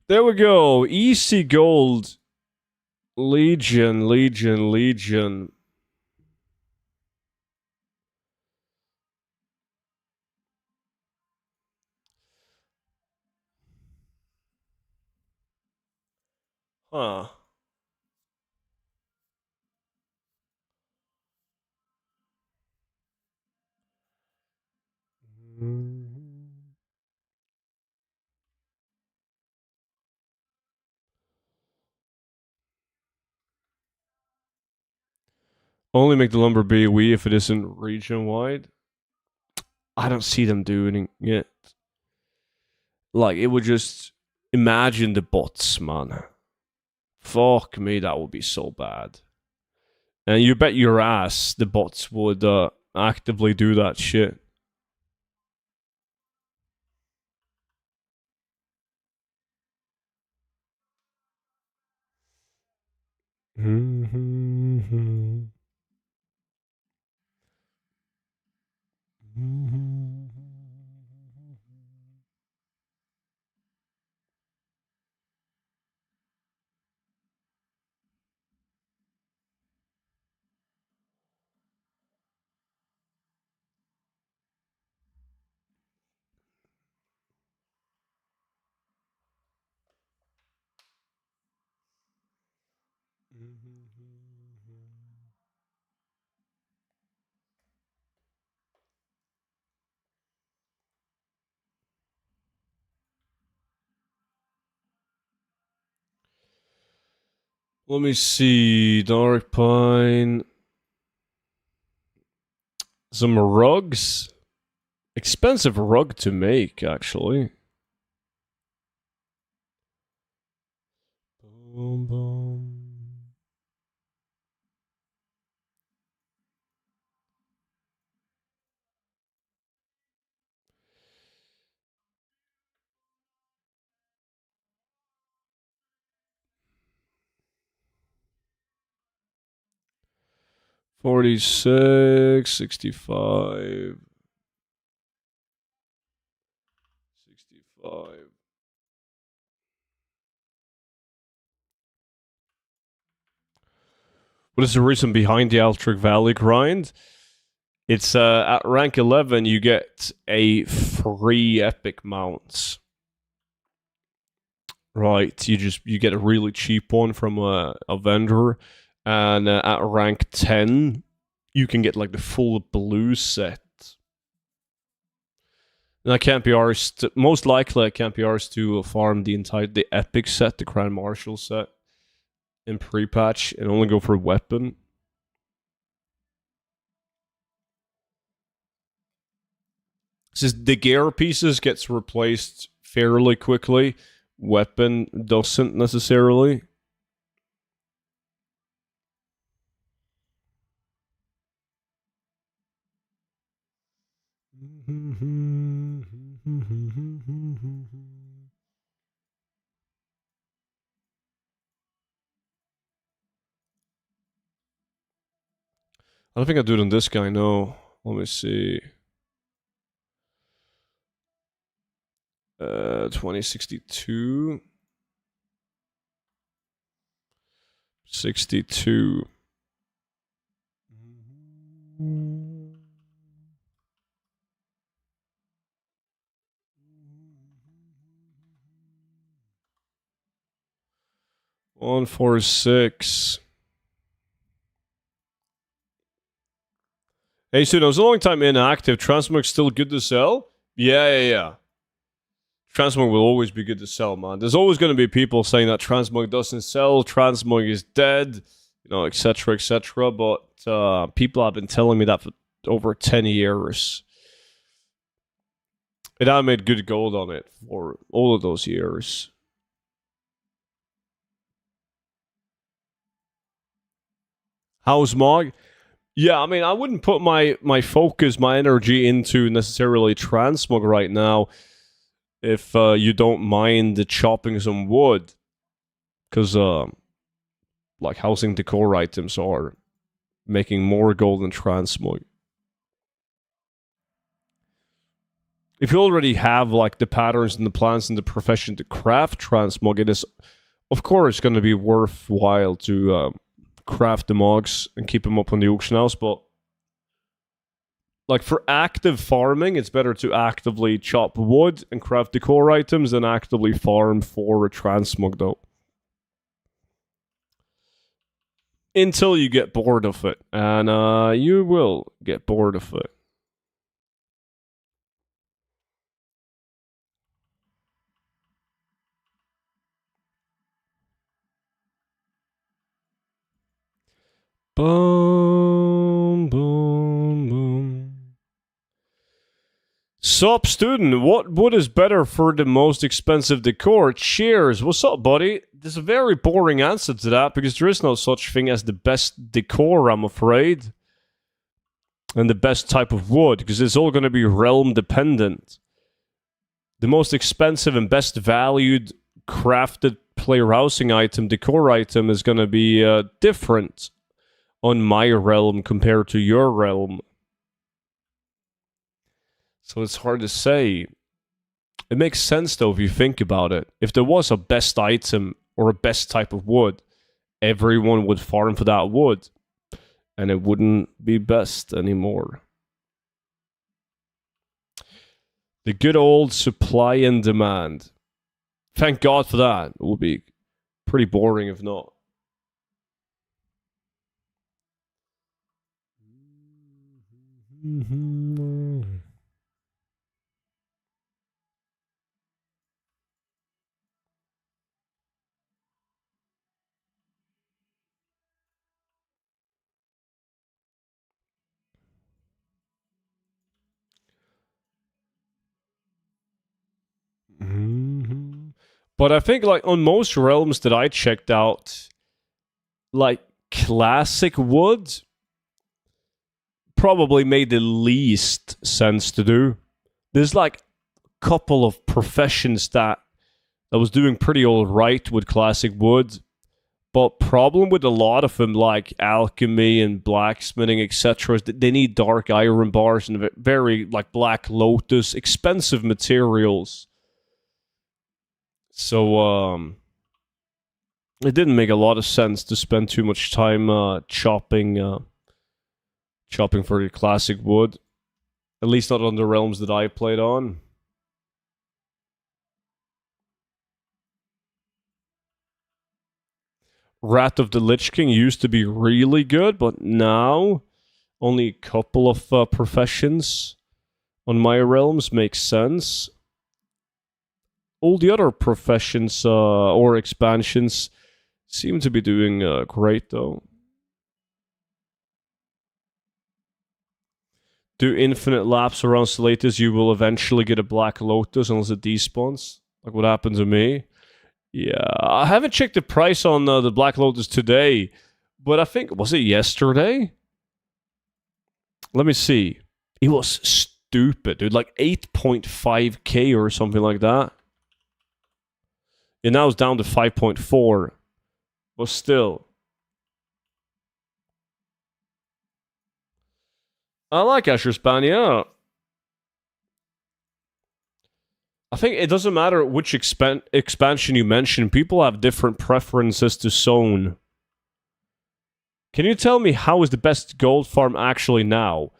There we go. Easy gold. Legion, Legion, Legion. Huh. Only make the lumber BOE if it isn't region wide. I don't see them doing it. Like, it would just. Imagine the bots, man. Fuck me, that would be so bad. And you bet your ass the bots would actively do that shit. Let me see. Dark Pine. Some rugs. Expensive rug to make, actually. Boom, boom. $46, 65, 65. What is the reason behind the Altric Valley grind? It's at rank 11 you get a free epic mount. Right, you get a really cheap one from a vendor, and at rank 10 you can get like the full blue set. And I can't be arsed. Most likely, I can't be arsed to farm the epic set, the Grand Marshal set, in pre-patch, and only go for a weapon. Since the gear pieces gets replaced fairly quickly, weapon doesn't necessarily. I don't think I do it on this guy, no. Let me see. 2062. 62. One, 4, 6. Hey, so it was a long time inactive. Transmog's still good to sell? Yeah. Transmog will always be good to sell, man. There's always going to be people saying that Transmog doesn't sell, Transmog is dead, etc., etc. But people have been telling me that for over 10 years. And I made good gold on it for all of those years. How's Mog? Yeah, I mean, I wouldn't put my focus, my energy into necessarily Transmog right now if you don't mind chopping some wood. Because, like, housing decor items are making more gold than Transmog. If you already have, like, the patterns and the plans and the profession to craft Transmog, it is, of course, going to be worthwhile to craft the mogs and keep them up on the auction house, but like for active farming, it's better to actively chop wood and craft decor items than actively farm for a transmog, though. Until you get bored of it, and you will get bored of it. Boom, boom, boom. Sup, student? What wood is better for the most expensive decor? Cheers. What's up, buddy? There's a very boring answer to that because there is no such thing as the best decor, I'm afraid. And the best type of wood because it's all going to be realm dependent. The most expensive and best valued crafted player housing item, decor item, is going to be different on my realm compared to your realm. So it's hard to say. It makes sense though if you think about it. If there was a best item or a best type of wood, everyone would farm for that wood. And it wouldn't be best anymore. The good old supply and demand. Thank God for that. It would be pretty boring if not. But I think like on most realms that I checked out, like classic wood probably made the least sense to do. There's like a couple of professions that was doing pretty all right with classic wood, but problem with a lot of them, like alchemy and blacksmithing, etc., is that they need dark iron bars and very like black lotus, expensive materials. So it didn't make a lot of sense to spend too much time chopping for the classic wood. At least not on the realms that I played on. Wrath of the Lich King used to be really good, but now only a couple of professions on my realms make sense. All the other professions or expansions seem to be doing great, though. Do infinite laps around Salatus, you will eventually get a Black Lotus unless it despawns. Like what happened to me. Yeah, I haven't checked the price on the Black Lotus today, but I think, was it yesterday? Let me see. It was stupid, dude. Like 8.5k or something like that. And now it's down to 5.4. But still. I like Asher Span, yeah. I think it doesn't matter which expansion you mention, people have different preferences to zone. Can you tell me how is the best gold farm actually now?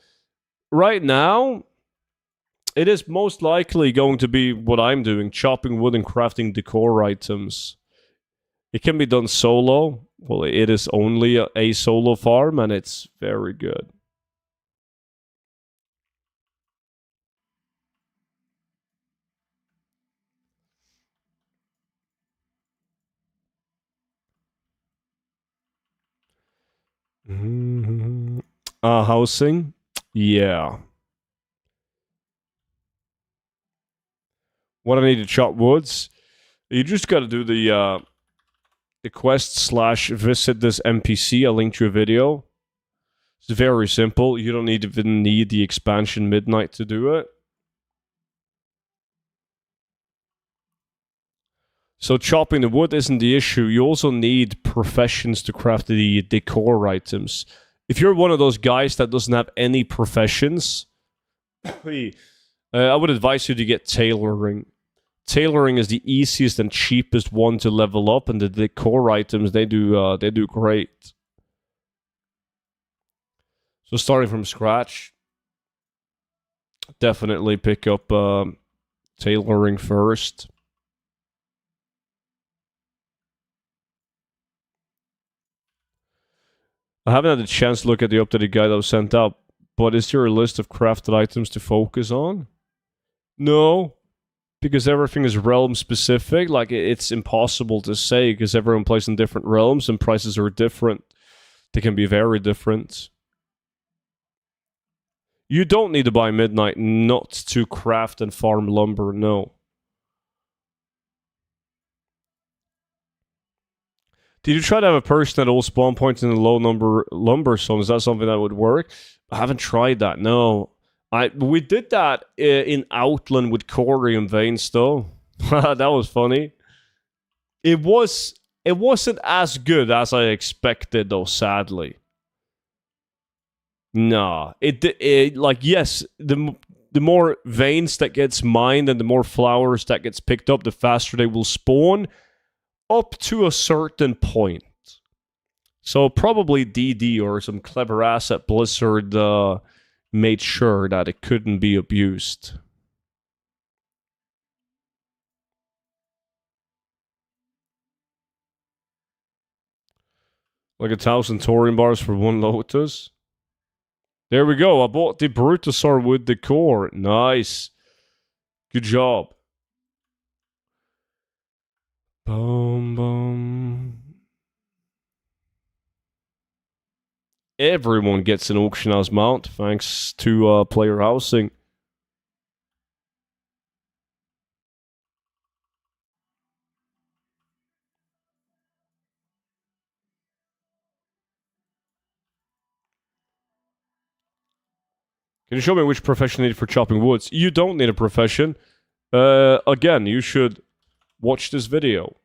Right now, it is most likely going to be what I'm doing, chopping wood and crafting decor items. It can be done solo. Well, it is only a solo farm, and it's very good. Housing? Yeah. What I need to chop woods? You just gotta do the quest / visit this NPC. I'll link to a video. It's very simple. You don't even need the expansion Midnight to do it. So chopping the wood isn't the issue. You also need professions to craft the decor items. If you're one of those guys that doesn't have any professions, I would advise you to get tailoring. Tailoring is the easiest and cheapest one to level up, and the decor items they do great. So starting from scratch, definitely pick up tailoring first. I haven't had a chance to look at the updated guide that was sent out, but is there a list of crafted items to focus on? No, because everything is realm specific. Like, it's impossible to say because everyone plays in different realms and prices are different. They can be very different. You don't need to buy Midnight not to craft and farm lumber, no. Did you try to have a person at all spawn points in a low number lumber zone? Is that something that would work? I haven't tried that, no. We did that in Outland with corium veins, though. That was funny. It wasn't as good as I expected, though, sadly. Nah. Like, yes, the more veins that gets mined and the more flowers that gets picked up, the faster they will spawn, up to a certain point. So probably DD or some clever ass at Blizzard made sure that it couldn't be abused. Like 1,000 Taurian bars for one Lotus. There we go. I bought the Brutosaur with the core. Nice. Good job. Boom, boom. Everyone gets an auction house mount thanks to player housing. Can you show me which profession you need for chopping woods? You don't need a profession. Again, you should watch this video.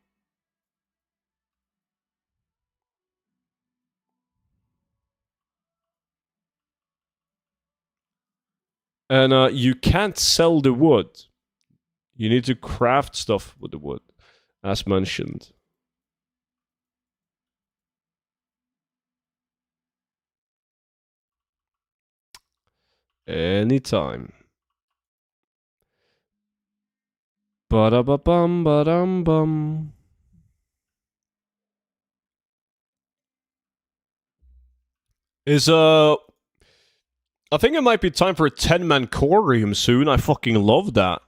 And you can't sell the wood. You need to craft stuff with the wood, as mentioned. Anytime. Ba-da-ba-bum, ba-dum-bum. I think it might be time for a 10-man corium soon. I fucking love that.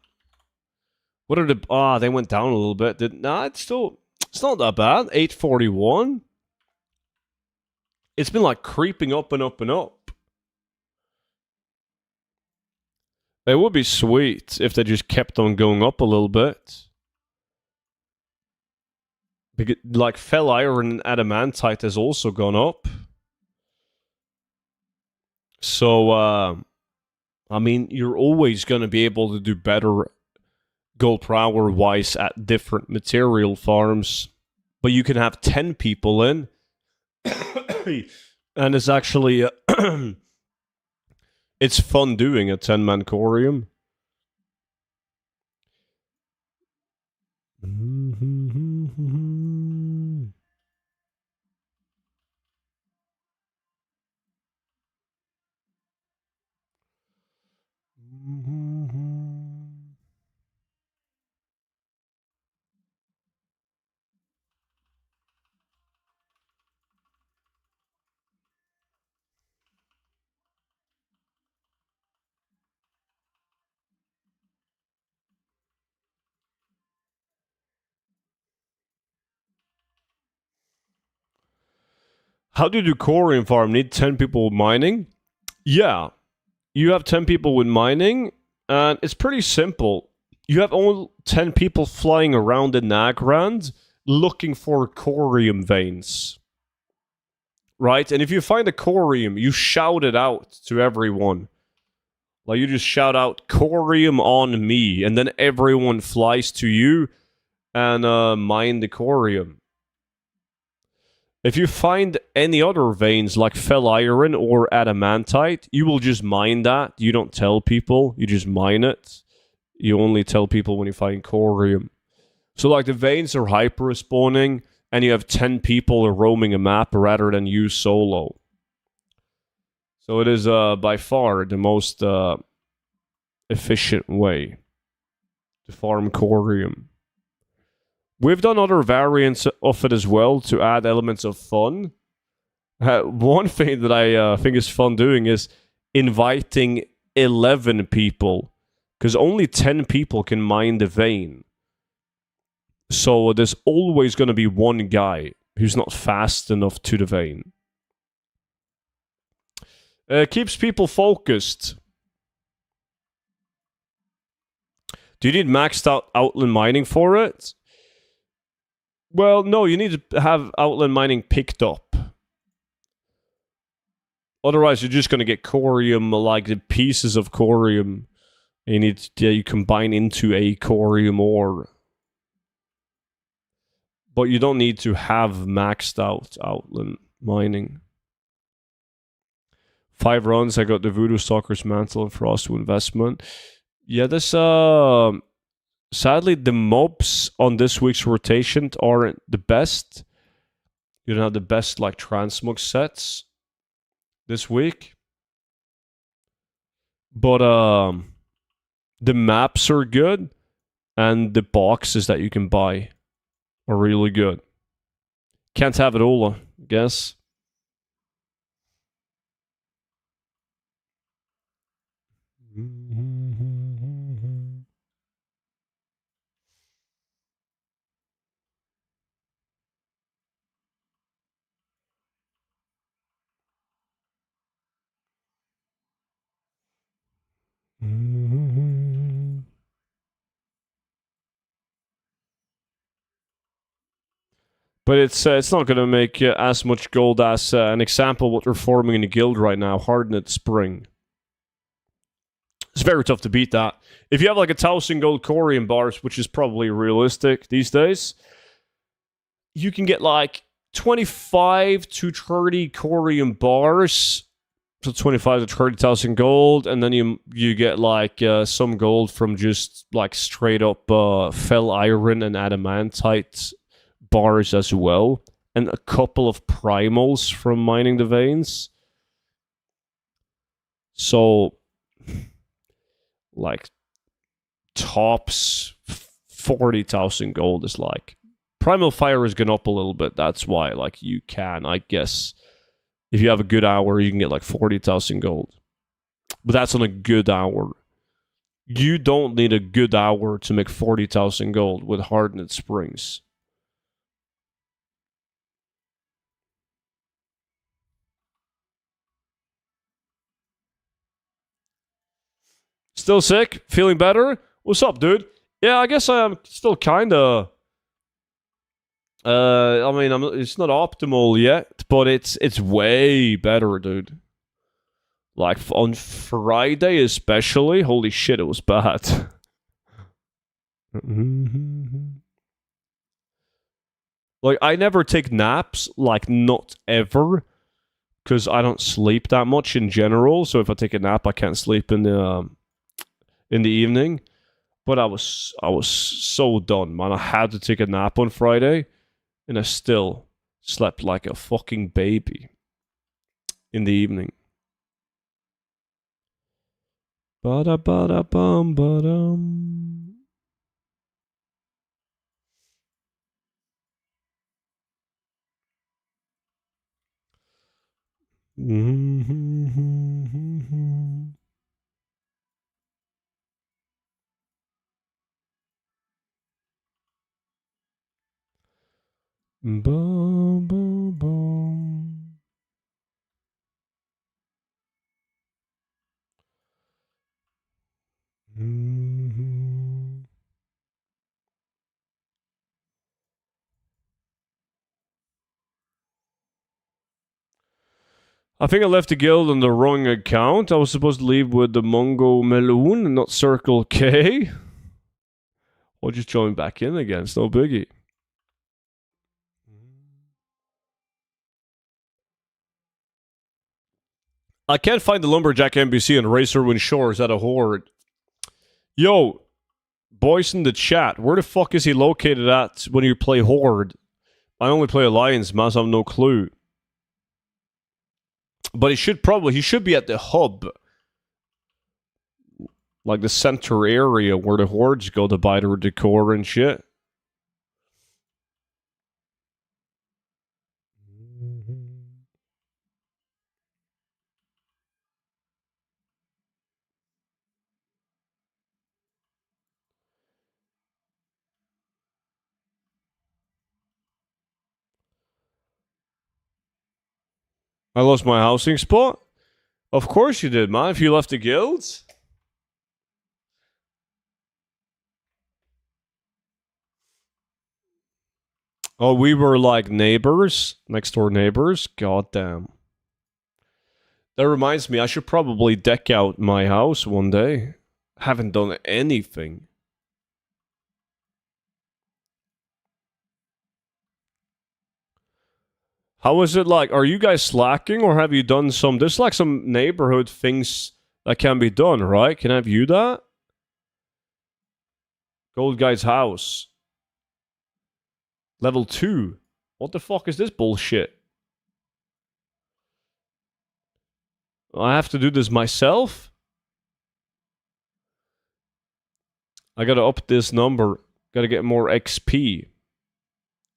What are the... they went down a little bit. It's not that bad. 841. It's been like creeping up and up and up. It would be sweet if they just kept on going up a little bit. Because, like, Fell Iron and Adamantite has also gone up. So, I mean, you're always going to be able to do better gold per hour wise at different material farms. But you can have 10 people in. And it's actually... It's fun doing a 10-man Corium. How do you do Corium farm? Need 10 people mining? Yeah. You have 10 people with mining, and it's pretty simple. You have only 10 people flying around in Nagrand looking for Corium veins. Right? And if you find a Corium, you shout it out to everyone. Like, you just shout out, Corium on me, and then everyone flies to you and mine the Corium. If you find any other veins like Fel Iron or Adamantite, you will just mine that. You don't tell people, you just mine it. You only tell people when you find Corium. So like the veins are hyper-respawning, and you have 10 people roaming a map rather than you solo. So it is by far the most efficient way to farm Corium. We've done other variants of it as well to add elements of fun. One thing that I think is fun doing is inviting 11 people, because only 10 people can mine the vein. So there's always going to be one guy who's not fast enough to the vein. Keeps people focused. Do you need maxed out outland mining for it? Well, no, you need to have outland mining picked up. Otherwise, you're just going to get Corium, like the pieces of Corium. You need to, you combine into a Corium ore. But you don't need to have maxed out outland mining. 5 runs, I got the Voodoo Stalker's Mantle and Frostwood Investment. Yeah, this sadly, the mobs on this week's rotation aren't the best. You don't have the best like transmog sets this week. But the maps are good, and the boxes that you can buy are really good. Can't have it all, I guess. But it's not going to make as much gold as an example what we're forming in the guild right now, Hardened Spring. It's very tough to beat that. If you have like 1,000 gold Corium bars, which is probably realistic these days, you can get like 25 to 30 Corium bars. So 25 to 30,000 gold, and then you get like some gold from just like straight up Fel Iron and Adamantite bars as well, and a couple of primals from mining the veins. So like tops 40,000 gold is like primal fire is gone up a little bit. That's why like you can, I guess, if you have a good hour, you can get like 40,000 gold. But that's on a good hour. You don't need a good hour to make 40,000 gold with Hardened Springs. Still sick? Feeling better? What's up, dude? Yeah, I guess I'm still kind of... I mean, it's not optimal yet, but it's way better, dude. Like, on Friday especially, holy shit, it was bad. Like, I never take naps, like, not ever. because I don't sleep that much in general. So if I take a nap, I can't sleep in the evening. But I was so done, man. I had to take a nap on Friday, and I still slept like a fucking baby in the evening. Ba-da ba-da bum ba-dum. Bum, bum, bum. I think I left the guild on the wrong account. I was supposed to leave with the Mongo Meloon, not Circle K. Or just join back in again. It's no biggie. I can't find the Lumberjack NPC on Racerwind Shores at a horde. Yo, boys in the chat, where the fuck is he located at when you play Horde? I only play Alliance, man, so I have no clue. But he should be at the hub. Like the center area where the hordes go to buy their decor and shit. I lost my housing spot? Of course you did, man. If you left the guilds. Oh, we were like neighbors, next door neighbors. God damn. That reminds me, I should probably deck out my house one day. Haven't done anything. How is it like? Are you guys slacking or have you done some? There's like some neighborhood things that can be done, right? Can I view that? Gold Guy's house. Level 2. What the fuck is this bullshit? I have to do this myself? I gotta up this number. Gotta get more XP.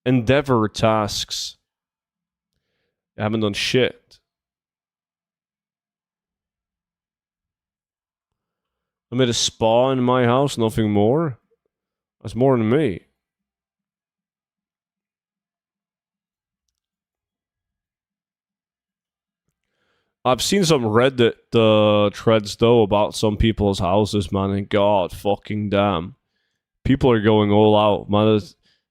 Endeavor tasks. I haven't done shit. I made a spa in my house, nothing more. That's more than me. I've seen some Reddit threads though about some people's houses, man, and god fucking damn. People are going all out, man.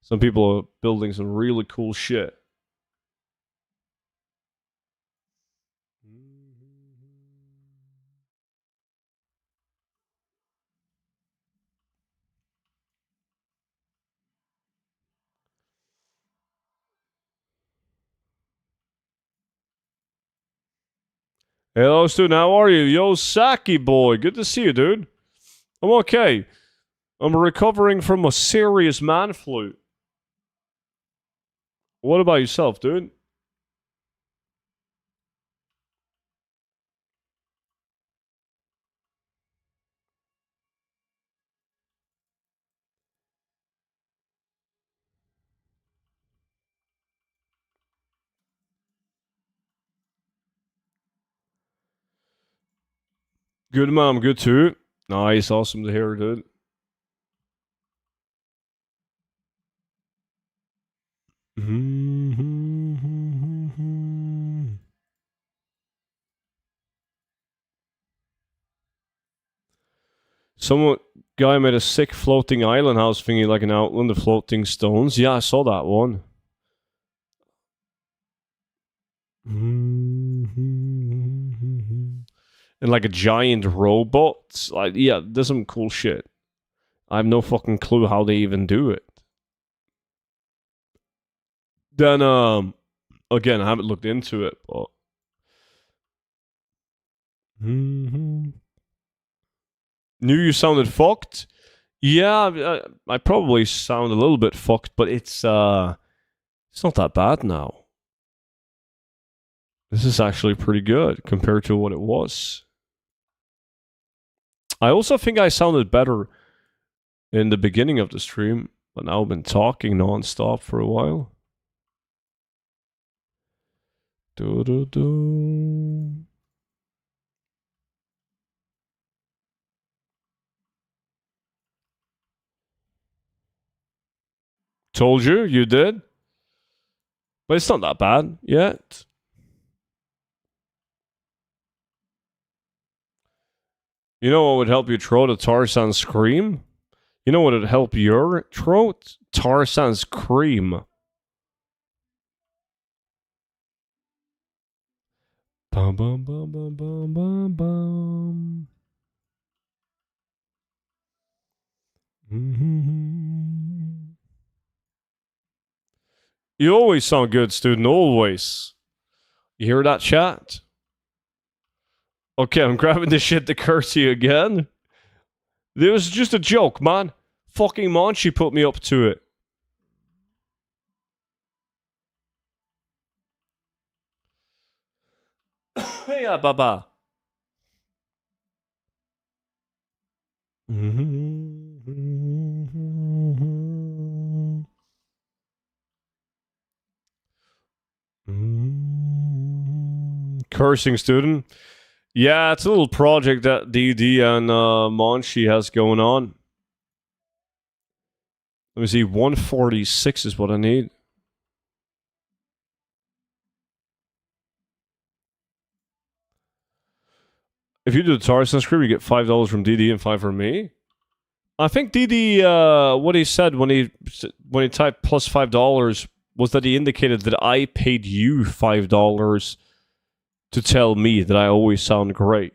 Some people are building some really cool shit. Hello, student. How are you? Yo, Saki boy. Good to see you, dude. I'm okay. I'm recovering from a serious man flu. What about yourself, dude? Good, man. I'm good too. Nice. Awesome to hear, dude. Someone guy made a sick floating island house thingy like an outland of floating stones. Yeah, I saw that one. And like a giant robot. Like, yeah, there's some cool shit. I have no fucking clue how they even do it. Then again, I haven't looked into it, but Knew you sounded fucked? Yeah, I probably sound a little bit fucked, but it's not that bad now. This is actually pretty good compared to what it was. I also think I sounded better in the beginning of the stream, but now I've been talking non-stop for a while. Do-do-do. Told you, you did. But it's not that bad yet. You know what would help you throat? A Tarzan scream? You know what would help your throat? Tarzan's cream. Bum bum bum bum bum bum bum. Mm-hmm. You always sound good, student. Always. You hear that, chat? Okay, I'm grabbing this shit to curse you again. It was just a joke, man. Fucking Monchi put me up to it. Hey, baba. Cursing student. Yeah, it's a little project that DD and Monchi has going on. Let me see, 146 is what I need. If you do the Tarzan script, you get $5 from DD and 5 from me. I think DD, what he said when he typed plus $5 was that he indicated that I paid you $5 to tell me that I always sound great.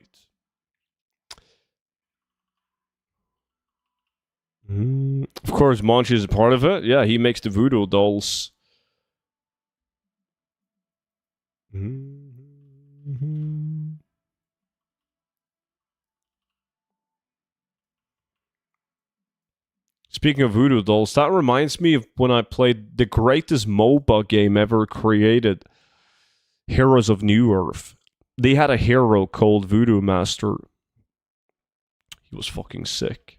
Of course, Monchi is a part of it. Yeah, he makes the voodoo dolls. Speaking of voodoo dolls, that reminds me of when I played the greatest MOBA game ever created, Heroes of New Earth. They had a hero called Voodoo Master. He was fucking sick.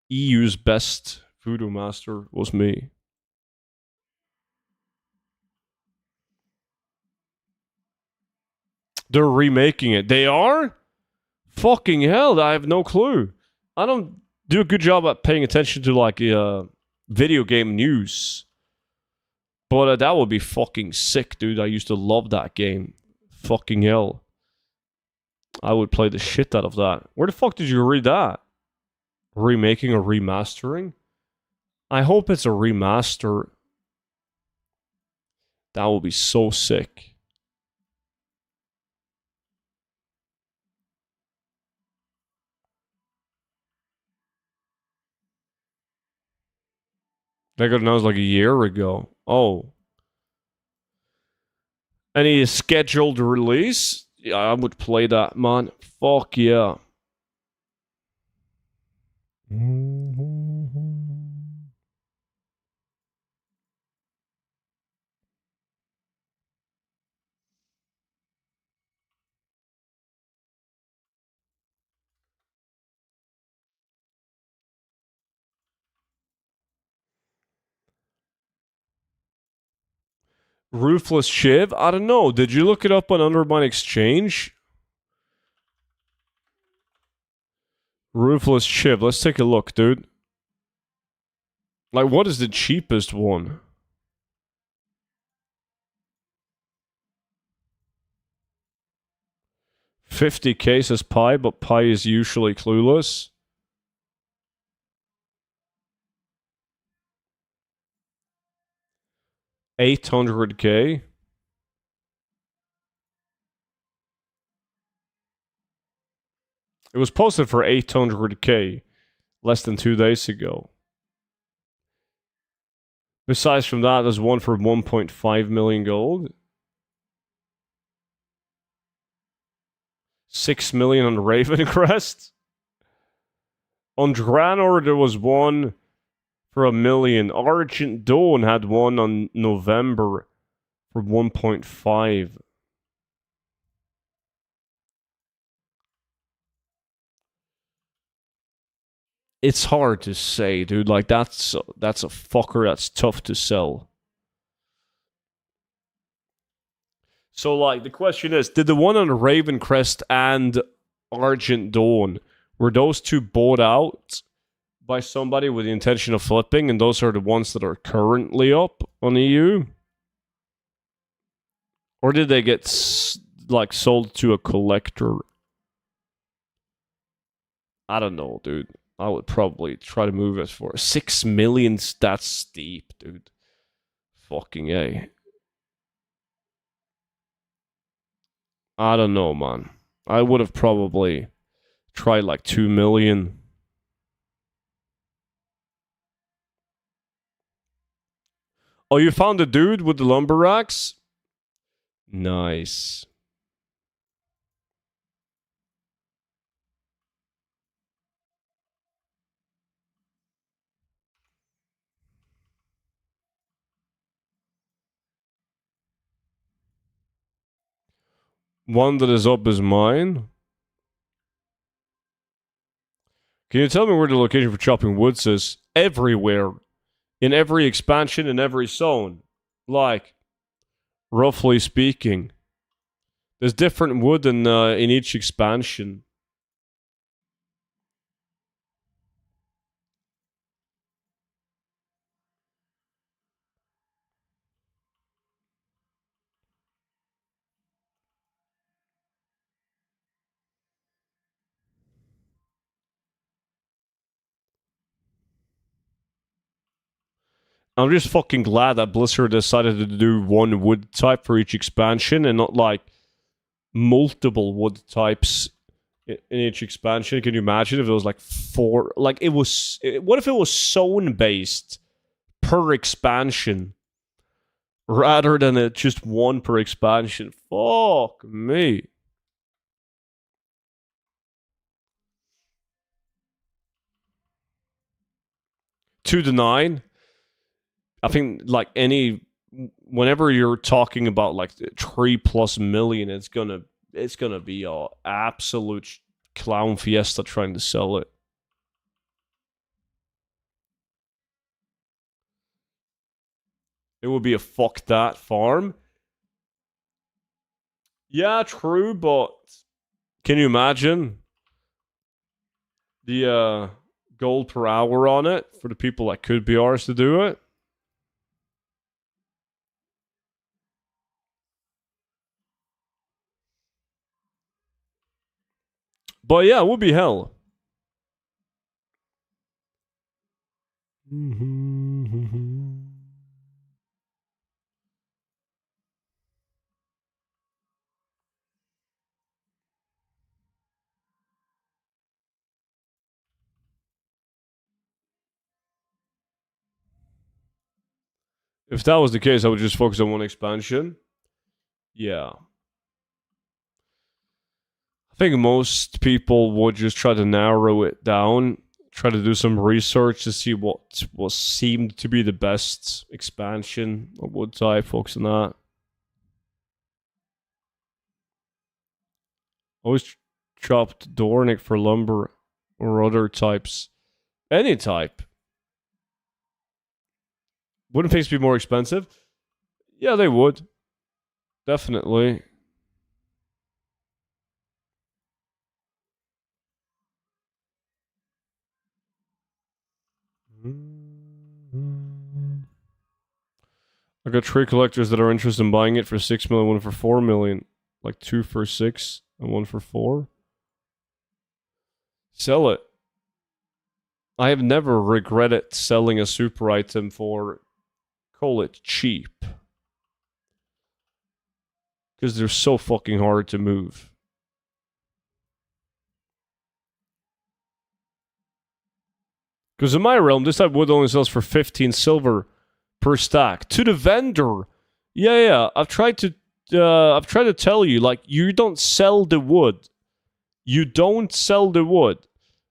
EU's best Voodoo Master was me. They're remaking it. They are? Fucking hell, I have no clue. I don't do a good job at paying attention to like video game news. But that would be fucking sick, dude. I used to love that game. Fucking hell. I would play the shit out of that. Where the fuck did you read that? Remaking or remastering? I hope it's a remaster. That would be so sick. That got announced like a year ago. Oh. Any scheduled release? Yeah, I would play that, man. Fuck yeah. Ruthless Shiv? I don't know. Did you look it up on Undermine Exchange? Ruthless Shiv. Let's take a look, dude. Like, what is the cheapest one? $50K says Pi, but Pi is usually clueless. $800K. It was posted for $800K less than 2 days ago. Besides from that, there's one for 1.5 million gold. 6 million on Ravencrest. On Draenor, there was one for 1 million. Argent Dawn had one on November for 1.5. It's hard to say, dude. Like, that's a fucker that's tough to sell. So, like, the question is, did the one on Ravencrest and Argent Dawn, were those two bought out by somebody with the intention of flipping, and those are the ones that are currently up on EU? Or did they get, like, sold to a collector? I don't know, dude. I would probably try to move it for 6 million. That's steep, dude. Fucking A. I don't know, man. I would have probably tried like 2 million. Oh, you found the dude with the lumber racks? Nice. One that is up is mine. Can you tell me where the location for chopping woods is? Everywhere. In every expansion, in every zone. Like, roughly speaking. There's different wood in each expansion. I'm just fucking glad that Blizzard decided to do one wood type for each expansion and not like multiple wood types in each expansion. Can you imagine if it was like 4? Like it was. What if it was zone based per expansion rather than just one per expansion? Fuck me. To the 9. I think like whenever you're talking about like 3+ million, it's gonna be a absolute clown fiesta trying to sell it. It would be a fuck that farm. Yeah, true, but can you imagine the gold per hour on it for the people that could be ours to do it? But yeah, it would be hell. If that was the case, I would just focus on one expansion. Yeah. I think most people would just try to narrow it down, try to do some research to see what was seemed to be the best expansion of wood type, focus on that. Always chopped Dornick for lumber or other types. Any type. Wouldn't things be more expensive? Yeah, they would. Definitely. I got trade collectors that are interested in buying it for 6 million, one for 4 million. Like 2 for 6 and 1 for 4. Sell it. I have never regretted selling a super item for, call it cheap. Because they're so fucking hard to move. Because in my realm, this type of wood only sells for 15 silver per stack to the vendor. Yeah. I've tried to tell you, like, you don't sell the wood. you don't sell the wood.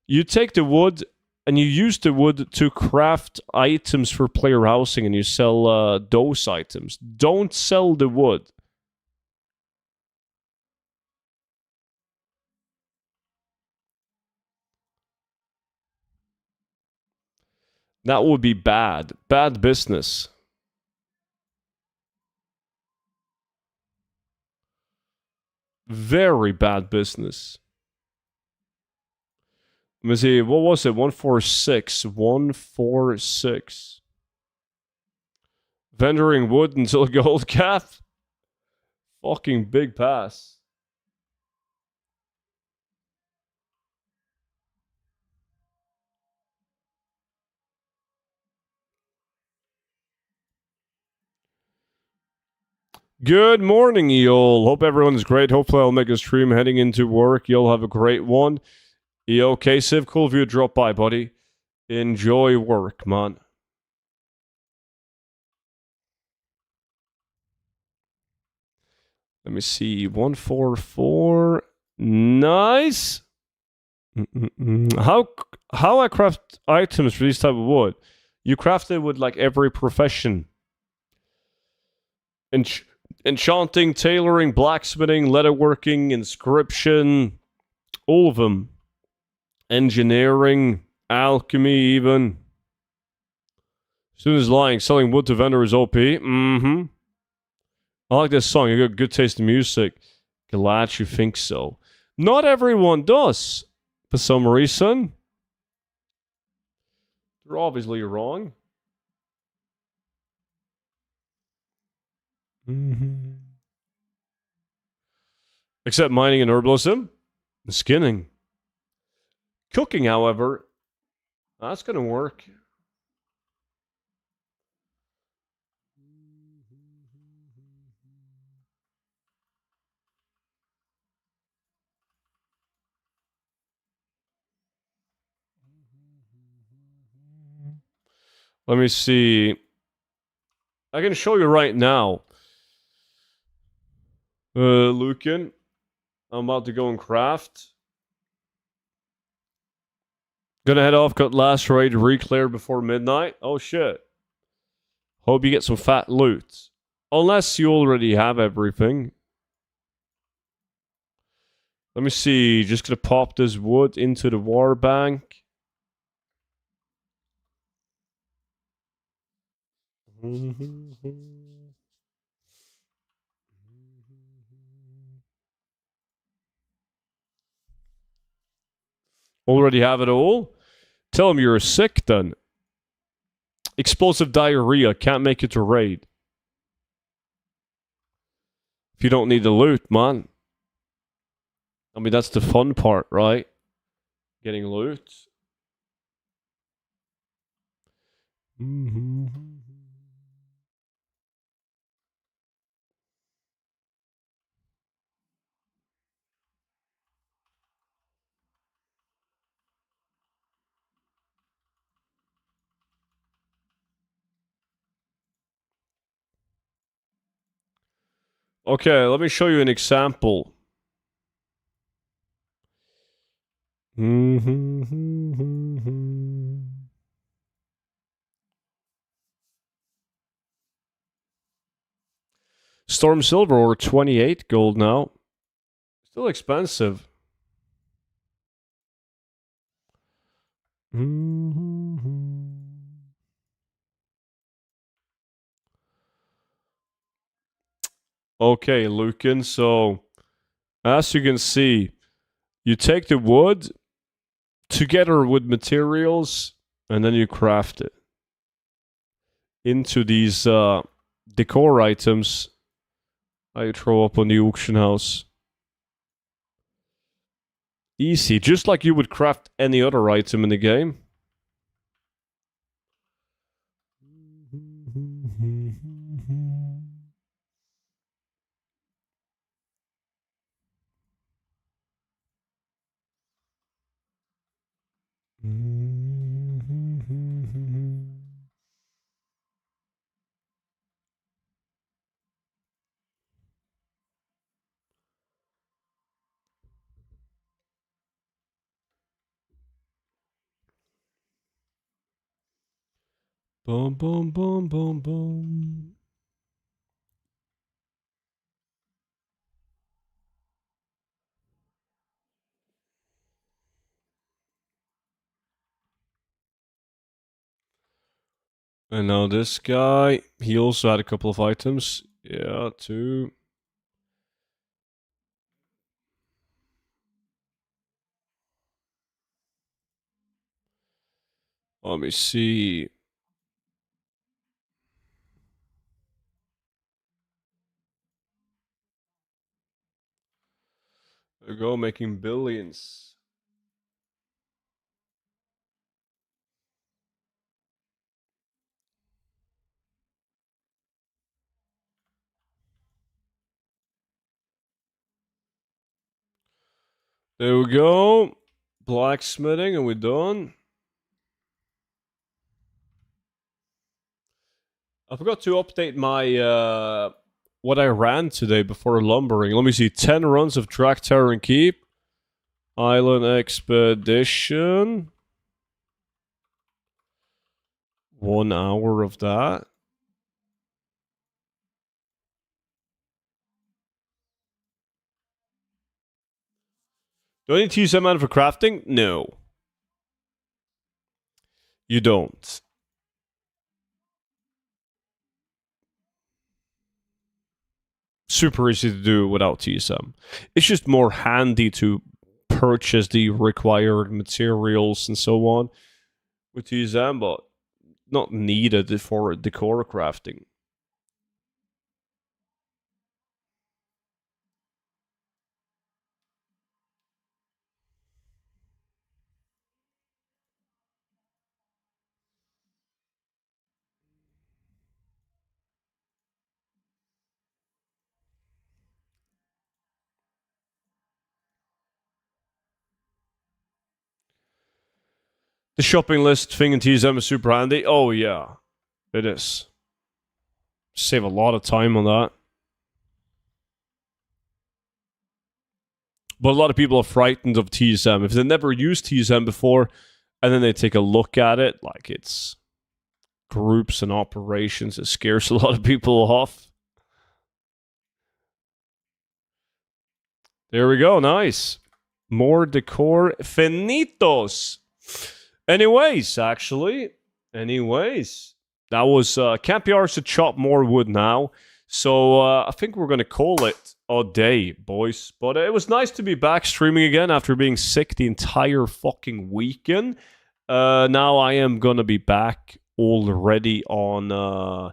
You take the wood and you use the wood to craft items for player housing, and you sell those items. Don't sell the wood. That would be bad. Bad business. Very bad business. Let me see. What was it? 146. 146. Vendoring wood until gold cap? Fucking big pass. Good morning, y'all. Hope everyone's great. Hopefully I'll make a stream heading into work. You'll have a great one. Okay, Civ, cool if you drop by, buddy. Enjoy work, man. Let me see. 144. Nice. How I craft items for this type of wood? You craft it with like every profession. Enchanting, tailoring, blacksmithing, leatherworking, inscription, all of them. Engineering, alchemy, even. Students lying, selling wood to vendor is OP. I like this song. You got good taste in music. Glad you think so. Not everyone does, for some reason. They're obviously wrong. Except mining and herbalism. And skinning. Cooking, however, that's going to work. Let me see. I can show you right now. Lucan, I'm about to go and craft. Gonna head off, got last raid reclear before midnight. Oh shit. Hope you get some fat loot. Unless you already have everything. Let me see. Just gonna pop this wood into the war bank. Already have it all? Tell him you're sick then. Explosive diarrhea. Can't make it to raid. If you don't need the loot, man. I mean, that's the fun part, right? Getting loot. Okay, let me show you an example. Storm Silver or 28 gold now. Still expensive. Okay, Lucan, so as you can see, you take the wood together with materials and then you craft it into these decor items I throw up on the auction house. Easy, just like you would craft any other item in the game. Boom, boom, boom, boom, boom. And now this guy, he also had a couple of items. Yeah, two. Let me see. There we go, making billions. There we go. Blacksmithing, and we're done. I forgot to update my what I ran today before lumbering. Let me see. 10 runs of Track Tower and Keep. Island Expedition. 1 hour of that. Do I need to use that man for crafting? No. You don't. Super easy to do without TSM. It's just more handy to purchase the required materials and so on with TSM, but not needed for decor crafting. The shopping list thing in TSM is super handy. Oh, yeah. It is. Save a lot of time on that. But a lot of people are frightened of TSM. If they never used TSM before, and then they take a look at it, like it's groups and operations, it scares a lot of people off. There we go. Nice. More decor. Finitos. Anyways, that was can't be arsed to chop more wood now. So I think we're gonna call it a day, boys. But it was nice to be back streaming again after being sick the entire fucking weekend. Now I am gonna be back already on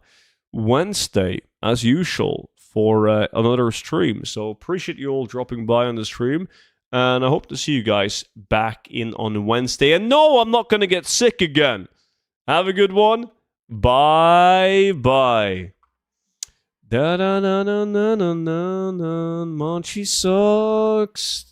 Wednesday, as usual, for another stream. So appreciate you all dropping by on the stream. And I hope to see you guys back in on Wednesday. And no, I'm not going to get sick again. Have a good one. Bye bye. Da da da da da da da. Monchi sucks.